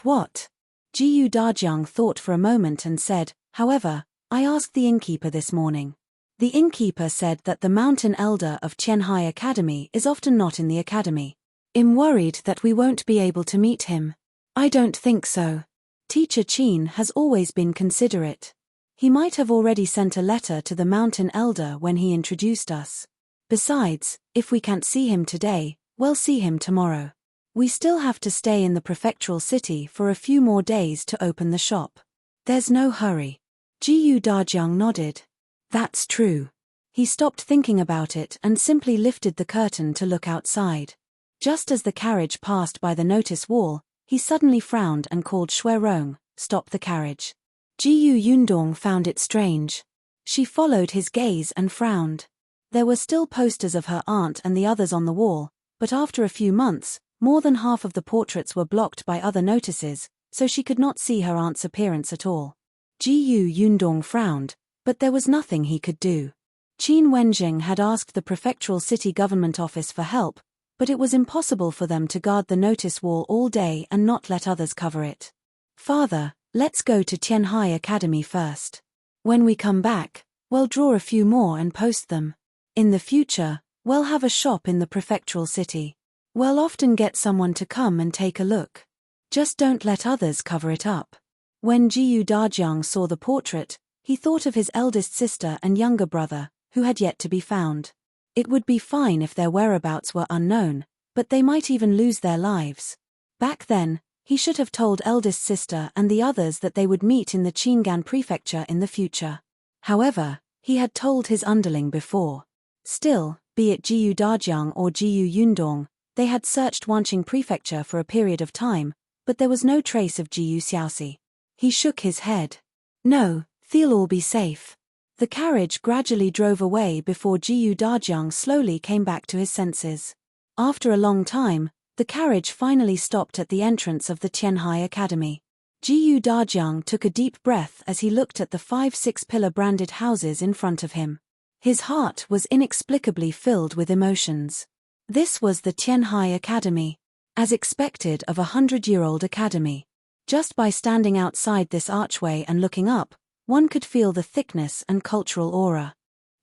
what? Jiyu Dajiang thought for a moment and said, "However, I asked the innkeeper this morning. The innkeeper said that the mountain elder of Tianhai Academy is often not in the academy. I'm worried that we won't be able to meet him." "I don't think so. Teacher Qin has always been considerate. He might have already sent a letter to the mountain elder when he introduced us. Besides, if we can't see him today, we'll see him tomorrow. We still have to stay in the prefectural city for a few more days to open the shop. There's no hurry." Jiyu Dajiang nodded. That's true. He stopped thinking about it and simply lifted the curtain to look outside. Just as the carriage passed by the notice wall, he suddenly frowned and called Shuirong, "Stop the carriage." Yundong found it strange. She followed his gaze and frowned. There were still posters of her aunt and the others on the wall, but after a few months, more than half of the portraits were blocked by other notices, so she could not see her aunt's appearance at all. Yundong frowned, but there was nothing he could do. Qin Wenjing had asked the Prefectural City Government Office for help, but it was impossible for them to guard the notice wall all day and not let others cover it. "Father, let's go to Tianhai Academy first. When we come back, we'll draw a few more and post them. In the future, we'll have a shop in the Prefectural City. We'll often get someone to come and take a look. Just don't let others cover it up." When Dajiang saw the portrait, he thought of his eldest sister and younger brother, who had yet to be found. It would be fine if their whereabouts were unknown, but they might even lose their lives. Back then, he should have told eldest sister and the others that they would meet in the Qingan Prefecture in the future. However, he had told his underling before. Still, be it Dajiang or Yundong, they had searched Wanqing Prefecture for a period of time, but there was no trace of Xiaoxi. He shook his head. "No, they'll all be safe." The carriage gradually drove away before Dajiang slowly came back to his senses. After a long time, the carriage finally stopped at the entrance of the Tianhai Academy. Dajiang took a deep breath as he looked at the 5-6-pillar branded houses in front of him. His heart was inexplicably filled with emotions. This was the Tianhai Academy. As expected of a 100-year-old academy. Just by standing outside this archway and looking up, one could feel the thickness and cultural aura.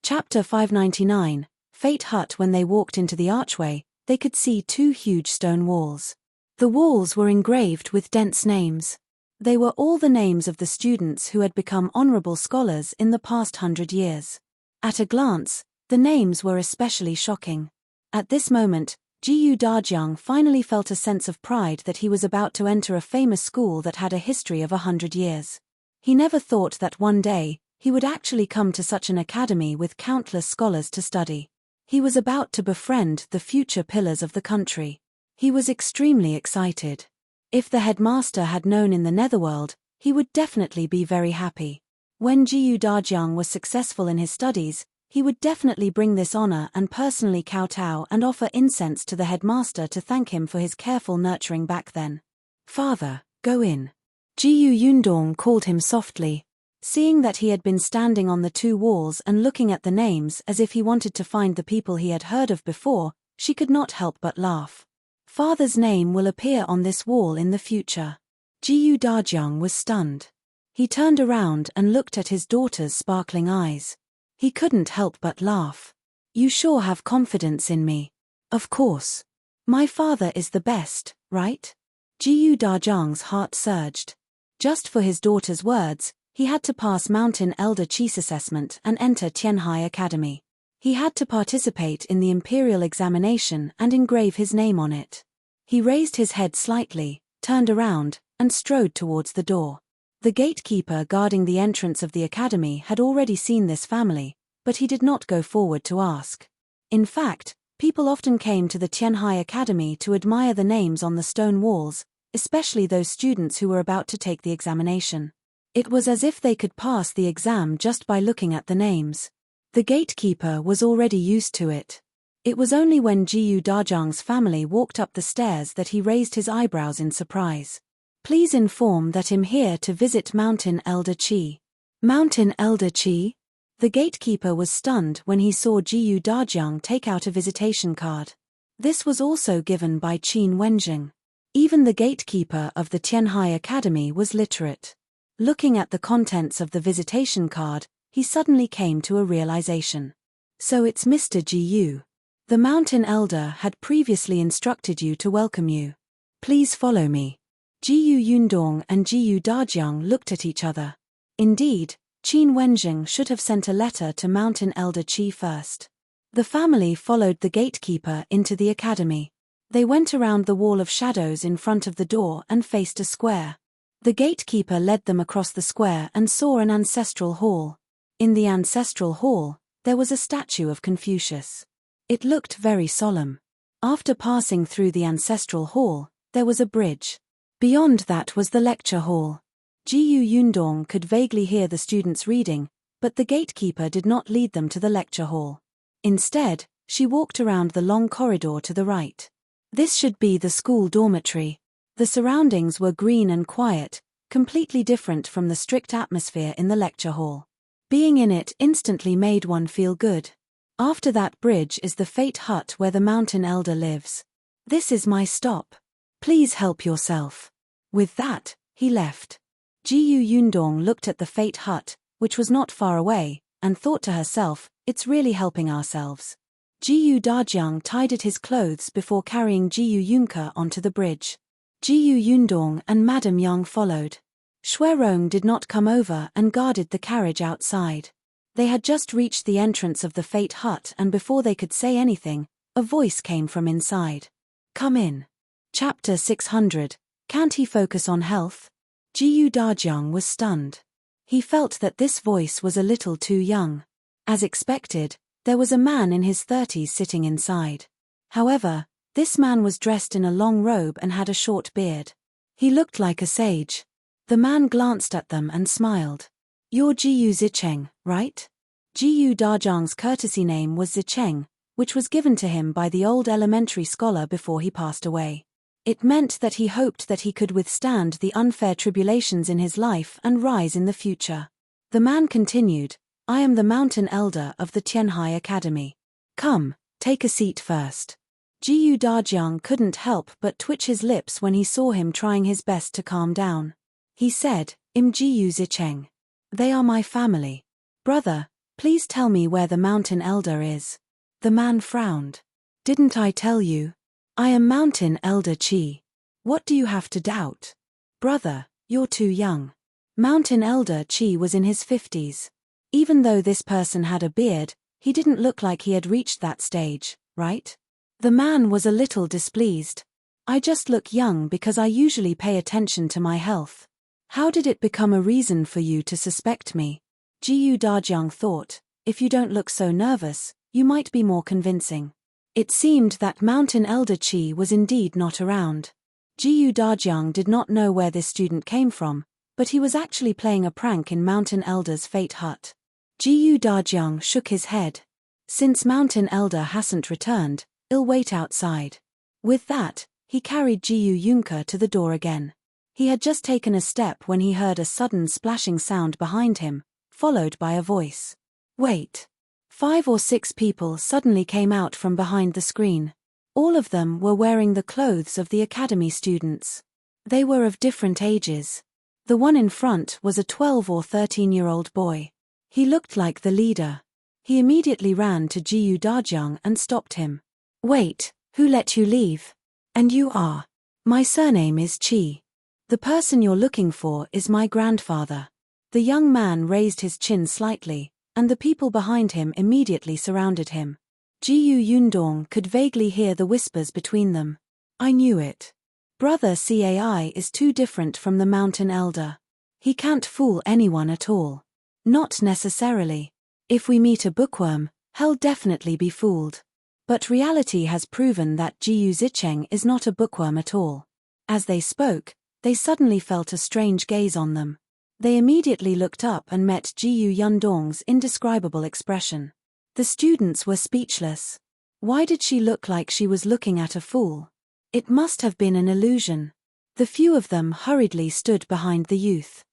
Chapter 599, Fate Hut. When they walked into the archway, they could see 2 huge stone walls. The walls were engraved with dense names. They were all the names of the students who had become honorable scholars in the past 100 years. At a glance, the names were especially shocking. At this moment, Dajiang finally felt a sense of pride that he was about to enter a famous school that had a history of 100 years. He never thought that one day, he would actually come to such an academy with countless scholars to study. He was about to befriend the future pillars of the country. He was extremely excited. If the headmaster had known in the netherworld, he would definitely be very happy. When Dajiang was successful in his studies, he would definitely bring this honor and personally kowtow and offer incense to the headmaster to thank him for his careful nurturing back then. "Father, go in." Yundong called him softly. Seeing that he had been standing on the 2 walls and looking at the names as if he wanted to find the people he had heard of before, she could not help but laugh. "Father's name will appear on this wall in the future." Dajiang was stunned. He turned around and looked at his daughter's sparkling eyes. He couldn't help but laugh. "You sure have confidence in me." "Of course. My father is the best, right?" Dajiang's heart surged. Just for his daughter's words, he had to pass Mountain Elder Chi's assessment and enter Tianhai Academy. He had to participate in the imperial examination and engrave his name on it. He raised his head slightly, turned around, and strode towards the door. The gatekeeper guarding the entrance of the academy had already seen this family, but he did not go forward to ask. In fact, people often came to the Tianhai Academy to admire the names on the stone walls, especially those students who were about to take the examination. It was as if they could pass the exam just by looking at the names. The gatekeeper was already used to it. It was only when Dajiang's family walked up the stairs that he raised his eyebrows in surprise. "Please inform that I'm here to visit Mountain Elder Chi." "Mountain Elder Chi?" The gatekeeper was stunned when he saw Dajiang take out a visitation card. This was also given by Qin Wenjing. Even the gatekeeper of the Tianhai Academy was literate. Looking at the contents of the visitation card, he suddenly came to a realization. "So it's Mr. Jiu. The Mountain Elder had previously instructed you to welcome you. Please follow me." Yundong and Dajiang looked at each other. Indeed, Qin Wenjing should have sent a letter to Mountain Elder Chi first. The family followed the gatekeeper into the academy. They went around the wall of shadows in front of the door and faced a square. The gatekeeper led them across the square and saw an ancestral hall. In the ancestral hall, there was a statue of Confucius. It looked very solemn. After passing through the ancestral hall, there was a bridge. Beyond that was the lecture hall. Yundong could vaguely hear the students reading, but the gatekeeper did not lead them to the lecture hall. Instead, she walked around the long corridor to the right. This should be the school dormitory. The surroundings were green and quiet, completely different from the strict atmosphere in the lecture hall. Being in it instantly made one feel good. After that bridge is the Fate Hut where the mountain elder lives. This is my stop. Please help yourself. With that, he left. Yundong looked at the Fate Hut, which was not far away, and thought to herself, it's really helping ourselves. Dajiang tidied his clothes before carrying Yunke onto the bridge. Yundong and Madame Yang followed. Shuerong did not come over and guarded the carriage outside. They had just reached the entrance of the Fate Hut, and before they could say anything, a voice came from inside. Come in. Chapter 600. Can't he focus on health? Dajiang was stunned. He felt that this voice was a little too young. As expected, there was a man in his 30s sitting inside. However, this man was dressed in a long robe and had a short beard. He looked like a sage. The man glanced at them and smiled. You're Zicheng, right? Dajiang's courtesy name was Zicheng, which was given to him by the old elementary scholar before he passed away. It meant that he hoped that he could withstand the unfair tribulations in his life and rise in the future. The man continued, I am the mountain elder of the Tianhai Academy. Come, take a seat first. Dajiang couldn't help but twitch his lips when he saw him trying his best to calm down. He said, Zicheng. They are my family. Brother, please tell me where the mountain elder is. The man frowned. Didn't I tell you? I am Mountain Elder Qi. What do you have to doubt? Brother, you're too young. Mountain Elder Qi was in his 50s. Even though this person had a beard, he didn't look like he had reached that stage, right? The man was a little displeased. I just look young because I usually pay attention to my health. How did it become a reason for you to suspect me? Dajiang thought, if you don't look so nervous, you might be more convincing. It seemed that Mountain Elder Qi was indeed not around. Dajiang did not know where this student came from, but he was actually playing a prank in Mountain Elder's Fate Hut. Dajiang shook his head. Since Mountain Elder hasn't returned, I'll wait outside. With that, he carried Yunke to the door again. He had just taken a step when he heard a sudden splashing sound behind him, followed by a voice. Wait. 5 or 6 people suddenly came out from behind the screen. All of them were wearing the clothes of the academy students. They were of different ages. The one in front was a 12 or 13-year-old boy. He looked like the leader. He immediately ran to Dajiang and stopped him. Wait, who let you leave? And you are? My surname is Qi. The person you're looking for is my grandfather. The young man raised his chin slightly, and the people behind him immediately surrounded him. Yundong could vaguely hear the whispers between them. I knew it. Brother Cai is too different from the mountain elder. He can't fool anyone at all. Not necessarily. If we meet a bookworm, he'll definitely be fooled. But reality has proven that Zicheng is not a bookworm at all. As they spoke, they suddenly felt a strange gaze on them. They immediately looked up and met Yundong's indescribable expression. The students were speechless. Why did she look like she was looking at a fool? It must have been an illusion. The few of them hurriedly stood behind the youth.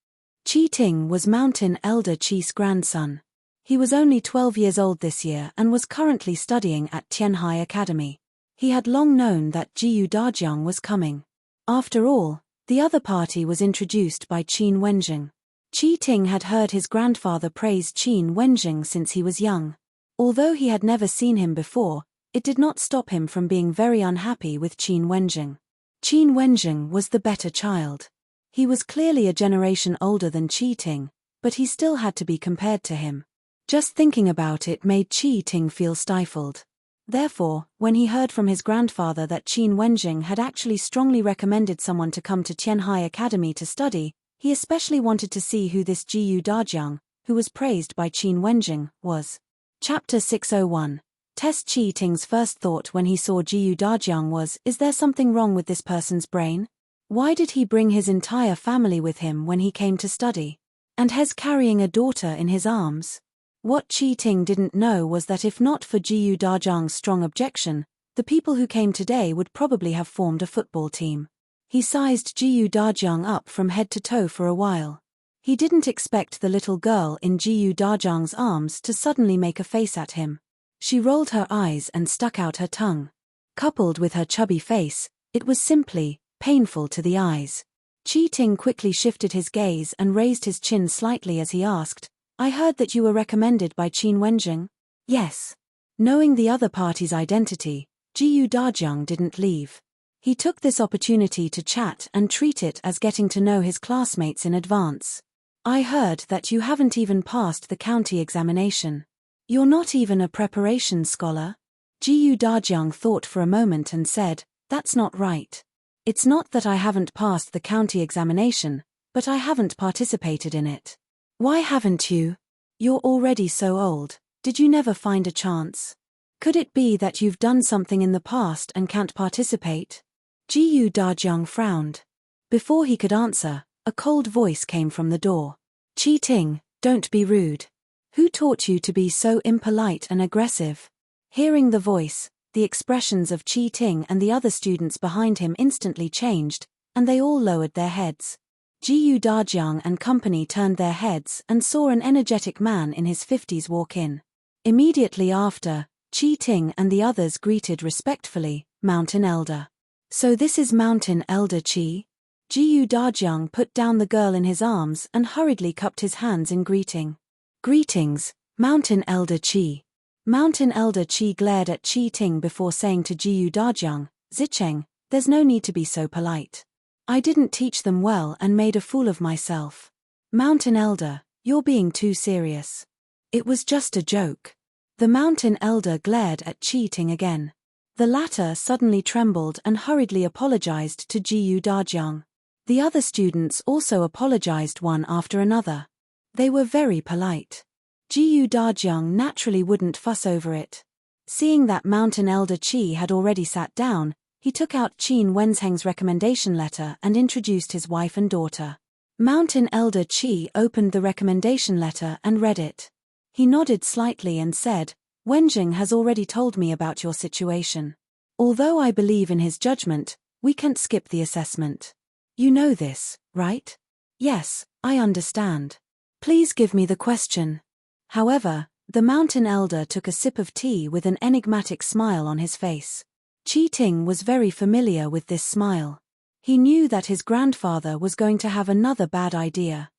Ting was Mountain Elder Qi's grandson. He was only 12 years old this year and was currently studying at Tianhai Academy. He had long known that Dajiang was coming. After all, the other party was introduced by Qin Wenjing. Ting had heard his grandfather praise Qin Wenjing since he was young. Although he had never seen him before, it did not stop him from being very unhappy with Qin Wenjing. Qin Wenjing was the better child. He was clearly a generation older than Ting, but he still had to be compared to him. Just thinking about it made Ting feel stifled. Therefore, when he heard from his grandfather that Qin Wenjing had actually strongly recommended someone to come to Tianhai Academy to study, he especially wanted to see who this Dajiang, who was praised by Qin Wenjing, was. Chapter 601. Test Qi Ting's first thought when he saw Jiyu Dajiang was, is there something wrong with this person's brain? Why did he bring his entire family with him when he came to study? And He's carrying a daughter in his arms? What Qi Ting didn't know was that if not for Jiyu Dajiang's strong objection, the people who came today would probably have formed a football team. He sized Jiyu Dajiang up from head to toe for a while. He didn't expect the little girl in Jiyu Dajiang's arms to suddenly make a face at him. She rolled her eyes and stuck out her tongue. Coupled with her chubby face, it was simply painful to the eyes. Qi Ting quickly shifted his gaze and raised his chin slightly as he asked, I heard that you were recommended by Qin Wenjing? Yes. Knowing the other party's identity, Jiyu Dajiang didn't leave. He took this opportunity to chat and treat it as getting to know his classmates in advance. I heard that you haven't even passed the county examination. You're not even a preparation scholar? Jiyu Dajiang thought for a moment and said, that's not right. It's not that I haven't passed the county examination, but I haven't participated in it. Why haven't you? You're already so old, did you never find a chance? Could it be that you've done something in the past and can't participate? Jiyu Dajiang frowned. Before he could answer, a cold voice came from the door. Qi Ting, don't be rude. Who taught you to be so impolite and aggressive? Hearing the voice, the expressions of Qi Ting and the other students behind him instantly changed, and they all lowered their heads. Jiyu Dajiang and company turned their heads and saw an energetic man in his 50s walk in. Immediately after, Qi Ting and the others greeted respectfully, Mountain Elder. So this is Mountain Elder Qi? Jiyu Dajiang put down the girl in his arms and hurriedly cupped his hands in greeting. Greetings, Mountain Elder Qi. Mountain Elder Qi glared at Qi Ting before saying to Jiyu Dajiang, Zicheng, there's no need to be so polite. I didn't teach them well and made a fool of myself. Mountain Elder, you're being too serious. It was just a joke. The Mountain Elder glared at Qi Ting again. The latter suddenly trembled and hurriedly apologized to Jiyu Dajiang. The other students also apologized one after another. They were very polite. Jiyu Dajiang naturally wouldn't fuss over it. Seeing that Mountain Elder Qi had already sat down, he took out Qin Wenzheng's recommendation letter and introduced his wife and daughter. Mountain Elder Qi opened the recommendation letter and read it. He nodded slightly and said, Wenjing has already told me about your situation. Although I believe in his judgment, we can't skip the assessment. You know this, right? Yes, I understand. Please give me the question. However, the Mountain Elder took a sip of tea with an enigmatic smile on his face. Qi Ting was very familiar with this smile. He knew that his grandfather was going to have another bad idea.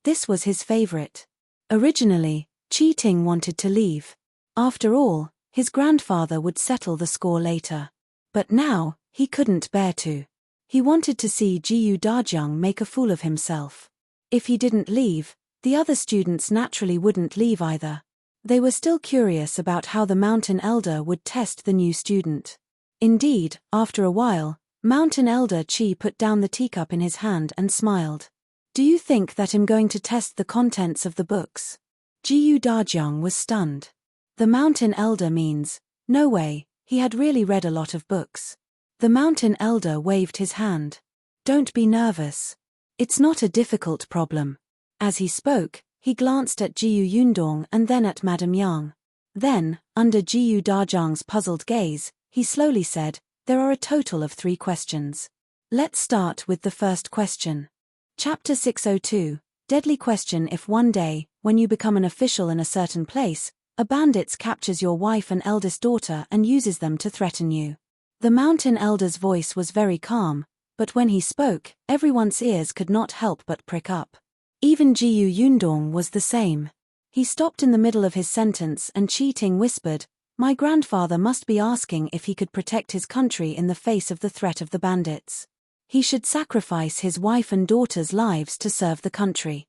This was his favorite. Originally, Qi Ting wanted to leave. After all, his grandfather would settle the score later. But now, he couldn't bear to. He wanted to see Jiyu Dajiang make a fool of himself. If he didn't leave, the other students naturally wouldn't leave either. They were still curious about how the Mountain Elder would test the new student. Indeed, after a while, Mountain Elder Qi put down the teacup in his hand and smiled. Do you think that I'm going to test the contents of the books? Jiyu Dajiang was stunned. The Mountain Elder means, no way, he had really read a lot of books. The Mountain Elder waved his hand. Don't be nervous. It's not a difficult problem. As he spoke, he glanced at Jiyu Yundong and then at Madame Yang. Then, under Jiyu Dajiang's puzzled gaze, he slowly said, there are a total of 3 questions. Let's start with the first question. Chapter 602, Deadly Question. If one day, when you become an official in a certain place, a bandit captures your wife and eldest daughter and uses them to threaten you. The Mountain Elder's voice was very calm, but when he spoke, everyone's ears could not help but prick up. Even Jiyu Yundong was the same. He stopped in the middle of his sentence and Qi Ting whispered, my grandfather must be asking if he could protect his country in the face of the threat of the bandits. He should sacrifice his wife and daughter's lives to serve the country.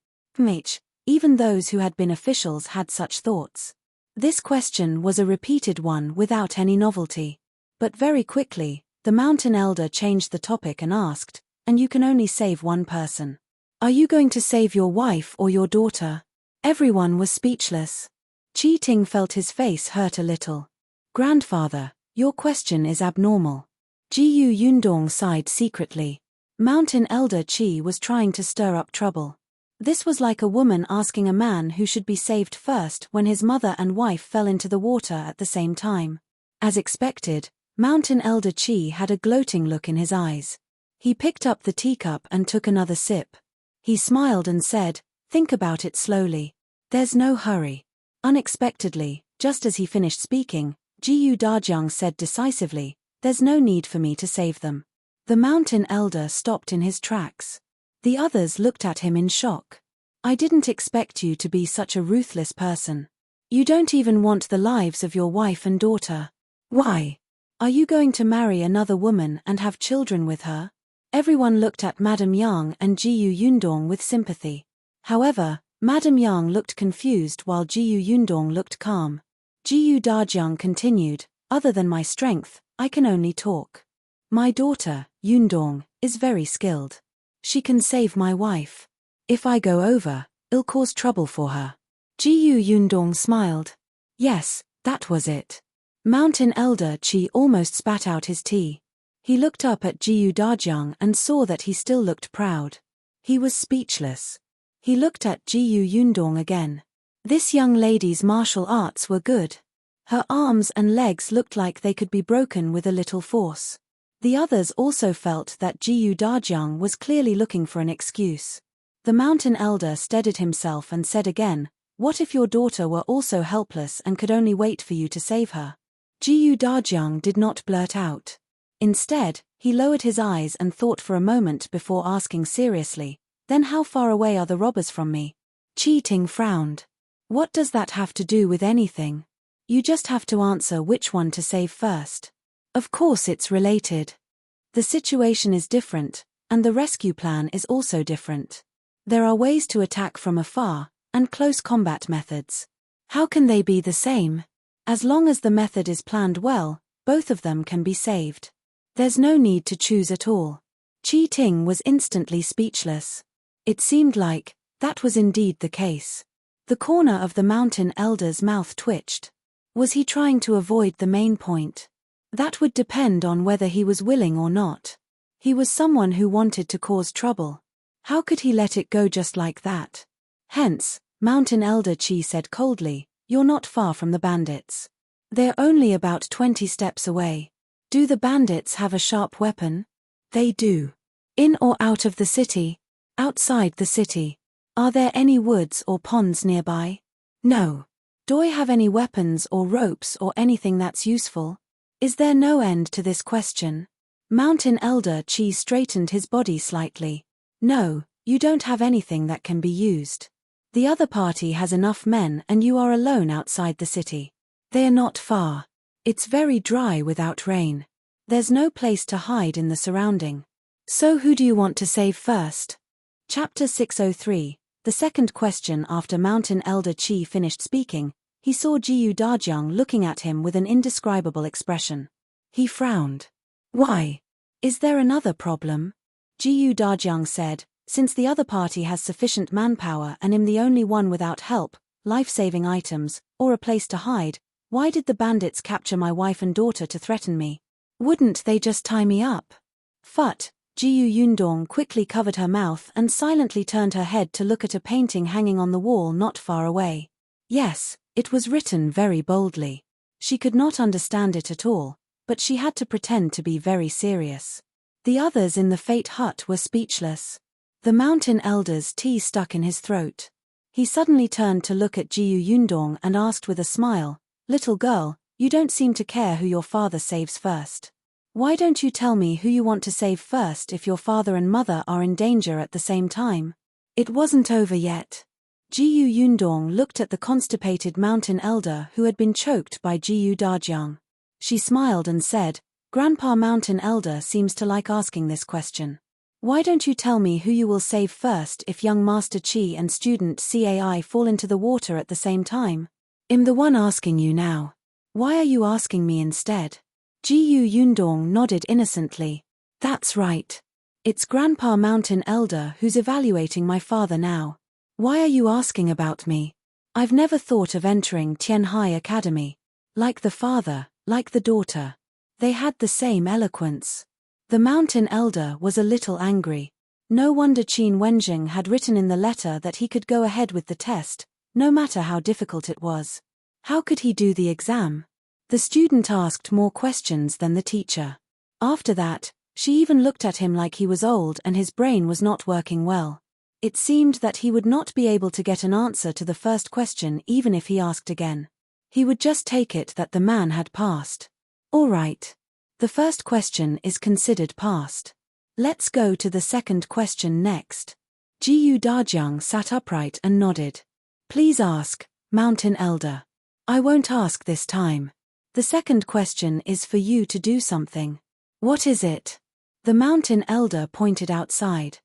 Even those who had been officials had such thoughts. This question was a repeated one without any novelty. But very quickly, the Mountain Elder changed the topic and asked, and you can only save one person. Are you going to save your wife or your daughter? Everyone was speechless. Qi Ting felt his face hurt a little. Grandfather, your question is abnormal. Jiyu Yundong sighed secretly. Mountain Elder Qi was trying to stir up trouble. This was like a woman asking a man who should be saved first when his mother and wife fell into the water at the same time. As expected, Mountain Elder Qi had a gloating look in his eyes. He picked up the teacup and took another sip. He smiled and said, "Think about it slowly. There's no hurry." Unexpectedly, just as he finished speaking, Jiyu Dajiang said decisively, "There's no need for me to save them." The mountain elder stopped in his tracks. The others looked at him in shock. "I didn't expect you to be such a ruthless person. You don't even want the lives of your wife and daughter. Why? Are you going to marry another woman and have children with her?" Everyone looked at Madame Yang and Jiyu Yundong with sympathy. However, Madame Yang looked confused while Jiyu Yundong looked calm. Jiyu Dajiang continued, "Other than my strength, I can only talk. My daughter, Yundong, is very skilled. She can save my wife. If I go over, it'll cause trouble for her." Jiyu Yundong smiled. Yes, that was it. Mountain Elder Qi almost spat out his tea. He looked up at Jiyu Dajiang and saw that he still looked proud. He was speechless. He looked at Jiyu Yundong again. This young lady's martial arts were good. Her arms and legs looked like they could be broken with a little force. The others also felt that Jiyu Dajiang was clearly looking for an excuse. The mountain elder steadied himself and said again, "What if your daughter were also helpless and could only wait for you to save her?" Jiyu Dajiang did not blurt out. Instead, he lowered his eyes and thought for a moment before asking seriously, "Then how far away are the robbers from me?" Qi Ting frowned. "What does that have to do with anything? You just have to answer which one to save first. Of course it's related. The situation is different, and the rescue plan is also different. There are ways to attack from afar, and close combat methods. How can they be the same? As long as the method is planned well, both of them can be saved. There's no need to choose at all." Qi Ting was instantly speechless. It seemed like that was indeed the case. The corner of the mountain elder's mouth twitched. Was he trying to avoid the main point? That would depend on whether he was willing or not. He was someone who wanted to cause trouble. How could he let it go just like that? Hence, Mountain Elder Qi said coldly, "You're not far from the bandits. They're only about 20 steps away." "Do the bandits have a sharp weapon?" "They do." "In or out of the city?" "Outside the city." "Are there any woods or ponds nearby?" "No." "Do I have any weapons or ropes or anything that's useful?" Is there no end to this question? Mountain Elder Qi straightened his body slightly. "No, you don't have anything that can be used. The other party has enough men and you are alone outside the city. They are not far. It's very dry without rain. There's no place to hide in the surrounding. So who do you want to save first?" Chapter 603. The second question. After Mountain Elder Qi finished speaking, he saw Jiyu Dajiang looking at him with an indescribable expression. He frowned. "Why? Is there another problem?" Jiyu Dajiang said, "Since the other party has sufficient manpower and I'm the only one without help, life-saving items, or a place to hide, why did the bandits capture my wife and daughter to threaten me? Wouldn't they just tie me up?" "Phut." Jiyu Yundong quickly covered her mouth and silently turned her head to look at a painting hanging on the wall not far away. Yes, it was written very boldly. She could not understand it at all, but she had to pretend to be very serious. The others in the Fate Hut were speechless. The mountain elder's tea stuck in his throat. He suddenly turned to look at Jiyu Yundong and asked with a smile, "Little girl, you don't seem to care who your father saves first. Why don't you tell me who you want to save first if your father and mother are in danger at the same time?" It wasn't over yet. Jiyu Yundong looked at the constipated mountain elder who had been choked by Jiyu Dajiang. She smiled and said, "Grandpa Mountain Elder seems to like asking this question. Why don't you tell me who you will save first if young Master Qi and student Cai fall into the water at the same time? I'm the one asking you now. Why are you asking me instead?" Jiyu Yundong nodded innocently. "That's right. It's Grandpa Mountain Elder who's evaluating my father now. Why are you asking about me? I've never thought of entering Tianhai Academy. Like the father, like the daughter. They had the same eloquence. The mountain elder was a little angry. No wonder Qin Wenjing had written in the letter that he could go ahead with the test, no matter how difficult it was. How could he do the exam? The student asked more questions than the teacher. After that, she even looked at him like he was old and his brain was not working well. It seemed that he would not be able to get an answer to the first question even if he asked again. He would just take it that the man had passed. All right. The first question is considered passed. Let's go to the second question next. Dajiang sat upright and nodded. Please ask, Mountain Elder. I won't ask this time. The second question is for you to do something. What is it? The Mountain Elder pointed outside.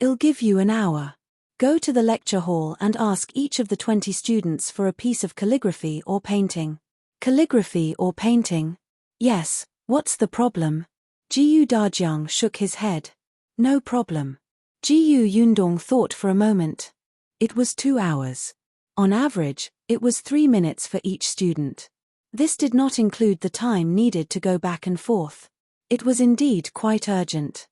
I'll give you an hour. Go to the lecture hall and ask each of the 20 students for a piece of calligraphy or painting. Calligraphy or painting? Yes, what's the problem? Dajiang shook his head. No problem. Yundong thought for a moment. It was 2 hours. On average, it was 3 minutes for each student. This did not include the time needed to go back and forth. It was indeed quite urgent.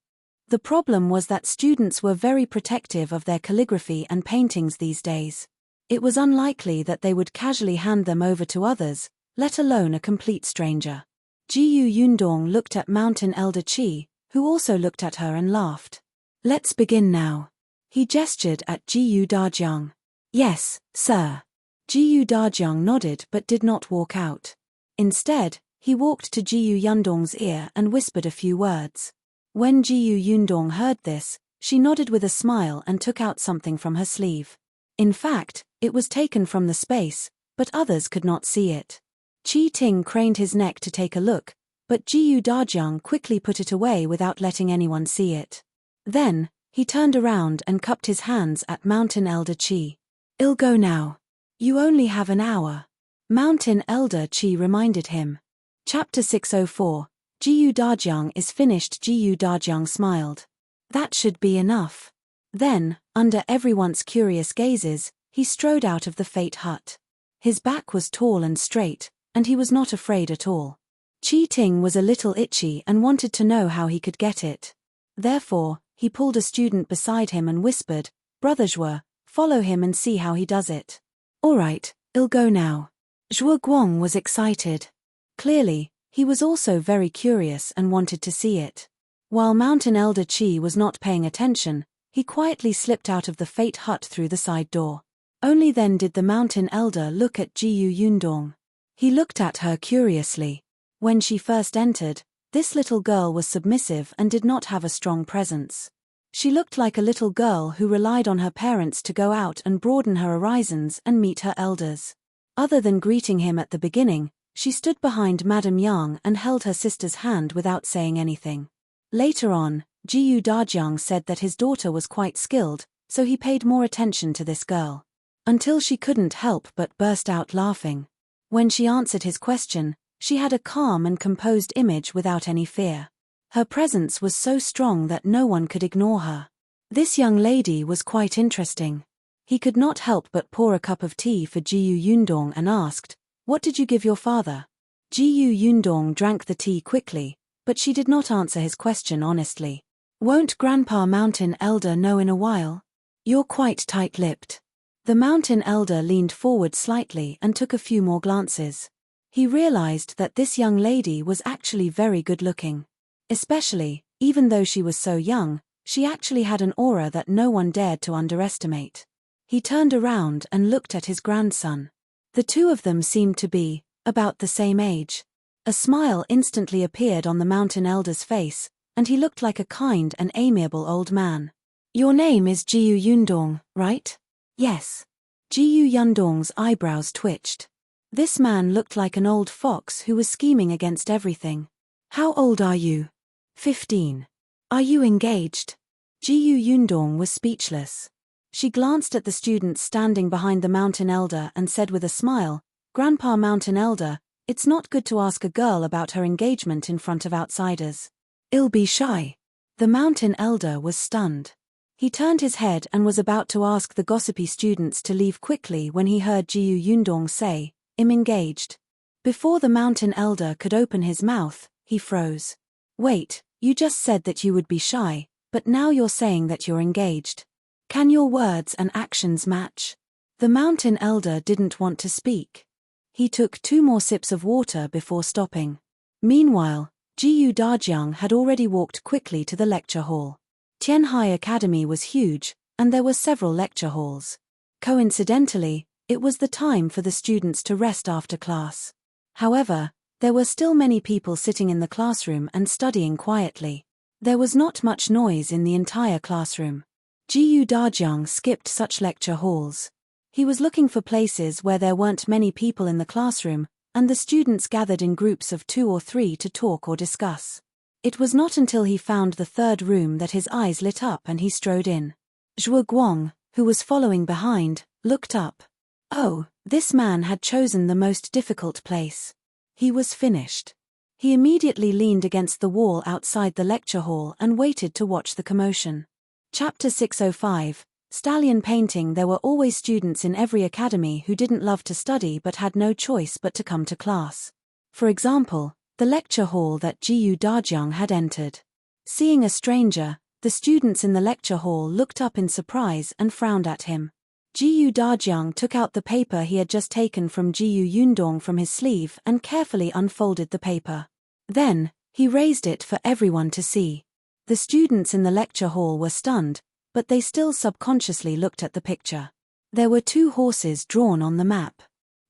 The problem was that students were very protective of their calligraphy and paintings these days. It was unlikely that they would casually hand them over to others, let alone a complete stranger. Yundong looked at Mountain Elder Qi, who also looked at her and laughed. Let's begin now. He gestured at Dajiang. Yes, sir. Dajiang nodded but did not walk out. Instead, he walked to Yundong's ear and whispered a few words. When Yundong heard this, she nodded with a smile and took out something from her sleeve. In fact, it was taken from the space, but others could not see it. Qi Ting craned his neck to take a look, but Dajiang quickly put it away without letting anyone see it. Then, he turned around and cupped his hands at Mountain Elder Qi. I'll go now. You only have an hour. Mountain Elder Qi reminded him. Chapter 604. Dajiang is finished. Dajiang smiled. That should be enough. Then, under everyone's curious gazes, he strode out of the fate hut. His back was tall and straight, and he was not afraid at all. Qi Ting was a little itchy and wanted to know how he could get it. Therefore, he pulled a student beside him and whispered, Brother Zhuo, follow him and see how he does it. All right, I'll go now. Zhuo Guang was excited. Clearly, he was also very curious and wanted to see it. While Mountain Elder Qi was not paying attention, he quietly slipped out of the fate hut through the side door. Only then did the Mountain Elder look at Yundong. He looked at her curiously. When she first entered, this little girl was submissive and did not have a strong presence. She looked like a little girl who relied on her parents to go out and broaden her horizons and meet her elders. Other than greeting him at the beginning, she stood behind Madame Yang and held her sister's hand without saying anything. Later on, Dajiang said that his daughter was quite skilled, so he paid more attention to this girl. Until she couldn't help but burst out laughing. When she answered his question, she had a calm and composed image without any fear. Her presence was so strong that no one could ignore her. This young lady was quite interesting. He could not help but pour a cup of tea for Yundong and asked, What did you give your father? Yundong drank the tea quickly, but she did not answer his question honestly. Won't Grandpa Mountain Elder know in a while? You're quite tight-lipped. The Mountain Elder leaned forward slightly and took a few more glances. He realized that this young lady was actually very good-looking. Especially, even though she was so young, she actually had an aura that no one dared to underestimate. He turned around and looked at his grandson. The two of them seemed to be about the same age. A smile instantly appeared on the Mountain Elder's face, and he looked like a kind and amiable old man. Your name is Yundong, right? Yes. Yundong's eyebrows twitched. This man looked like an old fox who was scheming against everything. How old are you? 15. Are you engaged? Yundong was speechless. She glanced at the student standing behind the Mountain Elder and said with a smile, Grandpa Mountain Elder, it's not good to ask a girl about her engagement in front of outsiders. I'll be shy. The Mountain Elder was stunned. He turned his head and was about to ask the gossipy students to leave quickly when he heard Jiu Yundong say, "I'm engaged." Before the mountain elder could open his mouth, he froze. "Wait, you just said that you would be shy, but now you're saying that you're engaged. Can your words and actions match?" The mountain elder didn't want to speak. He took 2 more sips of water before stopping. Meanwhile, Dajiang had already walked quickly to the lecture hall. Tianhai Academy was huge, and there were several lecture halls. Coincidentally, it was the time for the students to rest after class. However, there were still many people sitting in the classroom and studying quietly. There was not much noise in the entire classroom. Dajiang skipped such lecture halls. He was looking for places where there weren't many people in the classroom, and the students gathered in groups of 2 or 3 to talk or discuss. It was not until he found the 3rd room that his eyes lit up and he strode in. Zhuangzi, who was following behind, looked up. Oh, this man had chosen the most difficult place. He was finished. He immediately leaned against the wall outside the lecture hall and waited to watch the commotion. Chapter 605, Stallion Painting. There were always students in every academy who didn't love to study but had no choice but to come to class. For example, the lecture hall that Dajiang had entered. Seeing a stranger, the students in the lecture hall looked up in surprise and frowned at him. Dajiang took out the paper he had just taken from Yundong from his sleeve and carefully unfolded the paper. Then, he raised it for everyone to see. The students in the lecture hall were stunned, but they still subconsciously looked at the picture. There were 2 horses drawn on the map.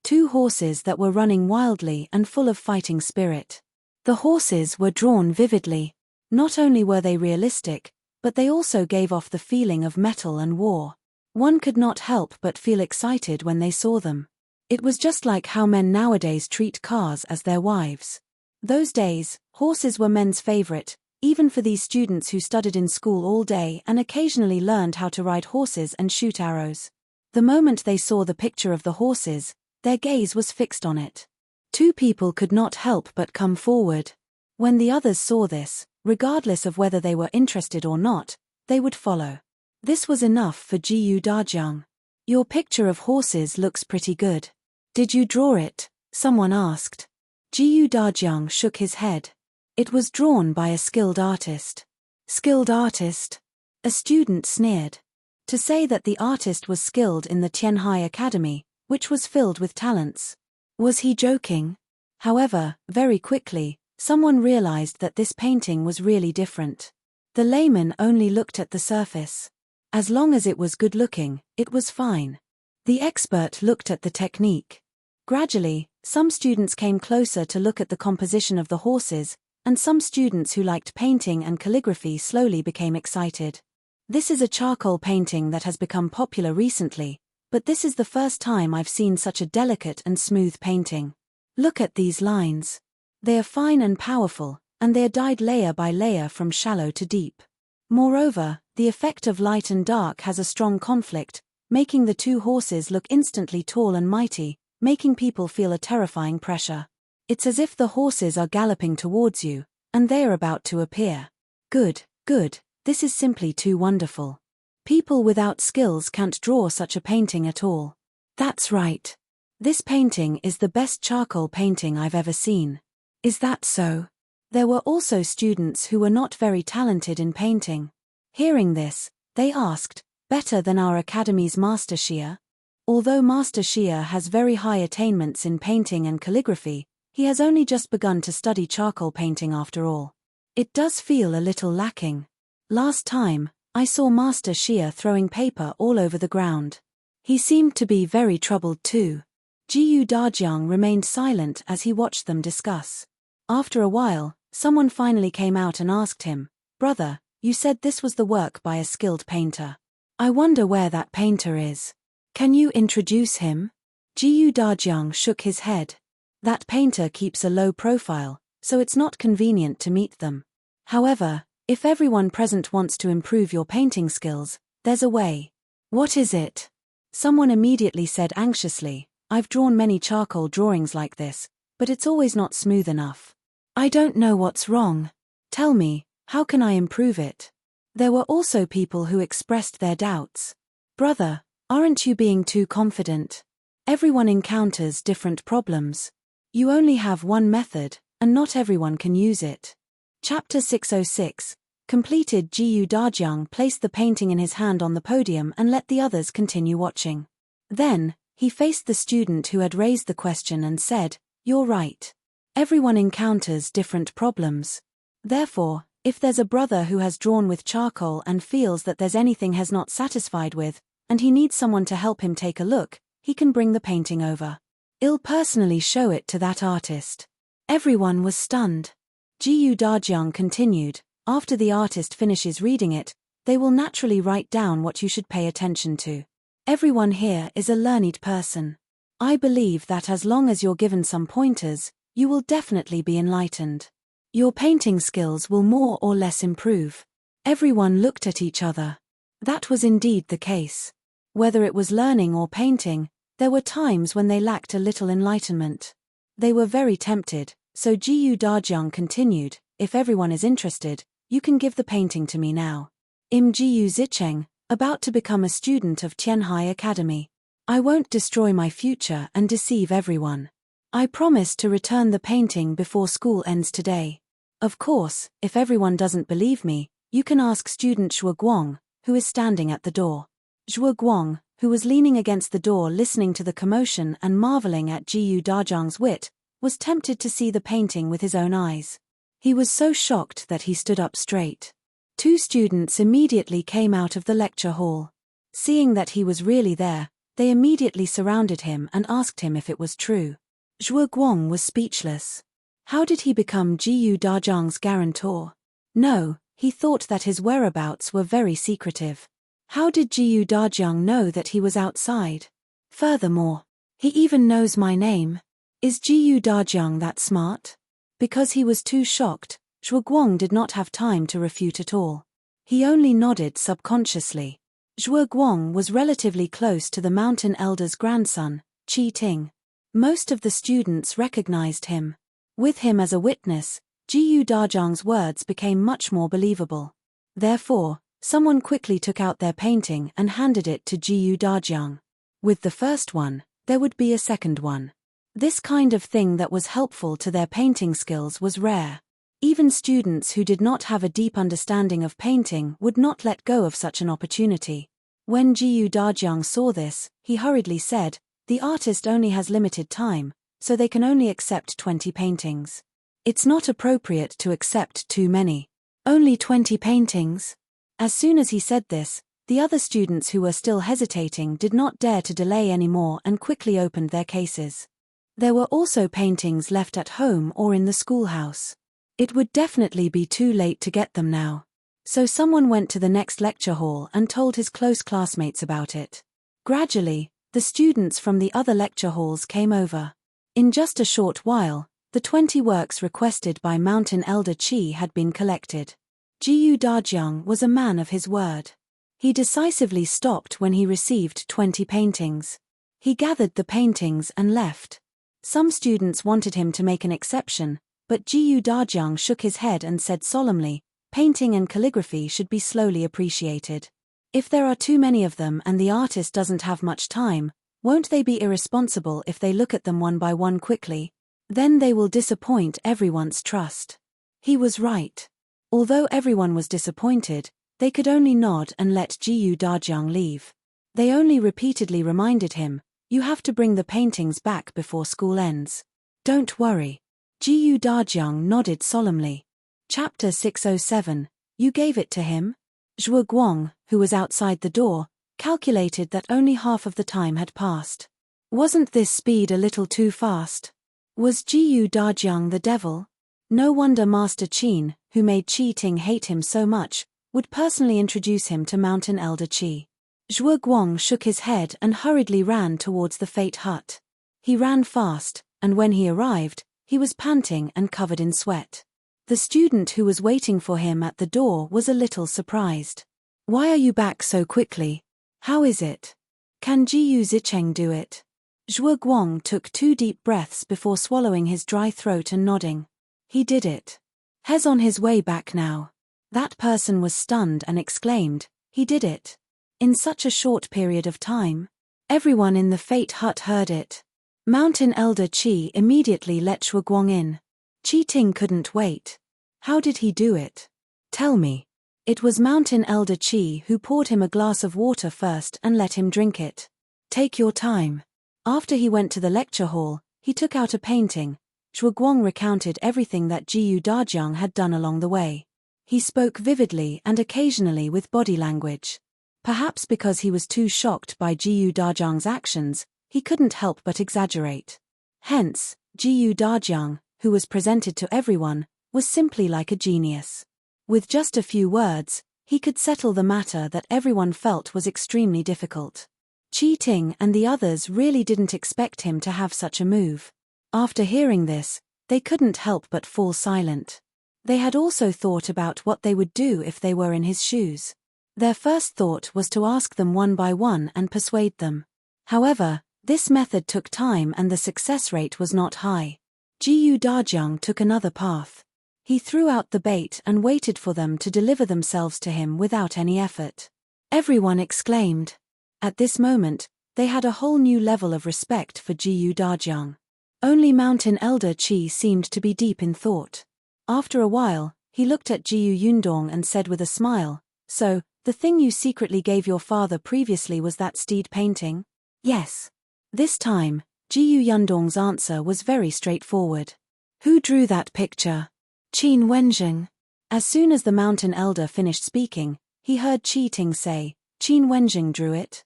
2 horses that were running wildly and full of fighting spirit. The horses were drawn vividly. Not only were they realistic, but they also gave off the feeling of metal and war. One could not help but feel excited when they saw them. It was just like how men nowadays treat cars as their wives. Those days, horses were men's favorite, even for these students who studied in school all day and occasionally learned how to ride horses and shoot arrows. The moment they saw the picture of the horses, their gaze was fixed on it. 2 people could not help but come forward. When the others saw this, regardless of whether they were interested or not, they would follow. This was enough for Dajiang. "Your picture of horses looks pretty good. Did you draw it?" someone asked. Dajiang shook his head. "It was drawn by a skilled artist." "Skilled artist?" A student sneered. To say that the artist was skilled in the Tianhai Academy, which was filled with talents. Was he joking? However, very quickly, someone realized that this painting was really different. The layman only looked at the surface. As long as it was good-looking, it was fine. The expert looked at the technique. Gradually, some students came closer to look at the composition of the horses, and some students who liked painting and calligraphy slowly became excited. This is a charcoal painting that has become popular recently, but this is the first time I've seen such a delicate and smooth painting. Look at these lines. They are fine and powerful, and they are dyed layer by layer from shallow to deep. Moreover, the effect of light and dark has a strong conflict, making the 2 horses look instantly tall and mighty, making people feel a terrifying pressure. It's as if the horses are galloping towards you, and they are about to appear. Good, good, this is simply too wonderful. People without skills can't draw such a painting at all. That's right. This painting is the best charcoal painting I've ever seen. Is that so? There were also students who were not very talented in painting. Hearing this, they asked, "Better than our academy's Master Xia?" Although Master Xia has very high attainments in painting and calligraphy, he has only just begun to study charcoal painting after all. It does feel a little lacking. Last time, I saw Master Xia throwing paper all over the ground. He seemed to be very troubled too. Dajiang remained silent as he watched them discuss. After a while, someone finally came out and asked him, "Brother, you said this was the work by a skilled painter. I wonder where that painter is. Can you introduce him?" Dajiang shook his head. That painter keeps a low profile, so it's not convenient to meet them. However, if everyone present wants to improve your painting skills, there's a way. What is it? Someone immediately said anxiously, "I've drawn many charcoal drawings like this, but it's always not smooth enough. I don't know what's wrong. Tell me, how can I improve it?" There were also people who expressed their doubts. Brother, aren't you being too confident? Everyone encounters different problems. You only have one method, and not everyone can use it. Chapter 606. Completed. Dajiang placed the painting in his hand on the podium and let the others continue watching. Then, he faced the student who had raised the question and said, "You're right. Everyone encounters different problems. Therefore, if there's a brother who has drawn with charcoal and feels that there's anything he's not satisfied with, and he needs someone to help him take a look, he can bring the painting over. I'll personally show it to that artist." Everyone was stunned. Dajiang continued, "After the artist finishes reading it, they will naturally write down what you should pay attention to. Everyone here is a learned person. I believe that as long as you're given some pointers, you will definitely be enlightened. Your painting skills will more or less improve." Everyone looked at each other. That was indeed the case. Whether it was learning or painting, there were times when they lacked a little enlightenment. They were very tempted, so Dajiang continued, "If everyone is interested, you can give the painting to me now. I'm Zicheng, about to become a student of Tianhai Academy. I won't destroy my future and deceive everyone. I promise to return the painting before school ends today. Of course, if everyone doesn't believe me, you can ask student Zhuangzi, who is standing at the door." Zhuangzi, who was leaning against the door listening to the commotion and marveling at Dajiang's wit, was tempted to see the painting with his own eyes. He was so shocked that he stood up straight. Two students immediately came out of the lecture hall. Seeing that he was really there, they immediately surrounded him and asked him if it was true. Zhuangzi was speechless. How did he become Dajiang's guarantor? No, he thought that his whereabouts were very secretive. How did Dajiang know that he was outside? Furthermore, he even knows my name. Is Dajiang that smart? Because he was too shocked, Zhuangzi did not have time to refute at all. He only nodded subconsciously. Zhuangzi was relatively close to the mountain elder's grandson, Qi Ting. Most of the students recognized him. With him as a witness, Dajiang's words became much more believable. Therefore, someone quickly took out their painting and handed it to Dajiang. With the first one, there would be a second one. This kind of thing that was helpful to their painting skills was rare. Even students who did not have a deep understanding of painting would not let go of such an opportunity. When Dajiang saw this, he hurriedly said, "The artist only has limited time, so they can only accept 20 paintings. It's not appropriate to accept too many. Only 20 paintings?" As soon as he said this, the other students who were still hesitating did not dare to delay anymore and quickly opened their cases. There were also paintings left at home or in the schoolhouse. It would definitely be too late to get them now. So someone went to the next lecture hall and told his close classmates about it. Gradually, the students from the other lecture halls came over. In just a short while, the 20 works requested by Mountain Elder Qi had been collected. Dajiang was a man of his word. He decisively stopped when he received 20 paintings. He gathered the paintings and left. Some students wanted him to make an exception, but Dajiang shook his head and said solemnly, "Painting and calligraphy should be slowly appreciated. If there are too many of them and the artist doesn't have much time, won't they be irresponsible if they look at them one by one quickly? Then they will disappoint everyone's trust." He was right. Although everyone was disappointed, they could only nod and let Dajiang leave. They only repeatedly reminded him, "You have to bring the paintings back before school ends." "Don't worry." Dajiang nodded solemnly. Chapter 607. You gave it to him? Zhuangzi, who was outside the door, calculated that only half of the time had passed. Wasn't this speed a little too fast? Was Dajiang the devil? No wonder Master Qin, who made Qi Ting hate him so much, would personally introduce him to Mountain Elder Qi. Zhuangzi shook his head and hurriedly ran towards the Fate Hut. He ran fast, and when he arrived, he was panting and covered in sweat. The student who was waiting for him at the door was a little surprised. "Why are you back so quickly? How is it? Can Zicheng do it?" Zhuangzi took 2 deep breaths before swallowing his dry throat and nodding. "He did it. He's on his way back now." That person was stunned and exclaimed, "He did it! In such a short period of time?" Everyone in the Fate Hut heard it. Mountain Elder Qi immediately let Shuguang in. Qi Ting couldn't wait. How did he do it? Tell me. It was Mountain Elder Qi who poured him a glass of water first and let him drink it. Take your time. After he went to the lecture hall, he took out a painting. Shuguang recounted everything that Dajiang had done along the way. He spoke vividly and occasionally with body language. Perhaps because he was too shocked by Dajiang's actions, he couldn't help but exaggerate. Hence, Dajiang, who was presented to everyone, was simply like a genius. With just a few words, he could settle the matter that everyone felt was extremely difficult. Qi Ting and the others really didn't expect him to have such a move. After hearing this, they couldn't help but fall silent. They had also thought about what they would do if they were in his shoes. Their first thought was to ask them one by one and persuade them. However, this method took time and the success rate was not high. Dajiang took another path. He threw out the bait and waited for them to deliver themselves to him without any effort. Everyone exclaimed. At this moment, they had a whole new level of respect for Dajiang. Only Mountain Elder Qi seemed to be deep in thought. After a while, he looked at Yundong and said with a smile, "So, the thing you secretly gave your father previously was that steed painting?" "Yes." This time, Yundong's answer was very straightforward. "Who drew that picture?" "Qin Wenjing." As soon as the mountain elder finished speaking, he heard Qi Ting say, "Qin Wenjing drew it?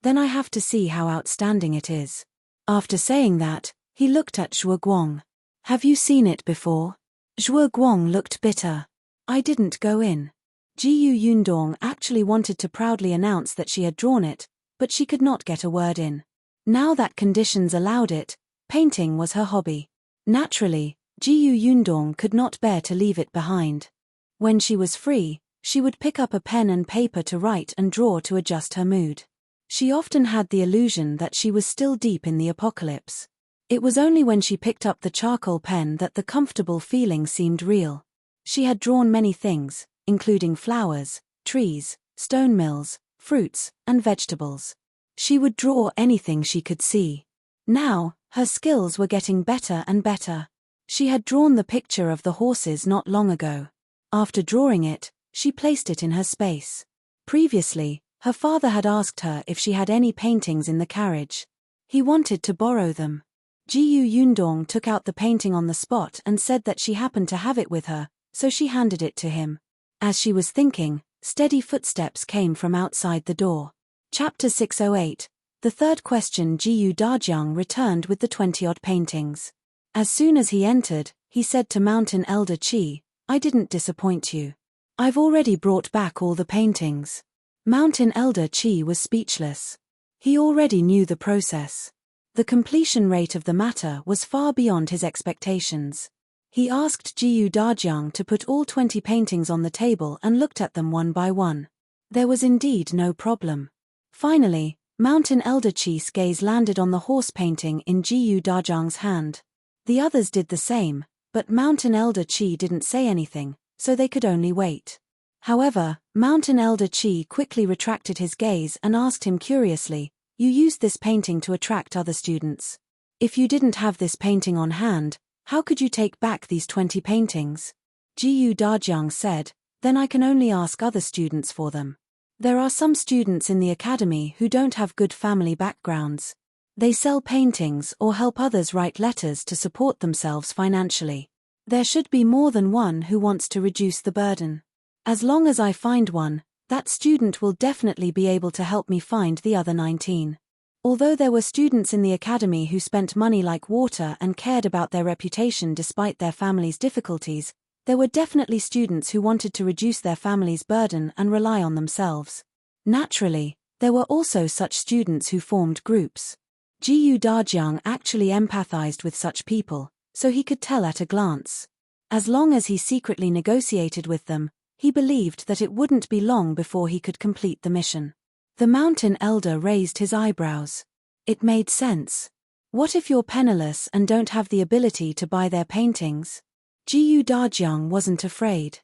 Then I have to see how outstanding it is." After saying that, he looked at Shuguang. "Have you seen it before?" Shuguang looked bitter. "I didn't go in." Yundong actually wanted to proudly announce that she had drawn it, but she could not get a word in. Now that conditions allowed it, painting was her hobby. Naturally, Yundong could not bear to leave it behind. When she was free, she would pick up a pen and paper to write and draw to adjust her mood. She often had the illusion that she was still deep in the apocalypse. It was only when she picked up the charcoal pen that the comfortable feeling seemed real. She had drawn many things, including flowers, trees, stone mills, fruits, and vegetables. She would draw anything she could see. Now, her skills were getting better and better. She had drawn the picture of the horses not long ago. After drawing it, she placed it in her space. Previously, her father had asked her if she had any paintings in the carriage. He wanted to borrow them. Yundong took out the painting on the spot and said that she happened to have it with her, so she handed it to him. As she was thinking, steady footsteps came from outside the door. Chapter 608. The third question. Dajiang returned with the 20-odd paintings. As soon as he entered, he said to Mountain Elder Qi, "I didn't disappoint you. I've already brought back all the paintings." Mountain Elder Qi was speechless. He already knew the process. The completion rate of the matter was far beyond his expectations. He asked Dajiang to put all 20 paintings on the table and looked at them one by one. There was indeed no problem. Finally, Mountain Elder Qi's gaze landed on the horse painting in Dajiang's hand. The others did the same, but Mountain Elder Qi didn't say anything, so they could only wait. However, Mountain Elder Qi quickly retracted his gaze and asked him curiously, "You used this painting to attract other students. If you didn't have this painting on hand, how could you take back these 20 paintings?" Dajiang said, "Then I can only ask other students for them. There are some students in the academy who don't have good family backgrounds. They sell paintings or help others write letters to support themselves financially. There should be more than one who wants to reduce the burden. As long as I find one, that student will definitely be able to help me find the other 19. Although there were students in the academy who spent money like water and cared about their reputation despite their family's difficulties, there were definitely students who wanted to reduce their family's burden and rely on themselves. Naturally, there were also such students who formed groups. Dajiang actually empathized with such people, so he could tell at a glance. As long as he secretly negotiated with them, he believed that it wouldn't be long before he could complete the mission. The mountain elder raised his eyebrows. It made sense. What if you're penniless and don't have the ability to buy their paintings? Dajiang wasn't afraid.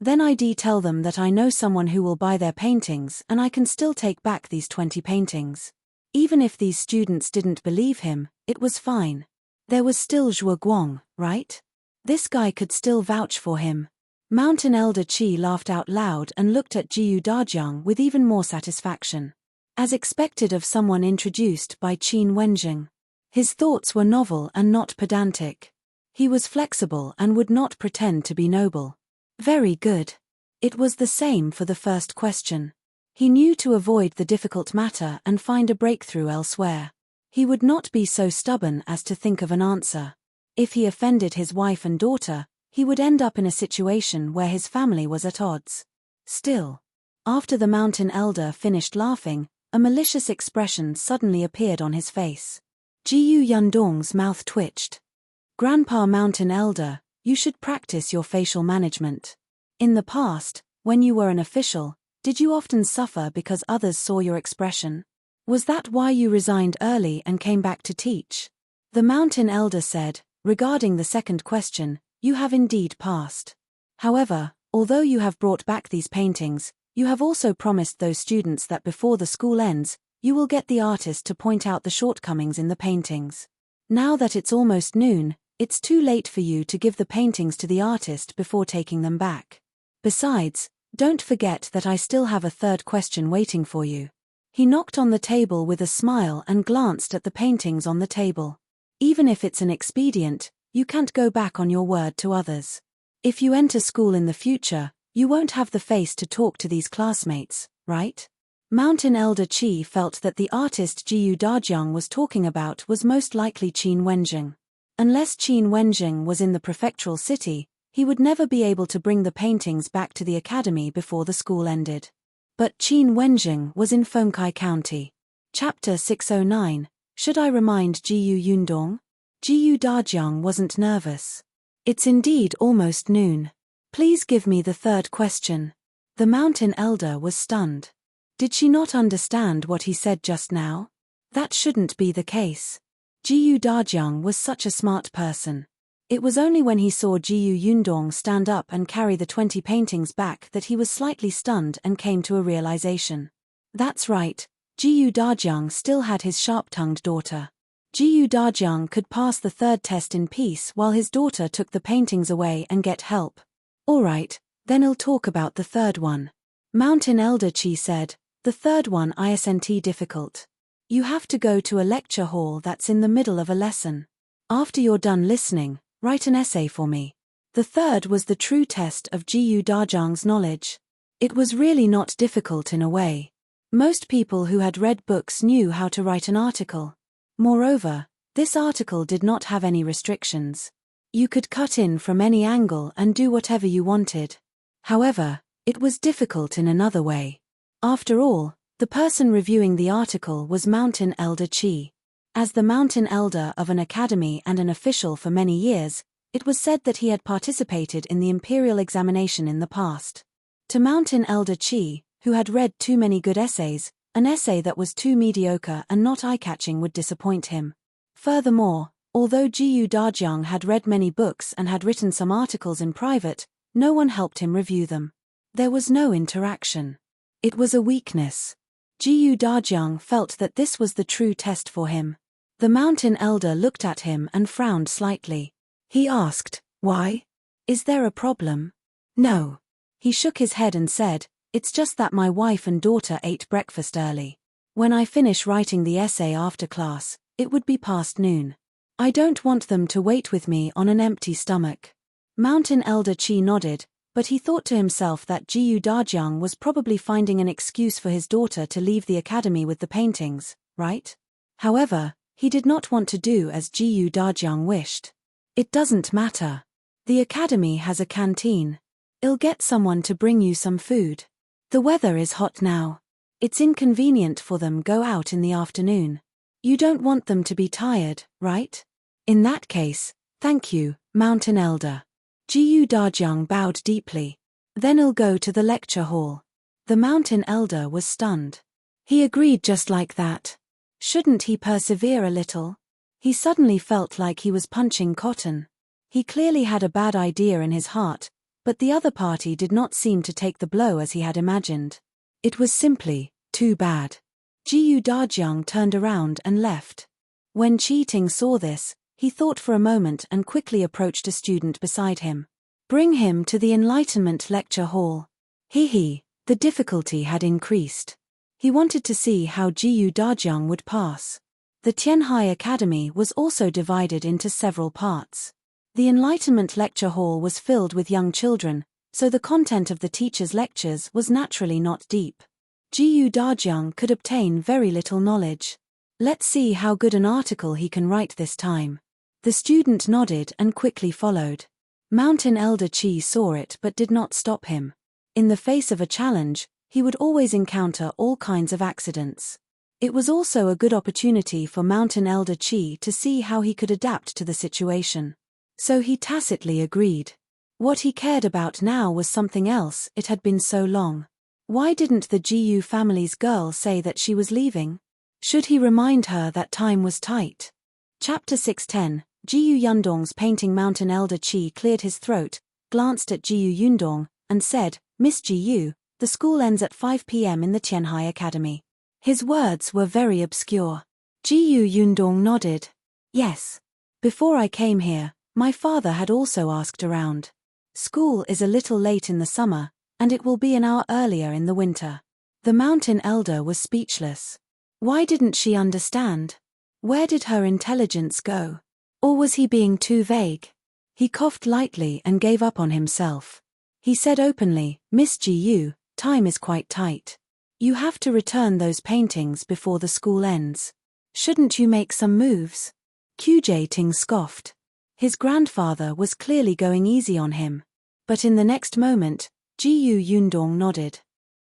Then I'd tell them that I know someone who will buy their paintings and I can still take back these 20 paintings. Even if these students didn't believe him, it was fine. There was still Zhuangzi, right? This guy could still vouch for him. Mountain Elder Qi laughed out loud and looked at Dajiang with even more satisfaction. As expected of someone introduced by Qin Wenjing. His thoughts were novel and not pedantic. He was flexible and would not pretend to be noble. Very good. It was the same for the first question. He knew to avoid the difficult matter and find a breakthrough elsewhere. He would not be so stubborn as to think of an answer. If he offended his wife and daughter, he would end up in a situation where his family was at odds. Still, after the mountain elder finished laughing, a malicious expression suddenly appeared on his face. Yundong's mouth twitched. Grandpa Mountain Elder, you should practice your facial management. In the past, when you were an official, did you often suffer because others saw your expression? Was that why you resigned early and came back to teach? The Mountain Elder said, regarding the second question, you have indeed passed. However, although you have brought back these paintings, you have also promised those students that before the school ends, you will get the artist to point out the shortcomings in the paintings. Now that it's almost noon, it's too late for you to give the paintings to the artist before taking them back. Besides, don't forget that I still have a third question waiting for you. He knocked on the table with a smile and glanced at the paintings on the table. Even if it's an expedient, you can't go back on your word to others. If you enter school in the future, you won't have the face to talk to these classmates, right? Mountain Elder Qi felt that the artist Dajiang was talking about was most likely Qin Wenjing. Unless Qin Wenjing was in the prefectural city, he would never be able to bring the paintings back to the academy before the school ended. But Qin Wenjing was in Fengkai County. Chapter 609, Should I remind Yundong? Dajiang wasn't nervous. It's indeed almost noon. Please give me the third question. The mountain elder was stunned. Did she not understand what he said just now? That shouldn't be the case. Dajiang was such a smart person. It was only when he saw Yundong stand up and carry the 20 paintings back that he was slightly stunned and came to a realization. That's right, Dajiang still had his sharp-tongued daughter. Dajiang could pass the third test in peace while his daughter took the paintings away and get help. Alright, then I'll talk about the third one. Mountain Elder Qi said, the third one isn't difficult. You have to go to a lecture hall that's in the middle of a lesson. After you're done listening, write an essay for me. The third was the true test of Dajiang's knowledge. It was really not difficult in a way. Most people who had read books knew how to write an article. Moreover, this article did not have any restrictions. You could cut in from any angle and do whatever you wanted. However, it was difficult in another way. After all, the person reviewing the article was Mountain Elder Qi. As the Mountain Elder of an academy and an official for many years, it was said that he had participated in the imperial examination in the past. To Mountain Elder Qi, who had read too many good essays, an essay that was too mediocre and not eye-catching would disappoint him. Furthermore, although Dajiang had read many books and had written some articles in private, no one helped him review them. There was no interaction. It was a weakness. Dajiang felt that this was the true test for him. The mountain elder looked at him and frowned slightly. He asked, "Why? Is there a problem?" "No." He shook his head and said, "It's just that my wife and daughter ate breakfast early. When I finish writing the essay after class, it would be past noon. I don't want them to wait with me on an empty stomach." Mountain Elder Qi nodded, but he thought to himself that Dajiang was probably finding an excuse for his daughter to leave the academy with the paintings, right? However, he did not want to do as Dajiang wished. "It doesn't matter. The academy has a canteen. I'll get someone to bring you some food. The weather is hot now. It's inconvenient for them go out in the afternoon. You don't want them to be tired, right? In that case, thank you, Mountain Elder." Dajiang bowed deeply. "Then I'll go to the lecture hall." The Mountain Elder was stunned. He agreed just like that. Shouldn't he persevere a little? He suddenly felt like he was punching cotton. He clearly had a bad idea in his heart, But the other party did not seem to take the blow as he had imagined. It was simply too bad. Dajiang turned around and left. When Cheating saw this, he thought for a moment and quickly approached a student beside him. Bring him to the Enlightenment Lecture Hall. The difficulty had increased. He wanted to see how Dajiang would pass. The Tianhai Academy was also divided into several parts. The Enlightenment Lecture Hall was filled with young children, so the content of the teacher's lectures was naturally not deep. Dajiang could obtain very little knowledge. Let's see how good an article he can write this time. The student nodded and quickly followed. Mountain Elder Qi saw it but did not stop him. In the face of a challenge, he would always encounter all kinds of accidents. It was also a good opportunity for Mountain Elder Qi to see how he could adapt to the situation. So he tacitly agreed. What he cared about now was something else. It had been so long. Why didn't the Jiu family's girl say that she was leaving? Should he remind her that time was tight? Chapter 610, Jiu Yundong's painting. Mountain Elder Qi cleared his throat, glanced at Jiu Yundong, and said, Miss Jiu, the school ends at 5 p.m. in the Tianhai Academy. His words were very obscure. Jiu Yundong nodded. Yes. Before I came here, my father had also asked around. School is a little late in the summer, and it will be an hour earlier in the winter. The mountain elder was speechless. Why didn't she understand? Where did her intelligence go? Or was he being too vague? He coughed lightly and gave up on himself. He said openly, Miss Jiu, time is quite tight. You have to return those paintings before the school ends. Shouldn't you make some moves? Ting scoffed. His grandfather was clearly going easy on him. But in the next moment, Jiu Yundong nodded.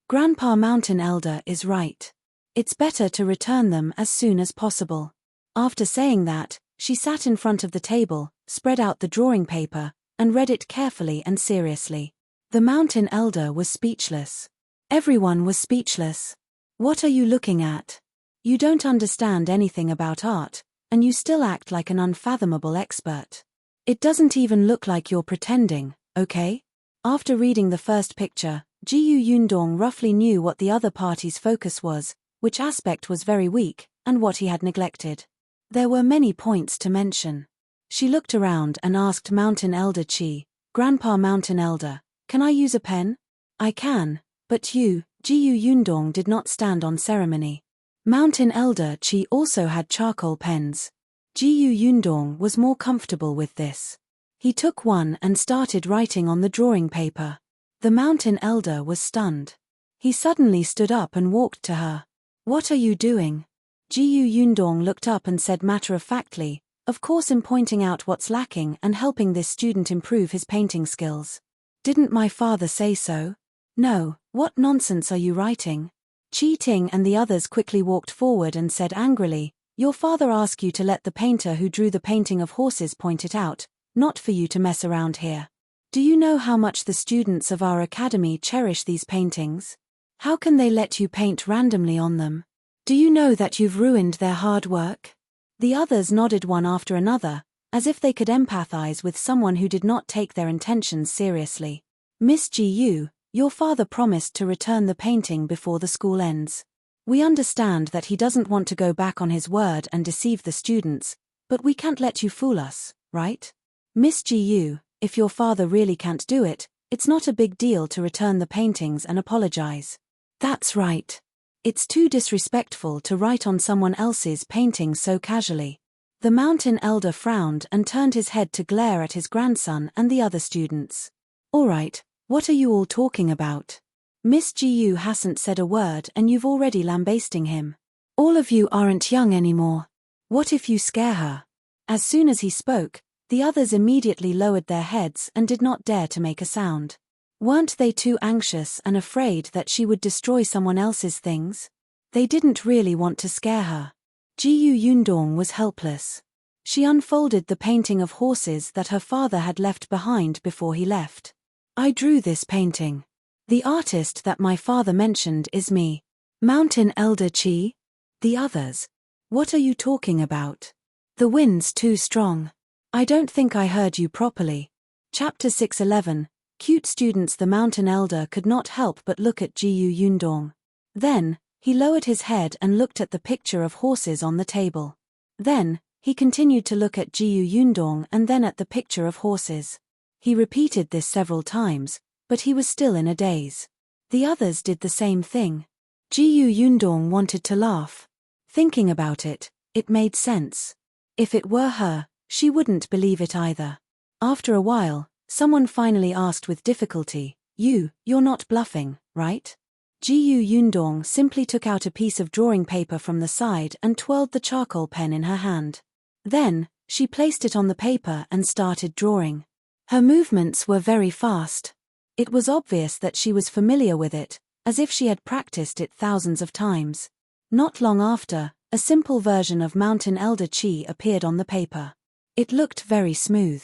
Grandpa Mountain Elder is right. It's better to return them as soon as possible. After saying that, she sat in front of the table, spread out the drawing paper, and read it carefully and seriously. The Mountain Elder was speechless. Everyone was speechless. What are you looking at? You don't understand anything about art, and you still act like an unfathomable expert. It doesn't even look like you're pretending, okay? After reading the first picture, Jiu Yundong roughly knew what the other party's focus was, which aspect was very weak, and what he had neglected. There were many points to mention. She looked around and asked Mountain Elder Qi, Grandpa Mountain Elder, can I use a pen? I can, but you, Jiu Yundong did not stand on ceremony. Mountain Elder Qi also had charcoal pens. Jiu Yundong was more comfortable with this. He took one and started writing on the drawing paper. The Mountain Elder was stunned. He suddenly stood up and walked to her. What are you doing? Jiu Yundong looked up and said matter-of-factly, of course I'm pointing out what's lacking and helping this student improve his painting skills. Didn't my father say so? No, what nonsense are you writing? Cheating and the others quickly walked forward and said angrily, your father asked you to let the painter who drew the painting of horses point it out, not for you to mess around here. Do you know how much the students of our academy cherish these paintings? How can they let you paint randomly on them? Do you know that you've ruined their hard work? The others nodded one after another, as if they could empathize with someone who did not take their intentions seriously. Miss Jiu, your father promised to return the painting before the school ends. We understand that he doesn't want to go back on his word and deceive the students, but we can't let you fool us, right? Miss Jiu, if your father really can't do it, it's not a big deal to return the paintings and apologize. That's right. It's too disrespectful to write on someone else's painting so casually. The Mountain Elder frowned and turned his head to glare at his grandson and the other students. All right, what are you all talking about? Miss Jiu hasn't said a word and you've already lambasting him. All of you aren't young anymore. What if you scare her? As soon as he spoke, the others immediately lowered their heads and did not dare to make a sound. Weren't they too anxious and afraid that she would destroy someone else's things? They didn't really want to scare her. Jiu Yundong was helpless. She unfolded the painting of horses that her father had left behind before he left. I drew this painting. The artist that my father mentioned is me. Mountain Elder Qi? The others. What are you talking about? The wind's too strong. I don't think I heard you properly. Chapter 611, Cute students. The mountain elder could not help but look at Jiyu Yundong. Then, he lowered his head and looked at the picture of horses on the table. Then, he continued to look at Jiyu Yundong and then at the picture of horses. He repeated this several times, but he was still in a daze. The others did the same thing. Jiyu Yundong wanted to laugh. Thinking about it, it made sense. If it were her, she wouldn't believe it either. After a while, someone finally asked with difficulty, You're not bluffing, right? Jiyu Yundong simply took out a piece of drawing paper from the side and twirled the charcoal pen in her hand. Then, she placed it on the paper and started drawing. Her movements were very fast. It was obvious that she was familiar with it, as if she had practiced it thousands of times. Not long after, a simple version of Mountain Elder Chi appeared on the paper. It looked very smooth.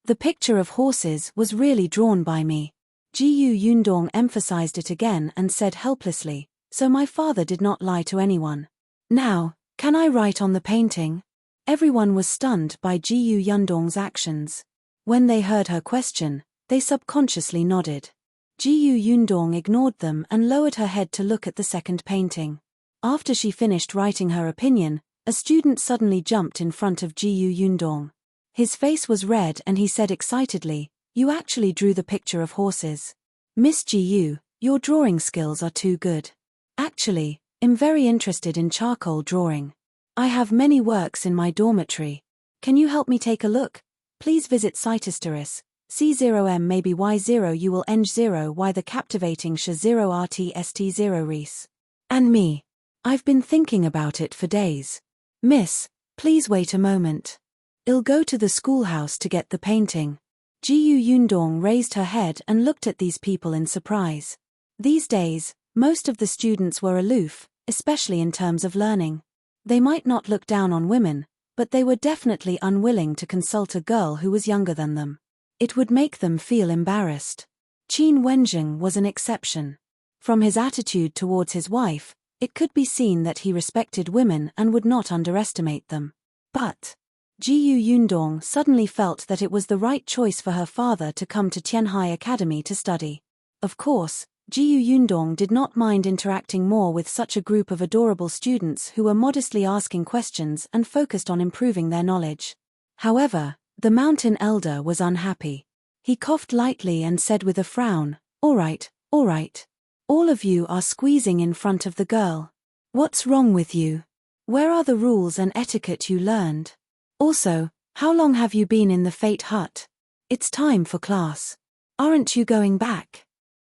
The picture of horses was really drawn by me. Jiyu Yundong emphasized it again and said helplessly, so my father did not lie to anyone. Now, can I write on the painting? Everyone was stunned by Jiyu Yundong's actions. When they heard her question, they subconsciously nodded. Jiyu Yundong ignored them and lowered her head to look at the second painting. After she finished writing her opinion, a student suddenly jumped in front of Jiyu Yundong. His face was red and he said excitedly, You actually drew the picture of horses. Miss Jiyu, your drawing skills are too good. Actually, I'm very interested in charcoal drawing. I have many works in my dormitory. Can you help me take a look? Please visit Cytosteris, C0M maybe Y0 you will eng 0 Y the captivating Sh 0 RTST 0 Reese. And me. I've been thinking about it for days. Miss, please wait a moment. I'll go to the schoolhouse to get the painting. Jiyu Yundong raised her head and looked at these people in surprise. These days, most of the students were aloof, especially in terms of learning. They might not look down on women, but they were definitely unwilling to consult a girl who was younger than them. It would make them feel embarrassed. Qin Wenjing was an exception. From his attitude towards his wife, it could be seen that he respected women and would not underestimate them. But Jiyu Yundong suddenly felt that it was the right choice for her father to come to Tianhai Academy to study. Of course, Jiyu Yundong did not mind interacting more with such a group of adorable students who were modestly asking questions and focused on improving their knowledge. However, the mountain elder was unhappy. He coughed lightly and said with a frown, All right. All of you are squeezing in front of the girl. What's wrong with you? Where are the rules and etiquette you learned? Also, how long have you been in the Fate Hut? It's time for class. Aren't you going back?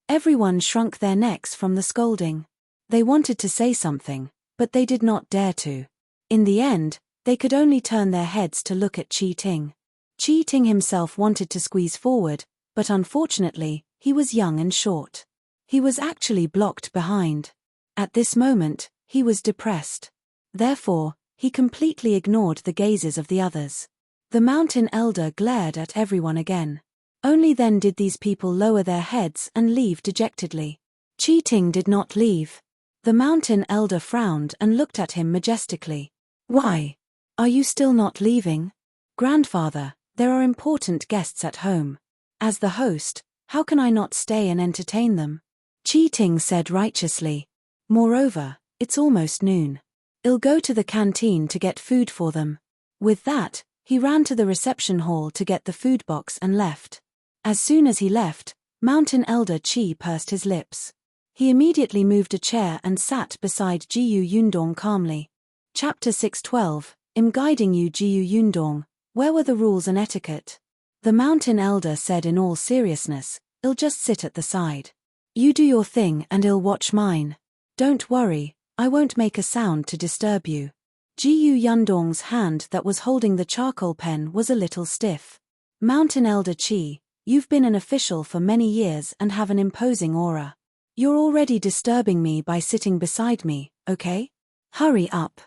Everyone shrunk their necks from the scolding. They wanted to say something, but they did not dare to. In the end, they could only turn their heads to look at Qi Ting. Qi Ting himself wanted to squeeze forward, but unfortunately, he was young and short. He was actually blocked behind. At this moment, he was depressed. Therefore, he completely ignored the gazes of the others. The mountain elder glared at everyone again. Only then did these people lower their heads and leave dejectedly. Qi Ting did not leave. The mountain elder frowned and looked at him majestically. Why? Are you still not leaving? Grandfather, there are important guests at home. As the host, how can I not stay and entertain them? Qi Ting said righteously. Moreover, it's almost noon. I'll go to the canteen to get food for them. With that, he ran to the reception hall to get the food box and left. As soon as he left, Mountain Elder Qi pursed his lips. He immediately moved a chair and sat beside Jiyu Yundong calmly. Chapter 612, I'm guiding you Jiyu Yundong, where were the rules and etiquette? The Mountain Elder said in all seriousness, I'll just sit at the side. You do your thing and I'll watch mine. Don't worry, I won't make a sound to disturb you. Jiyu Yundong's hand that was holding the charcoal pen was a little stiff. Mountain Elder Qi, you've been an official for many years and have an imposing aura. You're already disturbing me by sitting beside me, okay? Hurry up.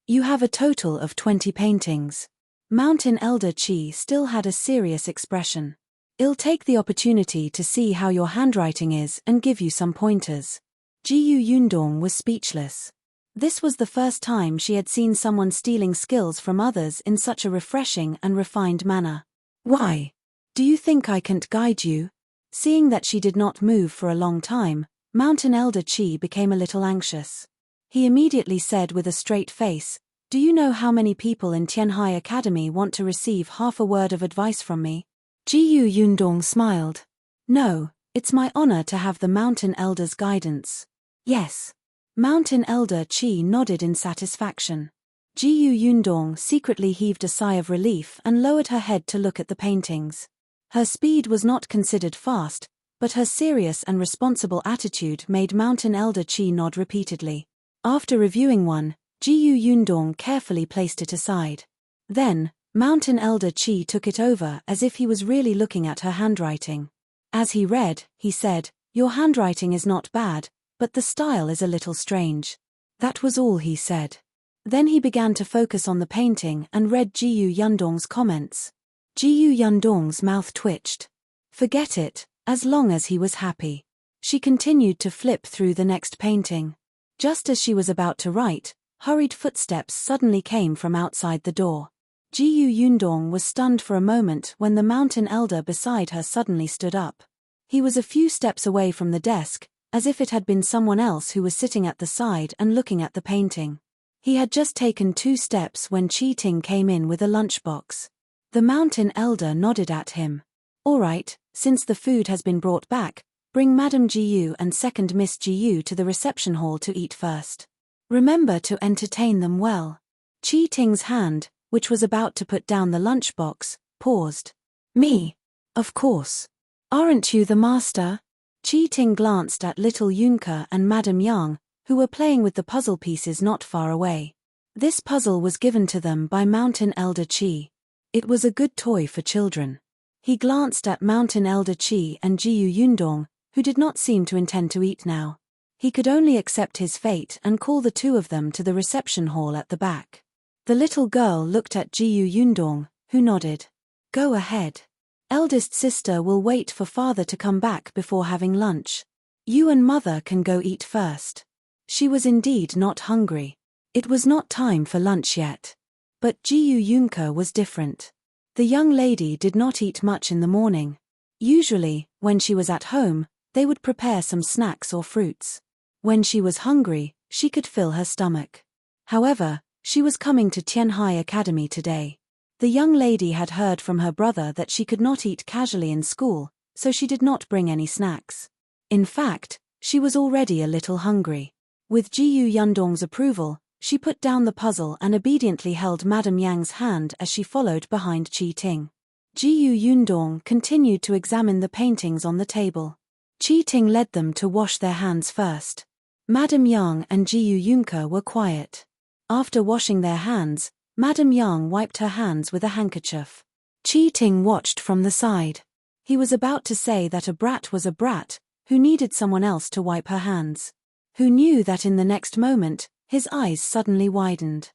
You have a total of 20 paintings. Mountain Elder Qi still had a serious expression. I'll take the opportunity to see how your handwriting is and give you some pointers. Jiyu Yundong was speechless. This was the first time she had seen someone stealing skills from others in such a refreshing and refined manner. Why? Do you think I can't guide you? Seeing that she did not move for a long time, Mountain Elder Qi became a little anxious. He immediately said with a straight face, "Do you know how many people in Tianhai Academy want to receive half a word of advice from me?" Yundong smiled. "No, it's my honor to have the Mountain Elder's guidance." "Yes." Mountain Elder Qi nodded in satisfaction. Yundong secretly heaved a sigh of relief and lowered her head to look at the paintings. Her speed was not considered fast, but her serious and responsible attitude made Mountain Elder Qi nod repeatedly. After reviewing one, Yundong carefully placed it aside. Then, Mountain Elder Qi took it over as if he was really looking at her handwriting. As he read, he said, "Your handwriting is not bad, but the style is a little strange." That was all he said. Then he began to focus on the painting and read Yundong's comments. Yundong's mouth twitched. Forget it, as long as he was happy. She continued to flip through the next painting. Just as she was about to write, hurried footsteps suddenly came from outside the door. Yundong was stunned for a moment when the mountain elder beside her suddenly stood up. He was a few steps away from the desk, as if it had been someone else who was sitting at the side and looking at the painting. He had just taken 2 steps when Ting came in with a lunchbox. The mountain elder nodded at him. "All right, since the food has been brought back, bring Madam Jiu and second Miss Jiu to the reception hall to eat first. Remember to entertain them well." Ting's hand, which was about to put down the lunchbox, paused. "Me? Of course. Aren't you the master?" Ting glanced at little Yunke and Madame Yang, who were playing with the puzzle pieces not far away. This puzzle was given to them by Mountain Elder Qi. It was a good toy for children. He glanced at Mountain Elder Qi and Yundong, who did not seem to intend to eat now. He could only accept his fate and call the 2 of them to the reception hall at the back. The little girl looked at Yundong, who nodded. "Go ahead. Eldest sister will wait for father to come back before having lunch. You and mother can go eat first." She was indeed not hungry. It was not time for lunch yet. But Yunke was different. The young lady did not eat much in the morning. Usually, when she was at home, they would prepare some snacks or fruits. When she was hungry, she could fill her stomach. However, she was coming to Tianhai Academy today. The young lady had heard from her brother that she could not eat casually in school, so she did not bring any snacks. In fact, she was already a little hungry. With Yundong's approval, she put down the puzzle and obediently held Madame Yang's hand as she followed behind Ting. Yundong continued to examine the paintings on the table. Ting led them to wash their hands first. Madame Yang and Yunke were quiet. After washing their hands, Madame Yang wiped her hands with a handkerchief. Ting watched from the side. He was about to say that a brat was a brat, who needed someone else to wipe her hands. Who knew that in the next moment, his eyes suddenly widened.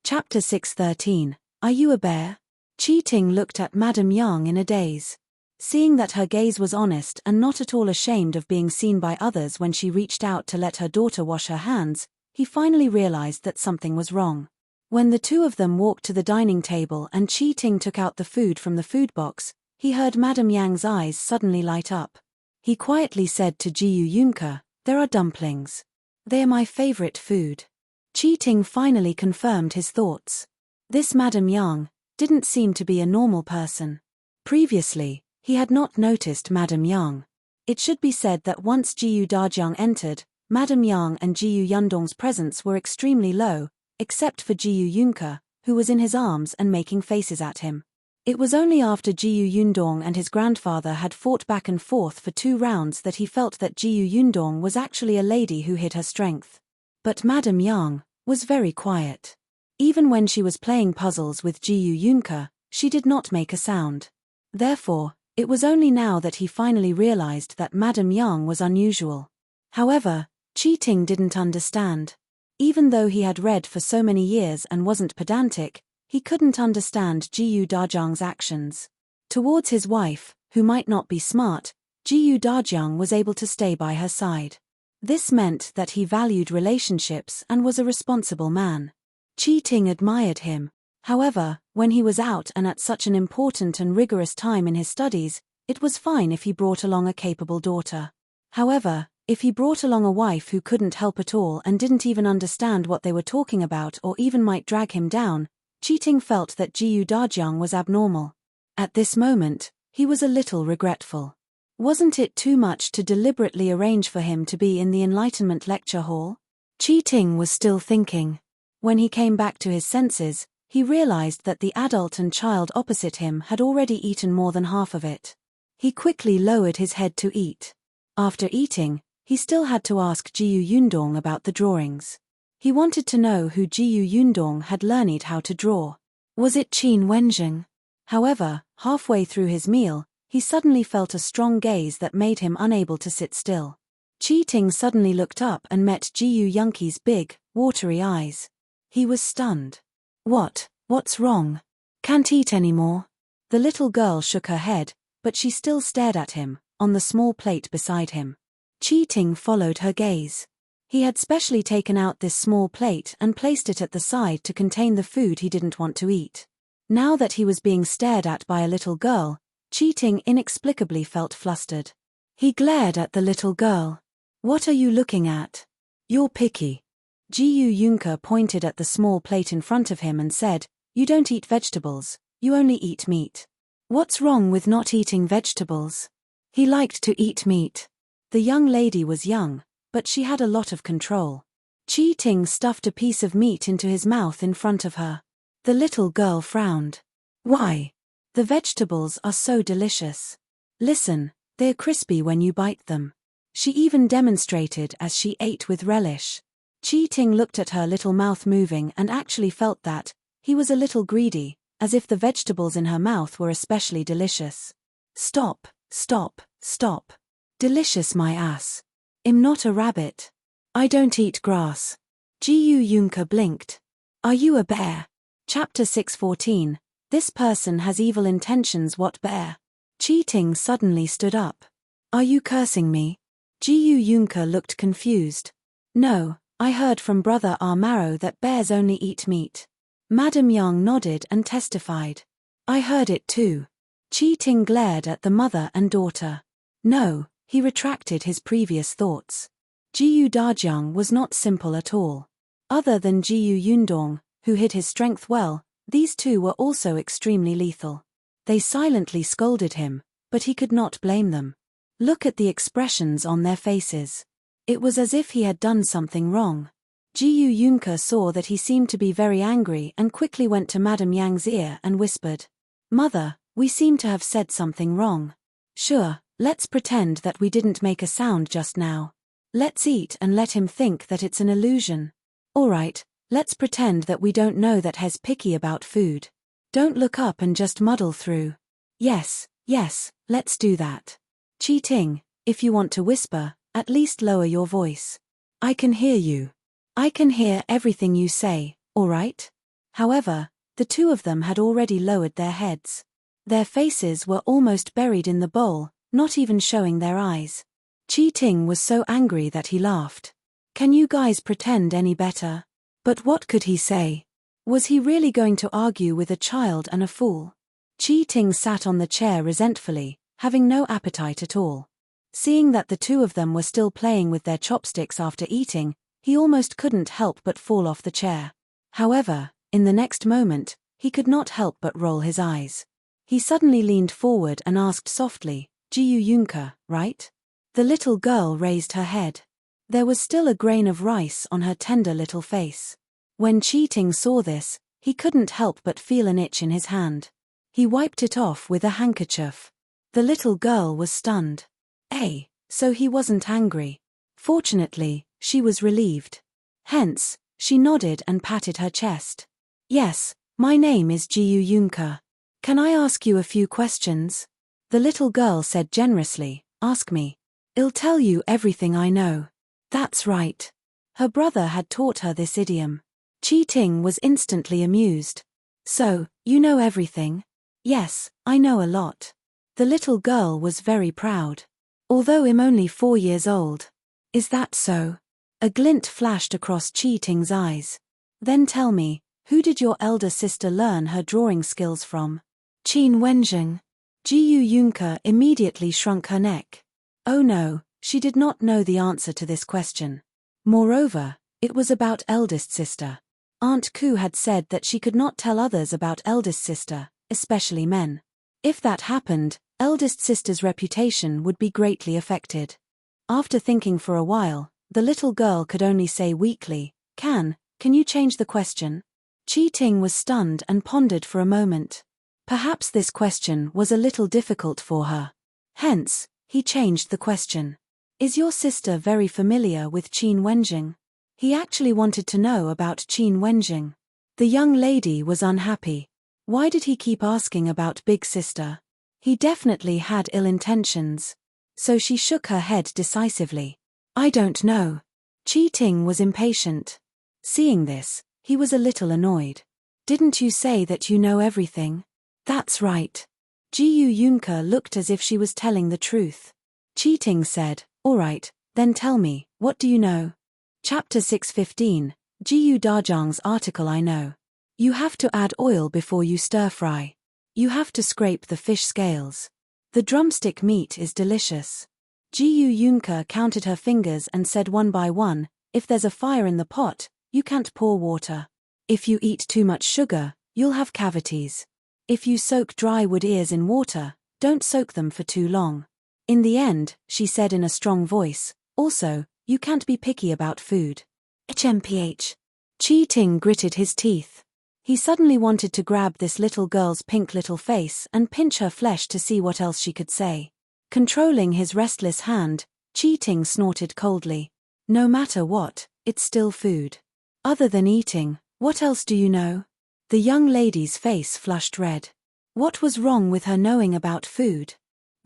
Chapter 613, Are You a Bear? Ting looked at Madame Yang in a daze. Seeing that her gaze was honest and not at all ashamed of being seen by others when she reached out to let her daughter wash her hands, he finally realized that something was wrong. When the 2 of them walked to the dining table and Ting took out the food from the food box, he heard Madame Yang's eyes suddenly light up. He quietly said to Yunke, "There are dumplings. They are my favorite food." Ting finally confirmed his thoughts. This Madame Yang didn't seem to be a normal person. Previously, he had not noticed Madame Yang. It should be said that once Dajiang entered, Madame Yang and Yundong's presence were extremely low, except for Yunke, who was in his arms and making faces at him. It was only after Yundong and his grandfather had fought back and forth for 2 rounds that he felt that Yundong was actually a lady who hid her strength. But Madame Yang was very quiet. Even when she was playing puzzles with Yunke, she did not make a sound. Therefore, it was only now that he finally realized that Madame Yang was unusual. However, Ting didn't understand. Even though he had read for so many years and wasn't pedantic, he couldn't understand Dajiang's actions. Towards his wife, who might not be smart, Dajiang was able to stay by her side. This meant that he valued relationships and was a responsible man. Ting admired him. However, when he was out and at such an important and rigorous time in his studies, It was fine if he brought along a capable daughter. However, if he brought along a wife who couldn't help at all and didn't even understand what they were talking about or even might drag him down, Cheating felt that Dajiang was abnormal. At this moment, he was a little regretful. Wasn't it too much to deliberately arrange for him to be in the Enlightenment lecture hall? Cheating was still thinking. When he came back to his senses, he realized that the adult and child opposite him had already eaten more than half of it. He quickly lowered his head to eat. After eating, he still had to ask Yundong about the drawings. He wanted to know who Yundong had learned how to draw. Was it Qin Wenjing? However, halfway through his meal, he suddenly felt a strong gaze that made him unable to sit still. Cheating suddenly looked up and met Yunqi's big, watery eyes. He was stunned. What's wrong? Can't eat anymore? The little girl shook her head, but she still stared at him, on the small plate beside him. Cheating followed her gaze. He had specially taken out this small plate and placed it at the side to contain the food he didn't want to eat. Now that he was being stared at by a little girl, Cheating inexplicably felt flustered. He glared at the little girl. What are you looking at? You're picky. Yunke pointed at the small plate in front of him and said, You don't eat vegetables, you only eat meat. What's wrong with not eating vegetables? He liked to eat meat. The young lady was young, but she had a lot of control. Cheating stuffed a piece of meat into his mouth in front of her. The little girl frowned. Why? The vegetables are so delicious. Listen, they're crispy when you bite them. She even demonstrated as she ate with relish. Cheating looked at her little mouth moving and actually felt that he was a little greedy, as if the vegetables in her mouth were especially delicious. Stop. Delicious my ass. I'm not a rabbit. I don't eat grass. Yunke blinked. Are you a bear? Chapter 6:14. This person has evil intentions. What bear? Cheating suddenly stood up. Are you cursing me? Yunke looked confused. No, I heard from Brother Armaro that bears only eat meat. Madame Yang nodded and testified. I heard it too. Cheating glared at the mother and daughter. No, he retracted his previous thoughts. Dajiang was not simple at all. Other than Yundong, who hid his strength well, these two were also extremely lethal. They silently scolded him, but he could not blame them. Look at the expressions on their faces. It was as if he had done something wrong. Yunke saw that he seemed to be very angry and quickly went to Madame Yang's ear and whispered, Mother, we seem to have said something wrong. Sure, let's pretend that we didn't make a sound just now. Let's eat and let him think that it's an illusion. Alright, let's pretend that we don't know that he's picky about food. Don't look up and just muddle through. Yes, let's do that. Cheating, if you want to whisper, at least lower your voice. I can hear you. I can hear everything you say, alright? However, the two of them had already lowered their heads. Their faces were almost buried in the bowl, not even showing their eyes. Cheating was so angry that he laughed. Can you guys pretend any better? But what could he say? Was he really going to argue with a child and a fool? Cheating sat on the chair resentfully, having no appetite at all. Seeing that the two of them were still playing with their chopsticks after eating, he almost couldn't help but fall off the chair. However, in the next moment, he could not help but roll his eyes. He suddenly leaned forward and asked softly, Yunke, right? The little girl raised her head. There was still a grain of rice on her tender little face. When Cheating saw this, he couldn't help but feel an itch in his hand. He wiped it off with a handkerchief. The little girl was stunned. So he wasn't angry. Fortunately, she was relieved. Hence, she nodded and patted her chest. Yes, my name is Yunke. Can I ask you a few questions? The little girl said generously, Ask me. I'll tell you everything I know. That's right. Her brother had taught her this idiom. Cheating was instantly amused. So, you know everything? Yes, I know a lot. The little girl was very proud. Although I'm only 4 years old. Is that so? A glint flashed across Cheating's eyes. Then tell me, who did your elder sister learn her drawing skills from? Qin Wenjing. Jiyu Yunke immediately shrunk her neck. Oh no, she did not know the answer to this question. Moreover, it was about eldest sister. Aunt Ku had said that she could not tell others about eldest sister, especially men. If that happened, eldest sister's reputation would be greatly affected. After thinking for a while, the little girl could only say weakly, Can you change the question? Qi Ting was stunned and pondered for a moment. Perhaps this question was a little difficult for her. Hence, he changed the question. Is your sister very familiar with Qin Wenjing? He actually wanted to know about Qin Wenjing. The young lady was unhappy. Why did he keep asking about big sister? He definitely had ill intentions. So she shook her head decisively. I don't know. Qi Ting was impatient. Seeing this, he was a little annoyed. Didn't you say that you know everything? That's right. Jiyu Yunke looked as if she was telling the truth. Qi Ting said, All right, then tell me, what do you know? Chapter 6:15, Jiyu Dajiang's article I know. You have to add oil before you stir fry. You have to scrape the fish scales. The drumstick meat is delicious. Jiyu Yunke counted her fingers and said one by one, if there's a fire in the pot, you can't pour water. If you eat too much sugar, you'll have cavities. If you soak dry wood ears in water, don't soak them for too long. In the end, she said in a strong voice, also, you can't be picky about food. HMPH. Qi Ting gritted his teeth. He suddenly wanted to grab this little girl's pink little face and pinch her flesh to see what else she could say. Controlling his restless hand, Qi Ting snorted coldly. No matter what, it's still food. Other than eating, what else do you know? The young lady's face flushed red. What was wrong with her knowing about food?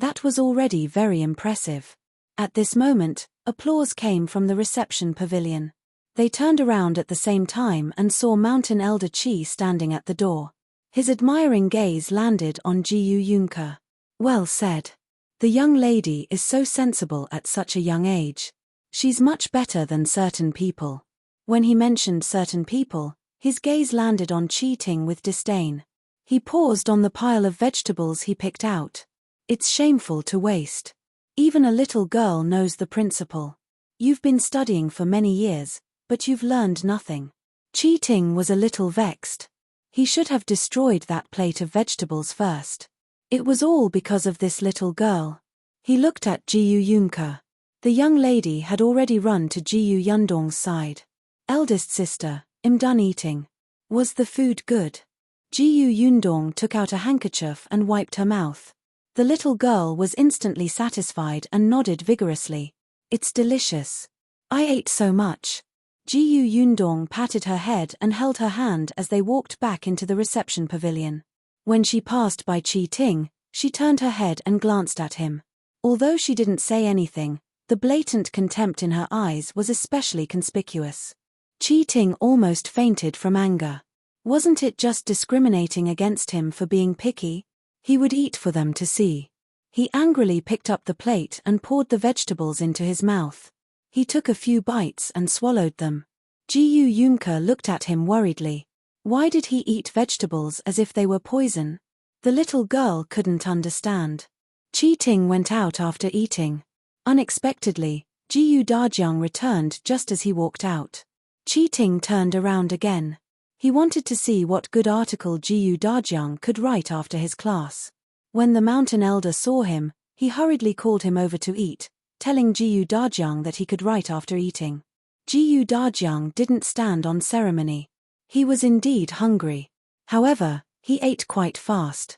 That was already very impressive. At this moment, applause came from the reception pavilion. They turned around at the same time and saw Mountain Elder Qi standing at the door. His admiring gaze landed on Jiyu Yunke. Well said. The young lady is so sensible at such a young age. She's much better than certain people. When he mentioned certain people, his gaze landed on Qi Ting with disdain. He paused on the pile of vegetables he picked out. It's shameful to waste. Even a little girl knows the principle. You've been studying for many years, but you've learned nothing. Qi Ting was a little vexed. He should have destroyed that plate of vegetables first. It was all because of this little girl. He looked at Jiyu Yunke. The young lady had already run to Jiyu Yundong's side. Eldest sister, I'm done eating. Was the food good? Jiyu Yundong took out a handkerchief and wiped her mouth. The little girl was instantly satisfied and nodded vigorously. It's delicious. I ate so much. Jiyu Yundong patted her head and held her hand as they walked back into the reception pavilion. When she passed by Qi Ting, she turned her head and glanced at him. Although she didn't say anything, the blatant contempt in her eyes was especially conspicuous. Qi Ting almost fainted from anger. Wasn't it just discriminating against him for being picky? He would eat for them to see. He angrily picked up the plate and poured the vegetables into his mouth. He took a few bites and swallowed them. Jiyu Yunke looked at him worriedly. Why did he eat vegetables as if they were poison? The little girl couldn't understand. Qi Ting went out after eating. Unexpectedly, Jiyu Dajiang returned just as he walked out. Qi Ting turned around again. He wanted to see what good article Jiyu Dajiang could write after his class. When the mountain elder saw him, he hurriedly called him over to eat, telling Jiyu Dajiang that he could write after eating. Jiyu Dajiang didn't stand on ceremony. He was indeed hungry. However, he ate quite fast.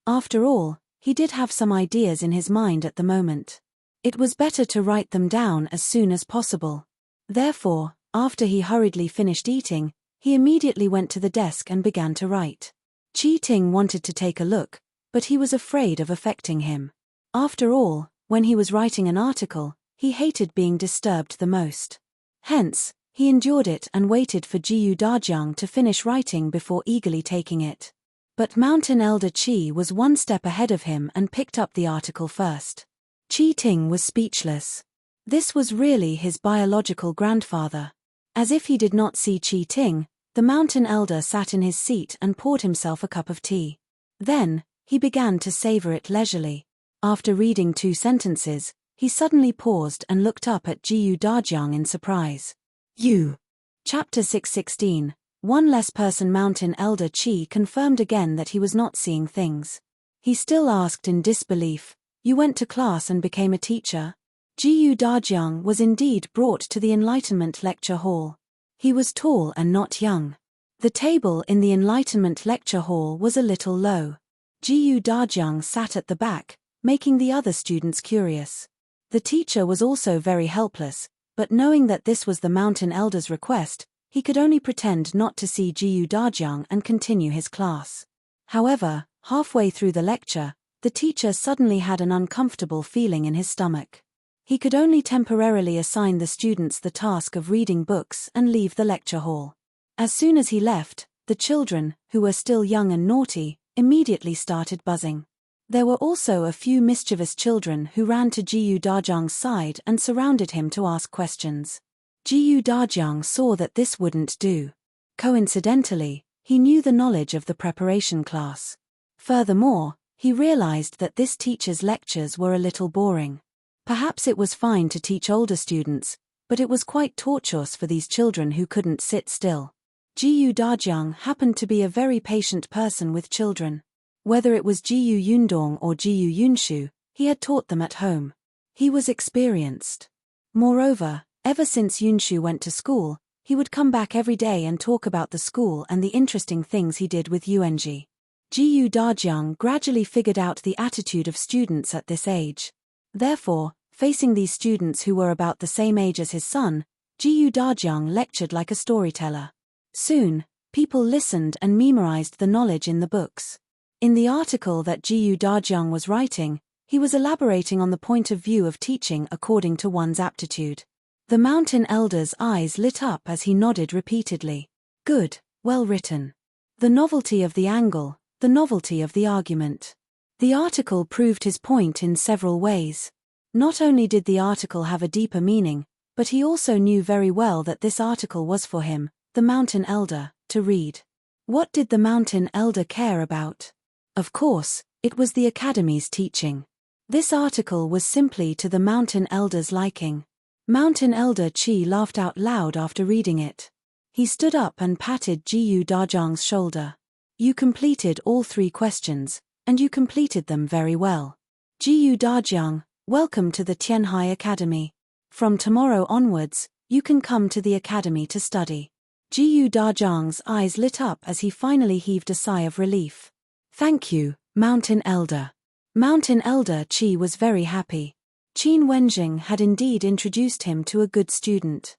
After all, he did have some ideas in his mind at the moment. It was better to write them down as soon as possible. Therefore, after he hurriedly finished eating, he immediately went to the desk and began to write. Qi Ting wanted to take a look, but he was afraid of affecting him. After all, when he was writing an article, he hated being disturbed the most. Hence, he endured it and waited for Jiyu Dajiang to finish writing before eagerly taking it. But Mountain Elder Qi was one step ahead of him and picked up the article first. Qi Ting was speechless. This was really his biological grandfather. As if he did not see Qi Ting, the mountain elder sat in his seat and poured himself a cup of tea. Then, He began to savor it leisurely. After reading 2 sentences, he suddenly paused and looked up at Dajiang in surprise. You. Chapter 616. One less person. Mountain Elder Qi confirmed again that he was not seeing things. He still asked in disbelief, "You went to class and became a teacher?" Dajiang was indeed brought to the Enlightenment Lecture Hall. He was tall and not young. The table in the Enlightenment Lecture Hall was a little low. Dajiang sat at the back, making the other students curious. The teacher was also very helpless, but knowing that this was the Mountain Elder's request, he could only pretend not to see Dajiang and continue his class. However, halfway through the lecture, the teacher suddenly had an uncomfortable feeling in his stomach. He could only temporarily assign the students the task of reading books and leave the lecture hall. As soon as he left, the children, who were still young and naughty, immediately started buzzing. There were also a few mischievous children who ran to Dajiang's side and surrounded him to ask questions. Dajiang saw that this wouldn't do. Coincidentally, he knew the knowledge of the preparation class. Furthermore, he realized that this teacher's lectures were a little boring. Perhaps it was fine to teach older students, but it was quite torturous for these children who couldn't sit still. Dajiang happened to be a very patient person with children. Whether it was Yundong or Jinxiu, he had taught them at home. He was experienced. Moreover, ever since Jinxiu went to school, he would come back every day and talk about the school and the interesting things he did with Yuanji. Dajiang gradually figured out the attitude of students at this age. Therefore, facing these students who were about the same age as his son, Dajiang lectured like a storyteller. Soon, people listened and memorized the knowledge in the books. In the article that Dajiang was writing, he was elaborating on the point of view of teaching according to one's aptitude. The Mountain Elder's eyes lit up as he nodded repeatedly. Good, well written. The novelty of the angle, the novelty of the argument. The article proved his point in several ways. Not only did the article have a deeper meaning, but he also knew very well that this article was for him, the Mountain Elder, to read. What did the Mountain Elder care about? Of course, it was the Academy's teaching. This article was simply to the Mountain Elder's liking. Mountain Elder Qi laughed out loud after reading it. He stood up and patted Dajiang's shoulder. You completed all 3 questions, and you completed them very well. Dajiang, welcome to the Tianhai Academy. From tomorrow onwards, you can come to the academy to study. Dajiang's eyes lit up as he finally heaved a sigh of relief. Thank you, Mountain Elder. Mountain Elder Qi was very happy. Qin Wenjing had indeed introduced him to a good student.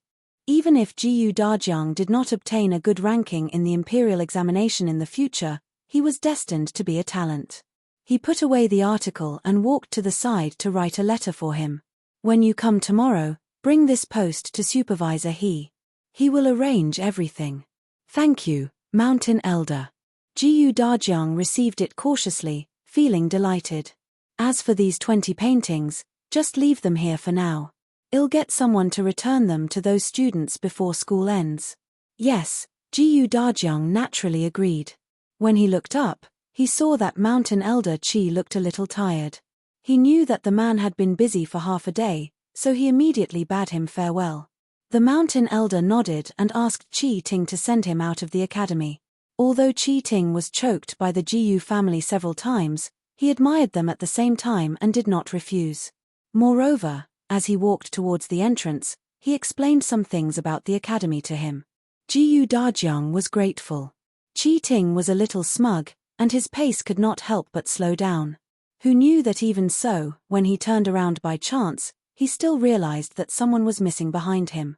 Even if Dajiang did not obtain a good ranking in the imperial examination in the future, he was destined to be a talent. He put away the article and walked to the side to write a letter for him. When you come tomorrow, bring this post to Supervisor He. He will arrange everything. Thank you, Mountain Elder. Dajiang received it cautiously, feeling delighted. As for these 20 paintings, just leave them here for now. I'll get someone to return them to those students before school ends. Yes, Dajiang naturally agreed. When he looked up, he saw that Mountain Elder Qi looked a little tired. He knew that the man had been busy for half a day, so he immediately bade him farewell. The Mountain Elder nodded and asked Qi Ting to send him out of the academy. Although Qi Ting was choked by the Jiu family several times, he admired them at the same time and did not refuse. Moreover, as he walked towards the entrance, he explained some things about the academy to him. Dajiang was grateful. Qi Ting was a little smug, and his pace could not help but slow down. Who knew that even so, when he turned around by chance, he still realized that someone was missing behind him.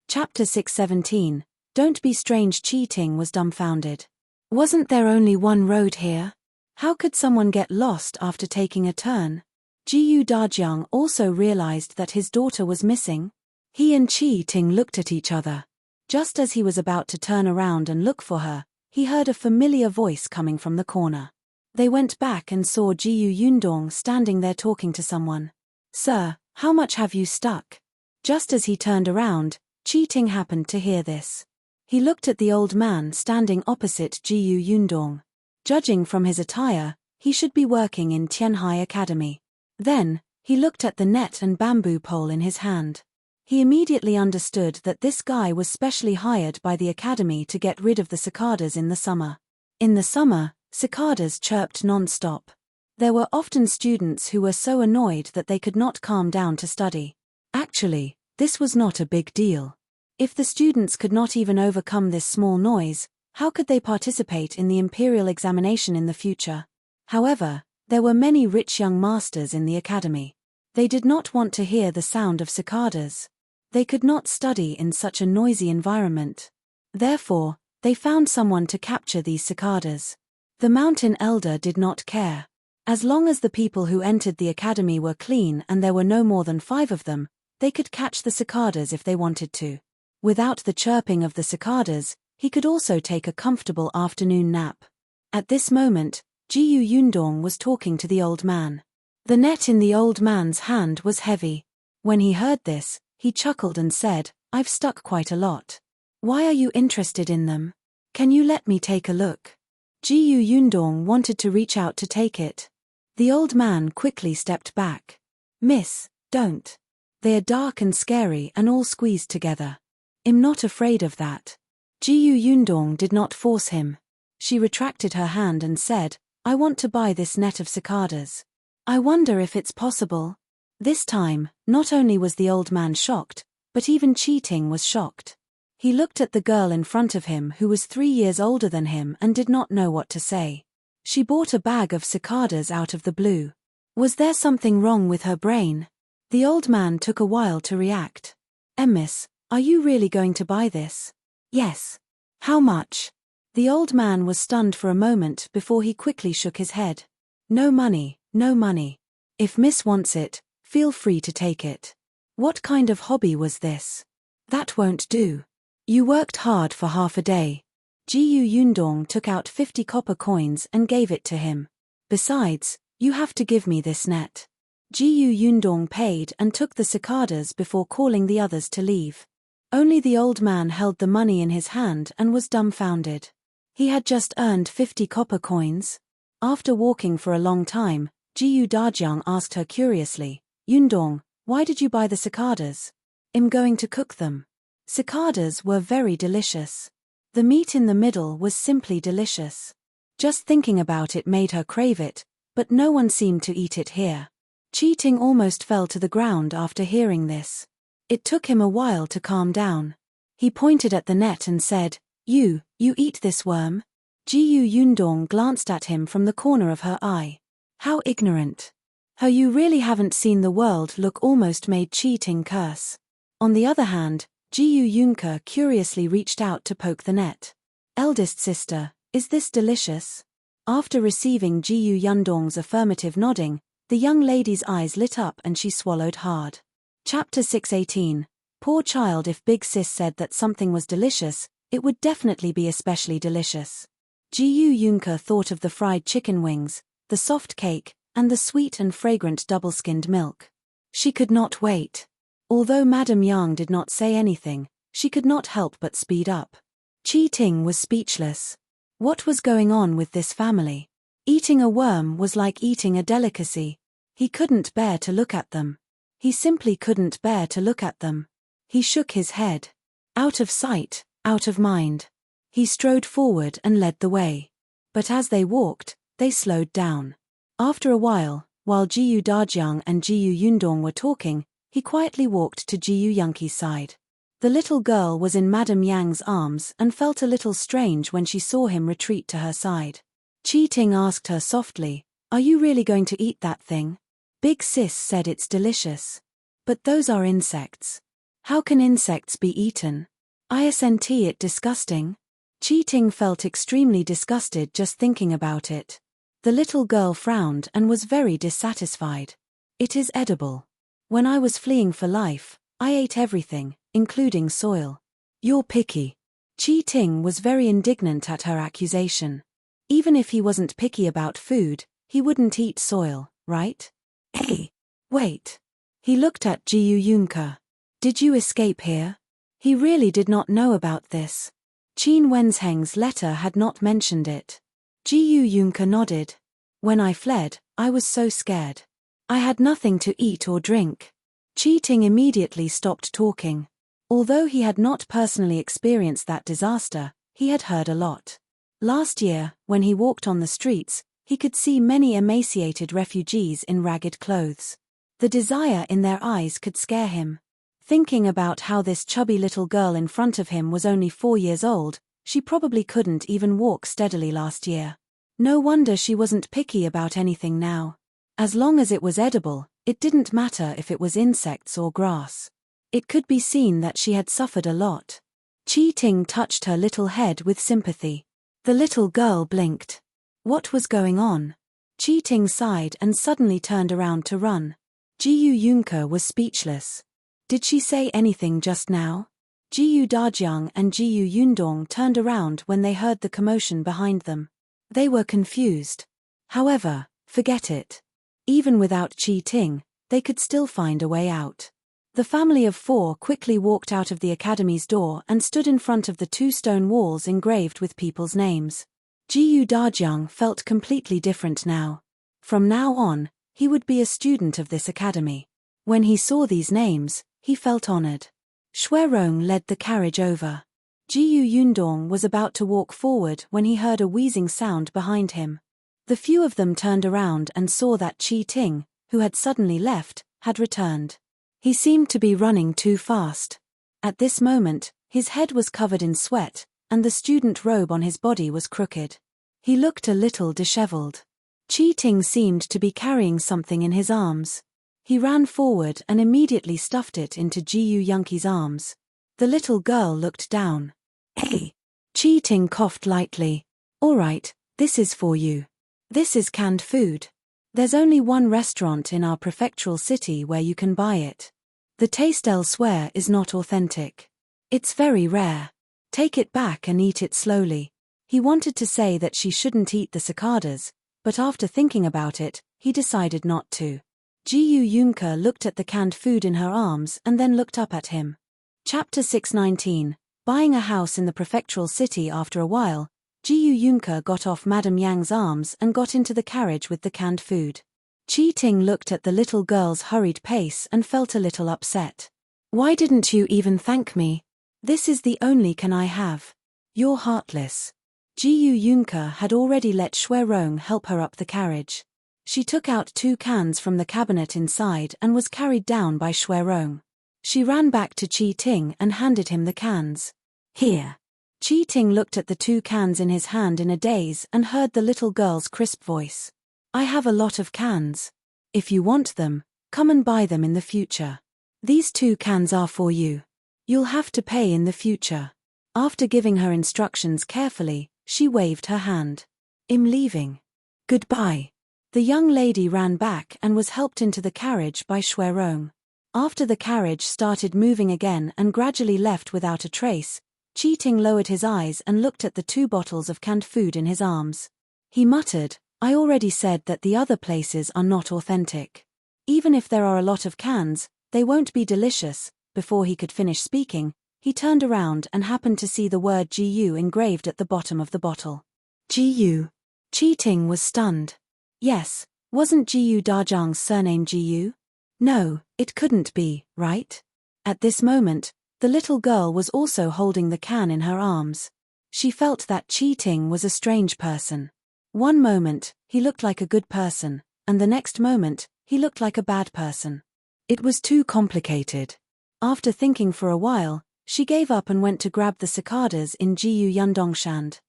Chapter 617. Don't be strange. Qi Ting was dumbfounded. Wasn't there only one road here? How could someone get lost after taking a turn? Dajiang also realized that his daughter was missing. He and Qi Ting looked at each other. Just as he was about to turn around and look for her, he heard a familiar voice coming from the corner. They went back and saw Yundong standing there talking to someone. Sir, how much have you stuck? Just as he turned around, Qi Ting happened to hear this. He looked at the old man standing opposite Yundong. Judging from his attire, He should be working in Tianhai Academy. Then, he looked at the net and bamboo pole in his hand. He immediately understood that this guy was specially hired by the academy to get rid of the cicadas in the summer. In the summer, cicadas chirped non-stop. There were often students who were so annoyed that they could not calm down to study. Actually, this was not a big deal. If the students could not even overcome this small noise, how could they participate in the imperial examination in the future? However, there were many rich young masters in the academy. They did not want to hear the sound of cicadas. They could not study in such a noisy environment. Therefore, they found someone to capture these cicadas. The mountain elder did not care. As long as the people who entered the academy were clean and there were no more than 5 of them, they could catch the cicadas if they wanted to. Without the chirping of the cicadas, he could also take a comfortable afternoon nap. At this moment, Yundong was talking to the old man. The net in the old man's hand was heavy. When he heard this, he chuckled and said, "I've stuck quite a lot. Why are you interested in them? Can you let me take a look?" Yundong wanted to reach out to take it. The old man quickly stepped back. "Miss, don't. They are dark and scary and all squeezed together. I'm not afraid of that." Yundong did not force him. She retracted her hand and said, "I want to buy this net of cicadas. I wonder if it's possible." This time, not only was the old man shocked, but even Cheating was shocked. He looked at the girl in front of him who was 3 years older than him and did not know what to say. She bought a bag of cicadas out of the blue. Was there something wrong with her brain? The old man took a while to react. "Miss, are you really going to buy this?" "Yes." "How much?" The old man was stunned for a moment before he quickly shook his head. "No money, no money. If Miss wants it, feel free to take it." What kind of hobby was this? That won't do. You worked hard for half a day. Yundong took out 50 copper coins and gave it to him. "Besides, you have to give me this net." Yundong paid and took the cicadas before calling the others to leave. Only the old man held the money in his hand and was dumbfounded. He had just earned 50 copper coins. After walking for a long time, Dajiang asked her curiously, "Yundong, why did you buy the cicadas?" "I'm going to cook them." Cicadas were very delicious. The meat in the middle was simply delicious. Just thinking about it made her crave it, but no one seemed to eat it here. Cheating almost fell to the ground after hearing this. It took him a while to calm down. He pointed at the net and said, You eat this worm?" Yundong glanced at him from the corner of her eye. How ignorant. Her "you really haven't seen the world" look almost made Cheating curse. On the other hand, Yunke curiously reached out to poke the net. "Eldest sister, is this delicious?" After receiving Yundong's affirmative nodding, the young lady's eyes lit up and she swallowed hard. Chapter 618. Poor child. If Big Sis said that something was delicious, it would definitely be especially delicious. Yunke thought of the fried chicken wings, the soft cake, and the sweet and fragrant double-skinned milk. She could not wait. Although Madame Yang did not say anything, she could not help but speed up. Cheating was speechless. What was going on with this family? Eating a worm was like eating a delicacy. He couldn't bear to look at them. He simply couldn't bear to look at them. He shook his head. Out of sight, out of mind. He strode forward and led the way. But as they walked, they slowed down. After a while Dajiang and Yundong were talking, he quietly walked to Yunke's side. The little girl was in Madame Yang's arms and felt a little strange when she saw him retreat to her side. Cheating asked her softly, "Are you really going to eat that thing?" Big Sis said it's delicious. "But those are insects. How can insects be eaten? Isn't it disgusting?" Cheating felt extremely disgusted just thinking about it. The little girl frowned and was very dissatisfied. "It is edible. When I was fleeing for life, I ate everything, including soil." "You're picky." Cheating was very indignant at her accusation. Even if he wasn't picky about food, he wouldn't eat soil, right? "Hey, wait." He looked at Yunke. "Did you escape here?" He really did not know about this. Qin Wenzheng's letter had not mentioned it. Yunke nodded. When I fled, I was so scared. I had nothing to eat or drink. Cheating immediately stopped talking. Although he had not personally experienced that disaster, he had heard a lot. Last year, when he walked on the streets, he could see many emaciated refugees in ragged clothes. The desire in their eyes could scare him. Thinking about how this chubby little girl in front of him was only 4 years old, she probably couldn't even walk steadily last year. No wonder she wasn't picky about anything now. As long as it was edible, it didn't matter if it was insects or grass. It could be seen that she had suffered a lot. Cheating touched her little head with sympathy. The little girl blinked. What was going on? Cheating sighed and suddenly turned around to run. Jinxiu was speechless. Did she say anything just now? Dajiang and Yundong turned around when they heard the commotion behind them. They were confused. However, forget it. Even without cheating, they could still find a way out. The family of 4 quickly walked out of the academy's door and stood in front of the 2 stone walls engraved with people's names. Dajiang felt completely different now. From now on, he would be a student of this academy. When he saw these names, he felt honored. Shuirong led the carriage over. Yundong was about to walk forward when he heard a wheezing sound behind him. The few of them turned around and saw that Cheating, who had suddenly left, had returned. He seemed to be running too fast. At this moment, his head was covered in sweat, and the student robe on his body was crooked. He looked a little disheveled. Cheating seemed to be carrying something in his arms. He ran forward and immediately stuffed it into Jinxiu's arms. The little girl looked down. Hey! Cheating coughed lightly. All right, this is for you. This is canned food. There's only one restaurant in our prefectural city where you can buy it. The taste elsewhere is not authentic. It's very rare. Take it back and eat it slowly. He wanted to say that she shouldn't eat the cicadas, but after thinking about it, he decided not to. Jinxiu looked at the canned food in her arms and then looked up at him. Chapter 619, Buying a house in the prefectural city. After a while, Jinxiu got off Madame Yang's arms and got into the carriage with the canned food. Cheating looked at the little girl's hurried pace and felt a little upset. Why didn't you even thank me? This is the only can I have. You're heartless. Jinxiu had already let Shuirong help her up the carriage. She took out 2 cans from the cabinet inside and was carried down by Shuirong. She ran back to Cheating and handed him the cans. Here. Cheating looked at the 2 cans in his hand in a daze and heard the little girl's crisp voice. I have a lot of cans. If you want them, come and buy them in the future. These 2 cans are for you. You'll have to pay in the future. After giving her instructions carefully, she waved her hand. I'm leaving. Goodbye. The young lady ran back and was helped into the carriage by Shuirong. After the carriage started moving again and gradually left without a trace, Cheating lowered his eyes and looked at the 2 bottles of canned food in his arms. He muttered, I already said that the other places are not authentic. Even if there are a lot of cans, they won't be delicious. Before he could finish speaking, he turned around and happened to see the word Jinxiu engraved at the bottom of the bottle. Jinxiu. Cheating was stunned. Yes, wasn't Dajiang's surname Jinxiu? No, it couldn't be, right? At this moment, the little girl was also holding the can in her arms. She felt that Cheating was a strange person. One moment, he looked like a good person, and the next moment, he looked like a bad person. It was too complicated. After thinking for a while, she gave up and went to grab the cicadas in Yundong's hand.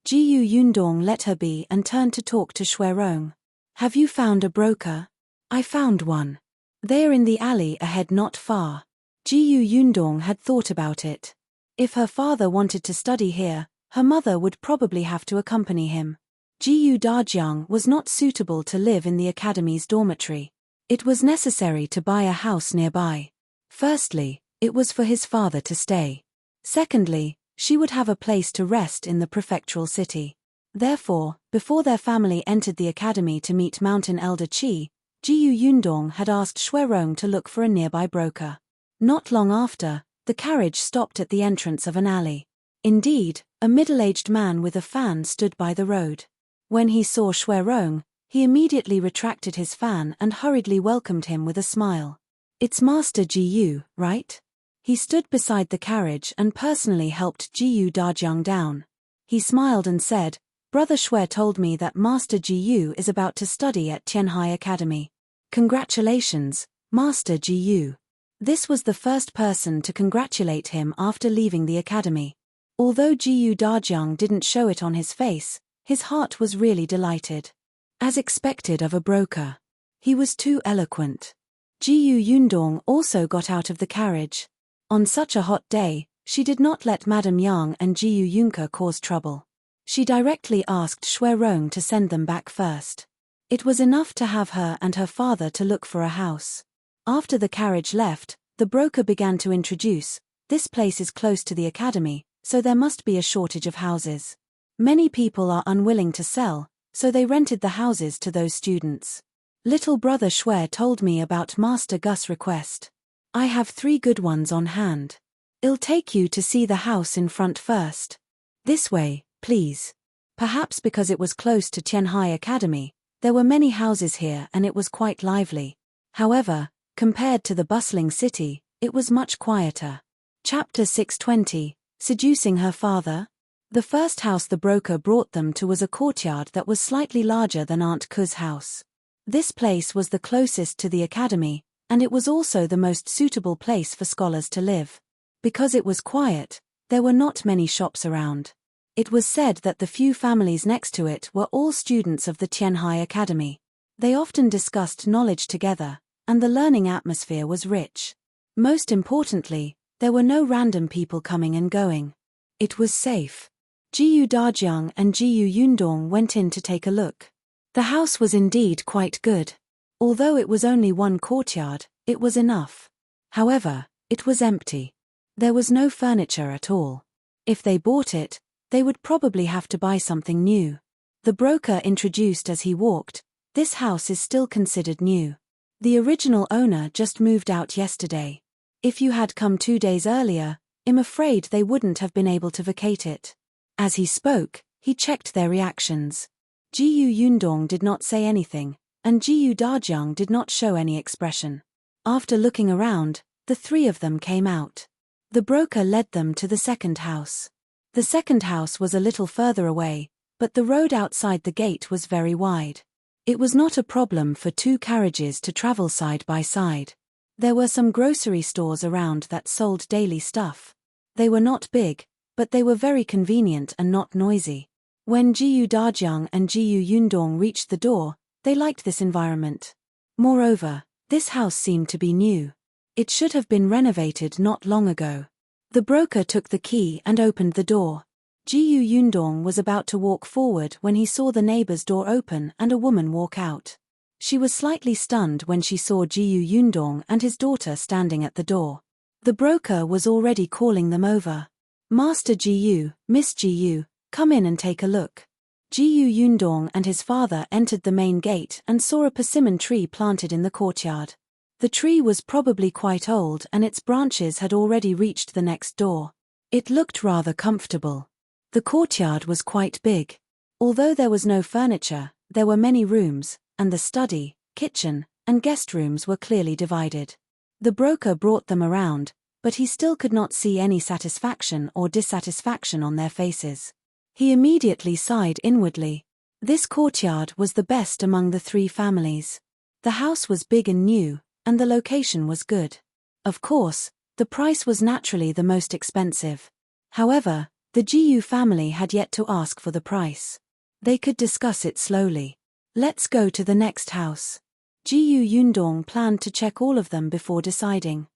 Yundong let her be and turned to talk to Shuirong. Have you found a broker? I found one. They're in the alley ahead not far. Yundong had thought about it. If her father wanted to study here, her mother would probably have to accompany him. Dajiang was not suitable to live in the academy's dormitory. It was necessary to buy a house nearby. Firstly, it was for his father to stay. Secondly, she would have a place to rest in the prefectural city. Therefore, before their family entered the academy to meet Mountain Elder Qi, Yundong had asked Shuirong to look for a nearby broker. Not long after, the carriage stopped at the entrance of an alley. Indeed, a middle-aged man with a fan stood by the road. When he saw Shuirong, He immediately retracted his fan and hurriedly welcomed him with a smile. "It's Master Jiyu, right?" He stood beside the carriage and personally helped Jiyu Dajiang down. He smiled and said, "Brother Shui told me that Master Jiyu is about to study at Tianhai Academy. Congratulations, Master Jiyu." This was the first person to congratulate him after leaving the academy. Although Jiyu Dajiang didn't show it on his face, his heart was really delighted. As expected of a broker. He was too eloquent. Jiyu Yundong also got out of the carriage. On such a hot day, she did not let Madame Yang and Jiyu Yunke cause trouble. She directly asked Shui Rong to send them back first. It was enough to have her and her father to look for a house. After the carriage left, the broker began to introduce, "This place is close to the academy, so there must be a shortage of houses. Many people are unwilling to sell, so they rented the houses to those students. Little brother Shui told me about Master Gus' request. I have 3 good ones on hand. I'll take you to see the house in front first. This way, please." Perhaps because it was close to Tianhai Academy, there were many houses here and it was quite lively. However, compared to the bustling city, it was much quieter. Chapter 620, Seducing Her Father? The first house the broker brought them to was a courtyard that was slightly larger than Aunt Ku's house. This place was the closest to the academy, and it was also the most suitable place for scholars to live. Because it was quiet, there were not many shops around. It was said that the few families next to it were all students of the Tianhai Academy. They often discussed knowledge together, and the learning atmosphere was rich. Most importantly, there were no random people coming and going. It was safe. Jiyu Dajiang and Jiyu Yundong went in to take a look. The house was indeed quite good. Although it was only one courtyard, it was enough. However, it was empty. There was no furniture at all. If they bought it, they would probably have to buy something new. The broker introduced as he walked, "This house is still considered new. The original owner just moved out yesterday. If you had come 2 days earlier, I'm afraid they wouldn't have been able to vacate it." As he spoke, he checked their reactions. Jiyu Yundong did not say anything, and Jiyu Dajiang did not show any expression. After looking around, the 3 of them came out. The broker led them to the second house. The second house was a little further away, but the road outside the gate was very wide. It was not a problem for 2 carriages to travel side by side. There were some grocery stores around that sold daily stuff. They were not big, but they were very convenient and not noisy. When Jiyu Dajiang and Jiyu Yundong reached the door, they liked this environment. Moreover, this house seemed to be new. It should have been renovated not long ago. The broker took the key and opened the door. Jiyu Yundong was about to walk forward when he saw the neighbor's door open and a woman walk out. She was slightly stunned when she saw Jiyu Yundong and his daughter standing at the door. The broker was already calling them over. "Master Jiyu, Miss Jiyu, come in and take a look." Jiyu Yundong and his father entered the main gate and saw a persimmon tree planted in the courtyard. The tree was probably quite old and its branches had already reached the next door. It looked rather comfortable. The courtyard was quite big. Although there was no furniture, there were many rooms, and the study, kitchen, and guest rooms were clearly divided. The broker brought them around, but he still could not see any satisfaction or dissatisfaction on their faces. He immediately sighed inwardly. This courtyard was the best among the 3 families. The house was big and new, and the location was good. Of course, the price was naturally the most expensive. However, the Jiyu family had yet to ask for the price. They could discuss it slowly. "Let's go to the next house." Jiyu Yundong planned to check all of them before deciding.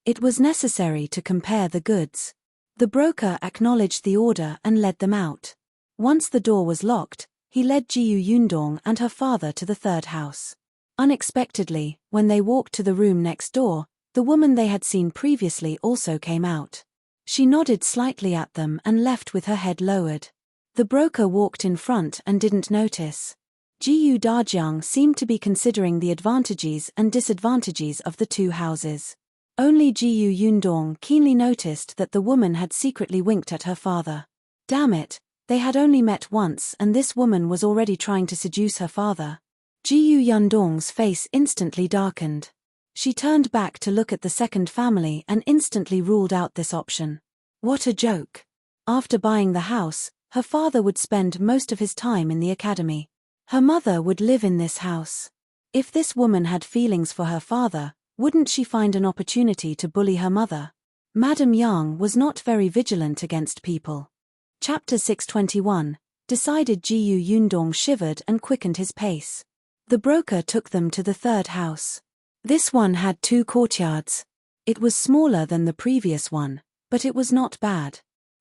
It was necessary to compare the goods. The broker acknowledged the order and led them out. Once the door was locked, he led Jiyu Yundong and her father to the third house. Unexpectedly, when they walked to the room next door, the woman they had seen previously also came out. She nodded slightly at them and left with her head lowered. The broker walked in front and didn't notice. Jiyu Dajiang seemed to be considering the advantages and disadvantages of the 2 houses. Only Jiyu Yundong keenly noticed that the woman had secretly winked at her father. Damn it, they had only met once and this woman was already trying to seduce her father. Jiyu Yundong's face instantly darkened. She turned back to look at the second family and instantly ruled out this option. What a joke. After buying the house, her father would spend most of his time in the academy. Her mother would live in this house. If this woman had feelings for her father, wouldn't she find an opportunity to bully her mother? Madame Yang was not very vigilant against people. Chapter 621, decided Jiyu Yundong shivered and quickened his pace. The broker took them to the third house. This one had 2 courtyards. It was smaller than the previous one, but it was not bad.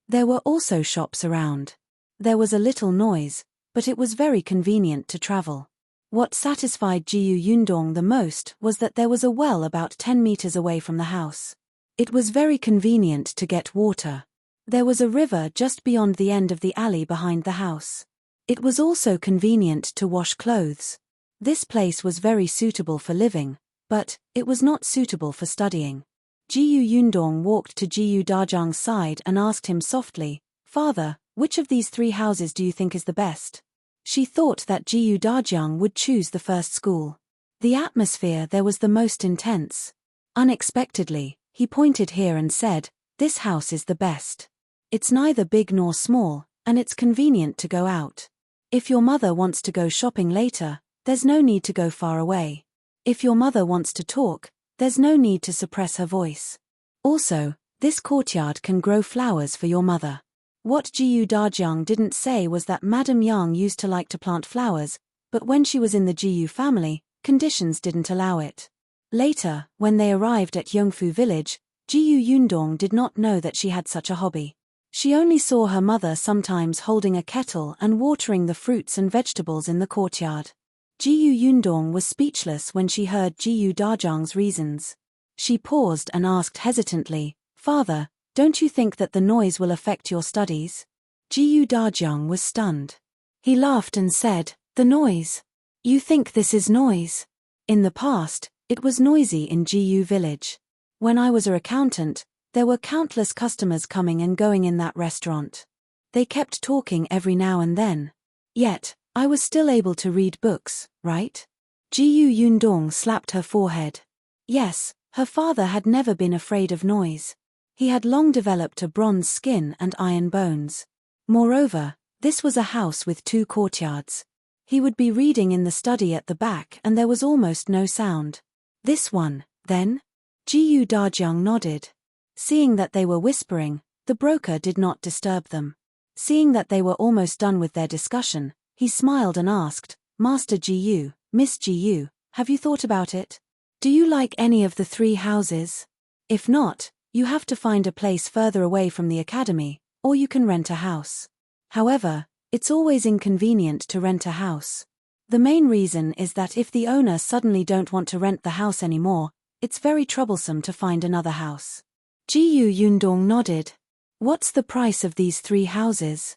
There were also shops around. There was a little noise, but it was very convenient to travel. What satisfied Jiyu Yundong the most was that there was a well about 10 meters away from the house. It was very convenient to get water. There was a river just beyond the end of the alley behind the house. It was also convenient to wash clothes. This place was very suitable for living, but it was not suitable for studying. Jiyu Yundong walked to Jiyu Dajiang's side and asked him softly, "Father, which of these 3 houses do you think is the best?" She thought that Jiyu Dajiang would choose the first school. The atmosphere there was the most intense. Unexpectedly, he pointed here and said, "This house is the best. It's neither big nor small, and it's convenient to go out. If your mother wants to go shopping later, there's no need to go far away. If your mother wants to talk, there's no need to suppress her voice. Also, this courtyard can grow flowers for your mother." What Jiyu Dajiang didn't say was that Madame Yang used to like to plant flowers, but when she was in the Jiyu family, conditions didn't allow it. Later, when they arrived at Yongfu village, Jiyu Yundong did not know that she had such a hobby. She only saw her mother sometimes holding a kettle and watering the fruits and vegetables in the courtyard. Jiyu Yundong was speechless when she heard Jiyu Dajiang's reasons. She paused and asked hesitantly, "Father, don't you think that the noise will affect your studies?" Jiyu Dajiang was stunned. He laughed and said, "The noise? You think this is noise?" In the past, it was noisy in Jiyu village. When I was an accountant, there were countless customers coming and going in that restaurant. They kept talking every now and then. Yet, I was still able to read books, right? Jiyu Yundong slapped her forehead. Yes, her father had never been afraid of noise. He had long developed a bronze skin and iron bones. Moreover, this was a house with 2 courtyards. He would be reading in the study at the back and there was almost no sound. This one, then? Jiyu Dajiang nodded. Seeing that they were whispering, the broker did not disturb them. Seeing that they were almost done with their discussion, he smiled and asked, "Master Jiyu, Miss Jiyu, have you thought about it? Do you like any of the 3 houses? If not, you have to find a place further away from the academy, or you can rent a house. However, it's always inconvenient to rent a house. The main reason is that if the owner suddenly don't want to rent the house anymore, it's very troublesome to find another house." Jiyu Yundong nodded. "What's the price of these 3 houses?"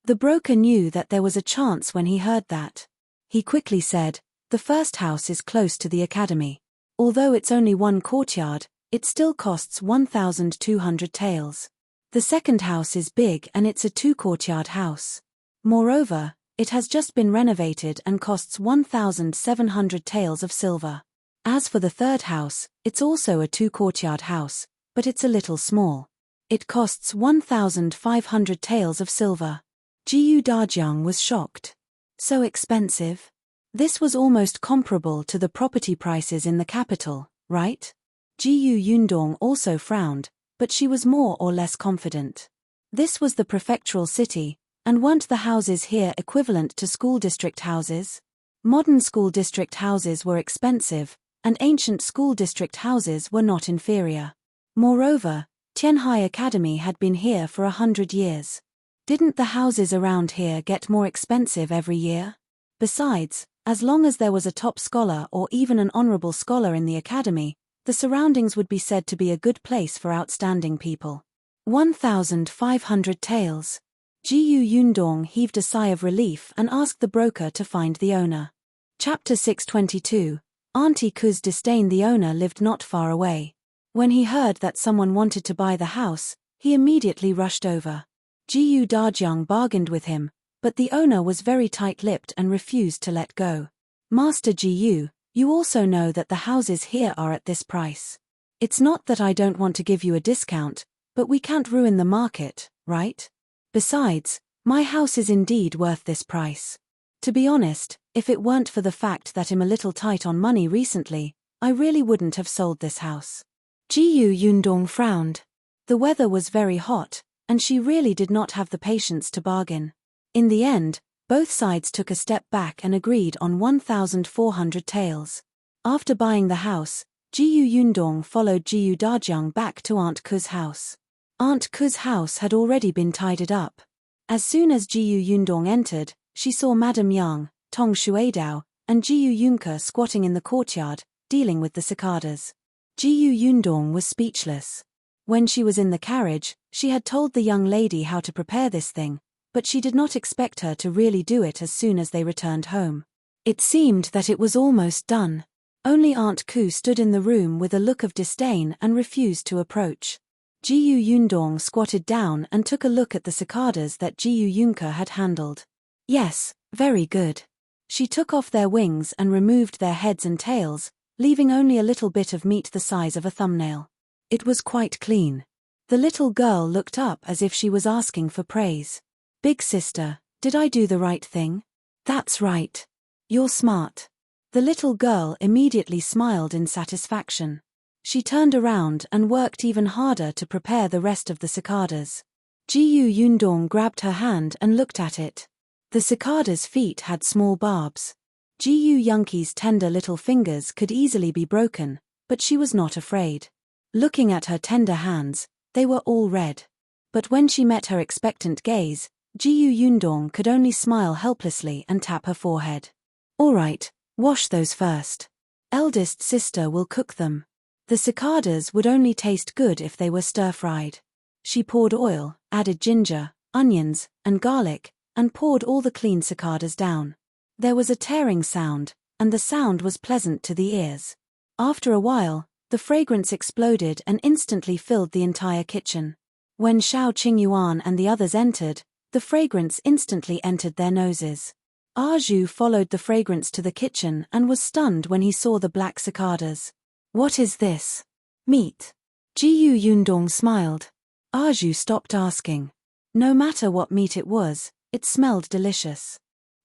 The broker knew that there was a chance when he heard that. He quickly said, "The first house is close to the academy. Although it's only 1 courtyard, it still costs 1,200 taels. The second house is big and it's a 2-courtyard house. Moreover, it has just been renovated and costs 1,700 taels of silver. As for the third house, it's also a 2-courtyard house, but it's a little small. It costs 1,500 taels of silver." Jiyu Dajiang was shocked. So expensive? This was almost comparable to the property prices in the capital, right? Jiyu Yundong also frowned, but she was more or less confident. This was the prefectural city, and weren't the houses here equivalent to school district houses? Modern school district houses were expensive, and ancient school district houses were not inferior. Moreover, Tianhai Academy had been here for 100 years. Didn't the houses around here get more expensive every year? Besides, as long as there was a top scholar or even an honorable scholar in the academy, the surroundings would be said to be a good place for outstanding people. 1,500 taels. Jiyu Yundong heaved a sigh of relief and asked the broker to find the owner. Chapter 622, Auntie Ku's Disdain. The owner lived not far away. When he heard that someone wanted to buy the house, he immediately rushed over. Jiyu Dajiang bargained with him, but the owner was very tight-lipped and refused to let go. Master Jiyu, you also know that the houses here are at this price. It's not that I don't want to give you a discount, but we can't ruin the market, right? Besides, my house is indeed worth this price. To be honest, if it weren't for the fact that I'm a little tight on money recently, I really wouldn't have sold this house. Jiyu Yundong frowned. The weather was very hot, and she really did not have the patience to bargain. In the end, both sides took a step back and agreed on 1,400 taels. After buying the house, Jiyu Yundong followed Jiyu Dajiang back to Aunt Ku's house. Aunt Ku's house had already been tidied up. As soon as Jiyu Yundong entered, she saw Madame Yang, Tong Shuidao, and Jiyu Yunke squatting in the courtyard, dealing with the cicadas. Jiyu Yundong was speechless. When she was in the carriage, she had told the young lady how to prepare this thing, but she did not expect her to really do it as soon as they returned home. It seemed that it was almost done. Only Aunt Ku stood in the room with a look of disdain and refused to approach. Jiyu Yundong squatted down and took a look at the cicadas that Jiyu Yunke had handled. Yes, very good. She took off their wings and removed their heads and tails, leaving only a little bit of meat the size of a thumbnail. It was quite clean. The little girl looked up as if she was asking for praise. Big sister, did I do the right thing? That's right. You're smart. The little girl immediately smiled in satisfaction. She turned around and worked even harder to prepare the rest of the cicadas. Jiyu Yundong grabbed her hand and looked at it. The cicada's feet had small barbs. Jiyu Yunke's tender little fingers could easily be broken, but she was not afraid. Looking at her tender hands, they were all red. But when she met her expectant gaze, Jiyu Yundong could only smile helplessly and tap her forehead. All right, wash those first. Eldest sister will cook them. The cicadas would only taste good if they were stir-fried. She poured oil, added ginger, onions, and garlic, and poured all the clean cicadas down. There was a tearing sound, and the sound was pleasant to the ears. After a while, the fragrance exploded and instantly filled the entire kitchen. When Xiao Qingyuan and the others entered, the fragrance instantly entered their noses. Zhu followed the fragrance to the kitchen and was stunned when he saw the black cicadas. What is this? Meat. Jiyu Yundong smiled. Zhu stopped asking. No matter what meat it was, it smelled delicious.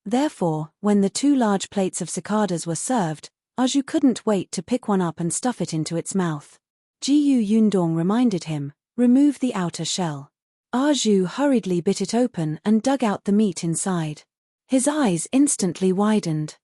Therefore, when the 2 large plates of cicadas were served, Zhu couldn't wait to pick one up and stuff it into its mouth. Jiyu Yundong reminded him, remove the outer shell. Zhu hurriedly bit it open and dug out the meat inside. His eyes instantly widened.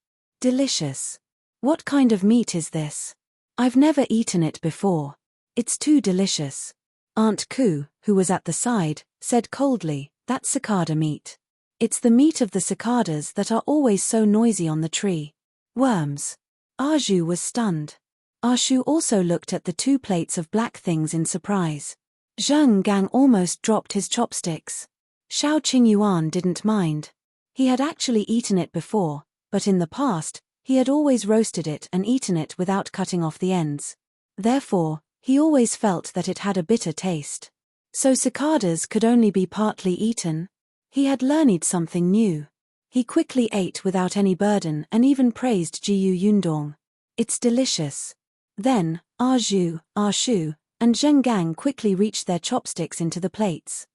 Delicious. What kind of meat is this? I've never eaten it before. It's too delicious. Aunt Ku, who was at the side, said coldly, that's cicada meat. It's the meat of the cicadas that are always so noisy on the tree. Worms. Zhu was stunned. Zhu also looked at the 2 plates of black things in surprise. Zheng Gang almost dropped his chopsticks. Xiao Qingyuan didn't mind. He had actually eaten it before, but in the past, he had always roasted it and eaten it without cutting off the ends. Therefore, he always felt that it had a bitter taste. So cicadas could only be partly eaten? He had learned something new. He quickly ate without any burden and even praised Jiyu Yundong. It's delicious. Then, Zhu, Shu, and Zheng Gang quickly reached their chopsticks into the plates.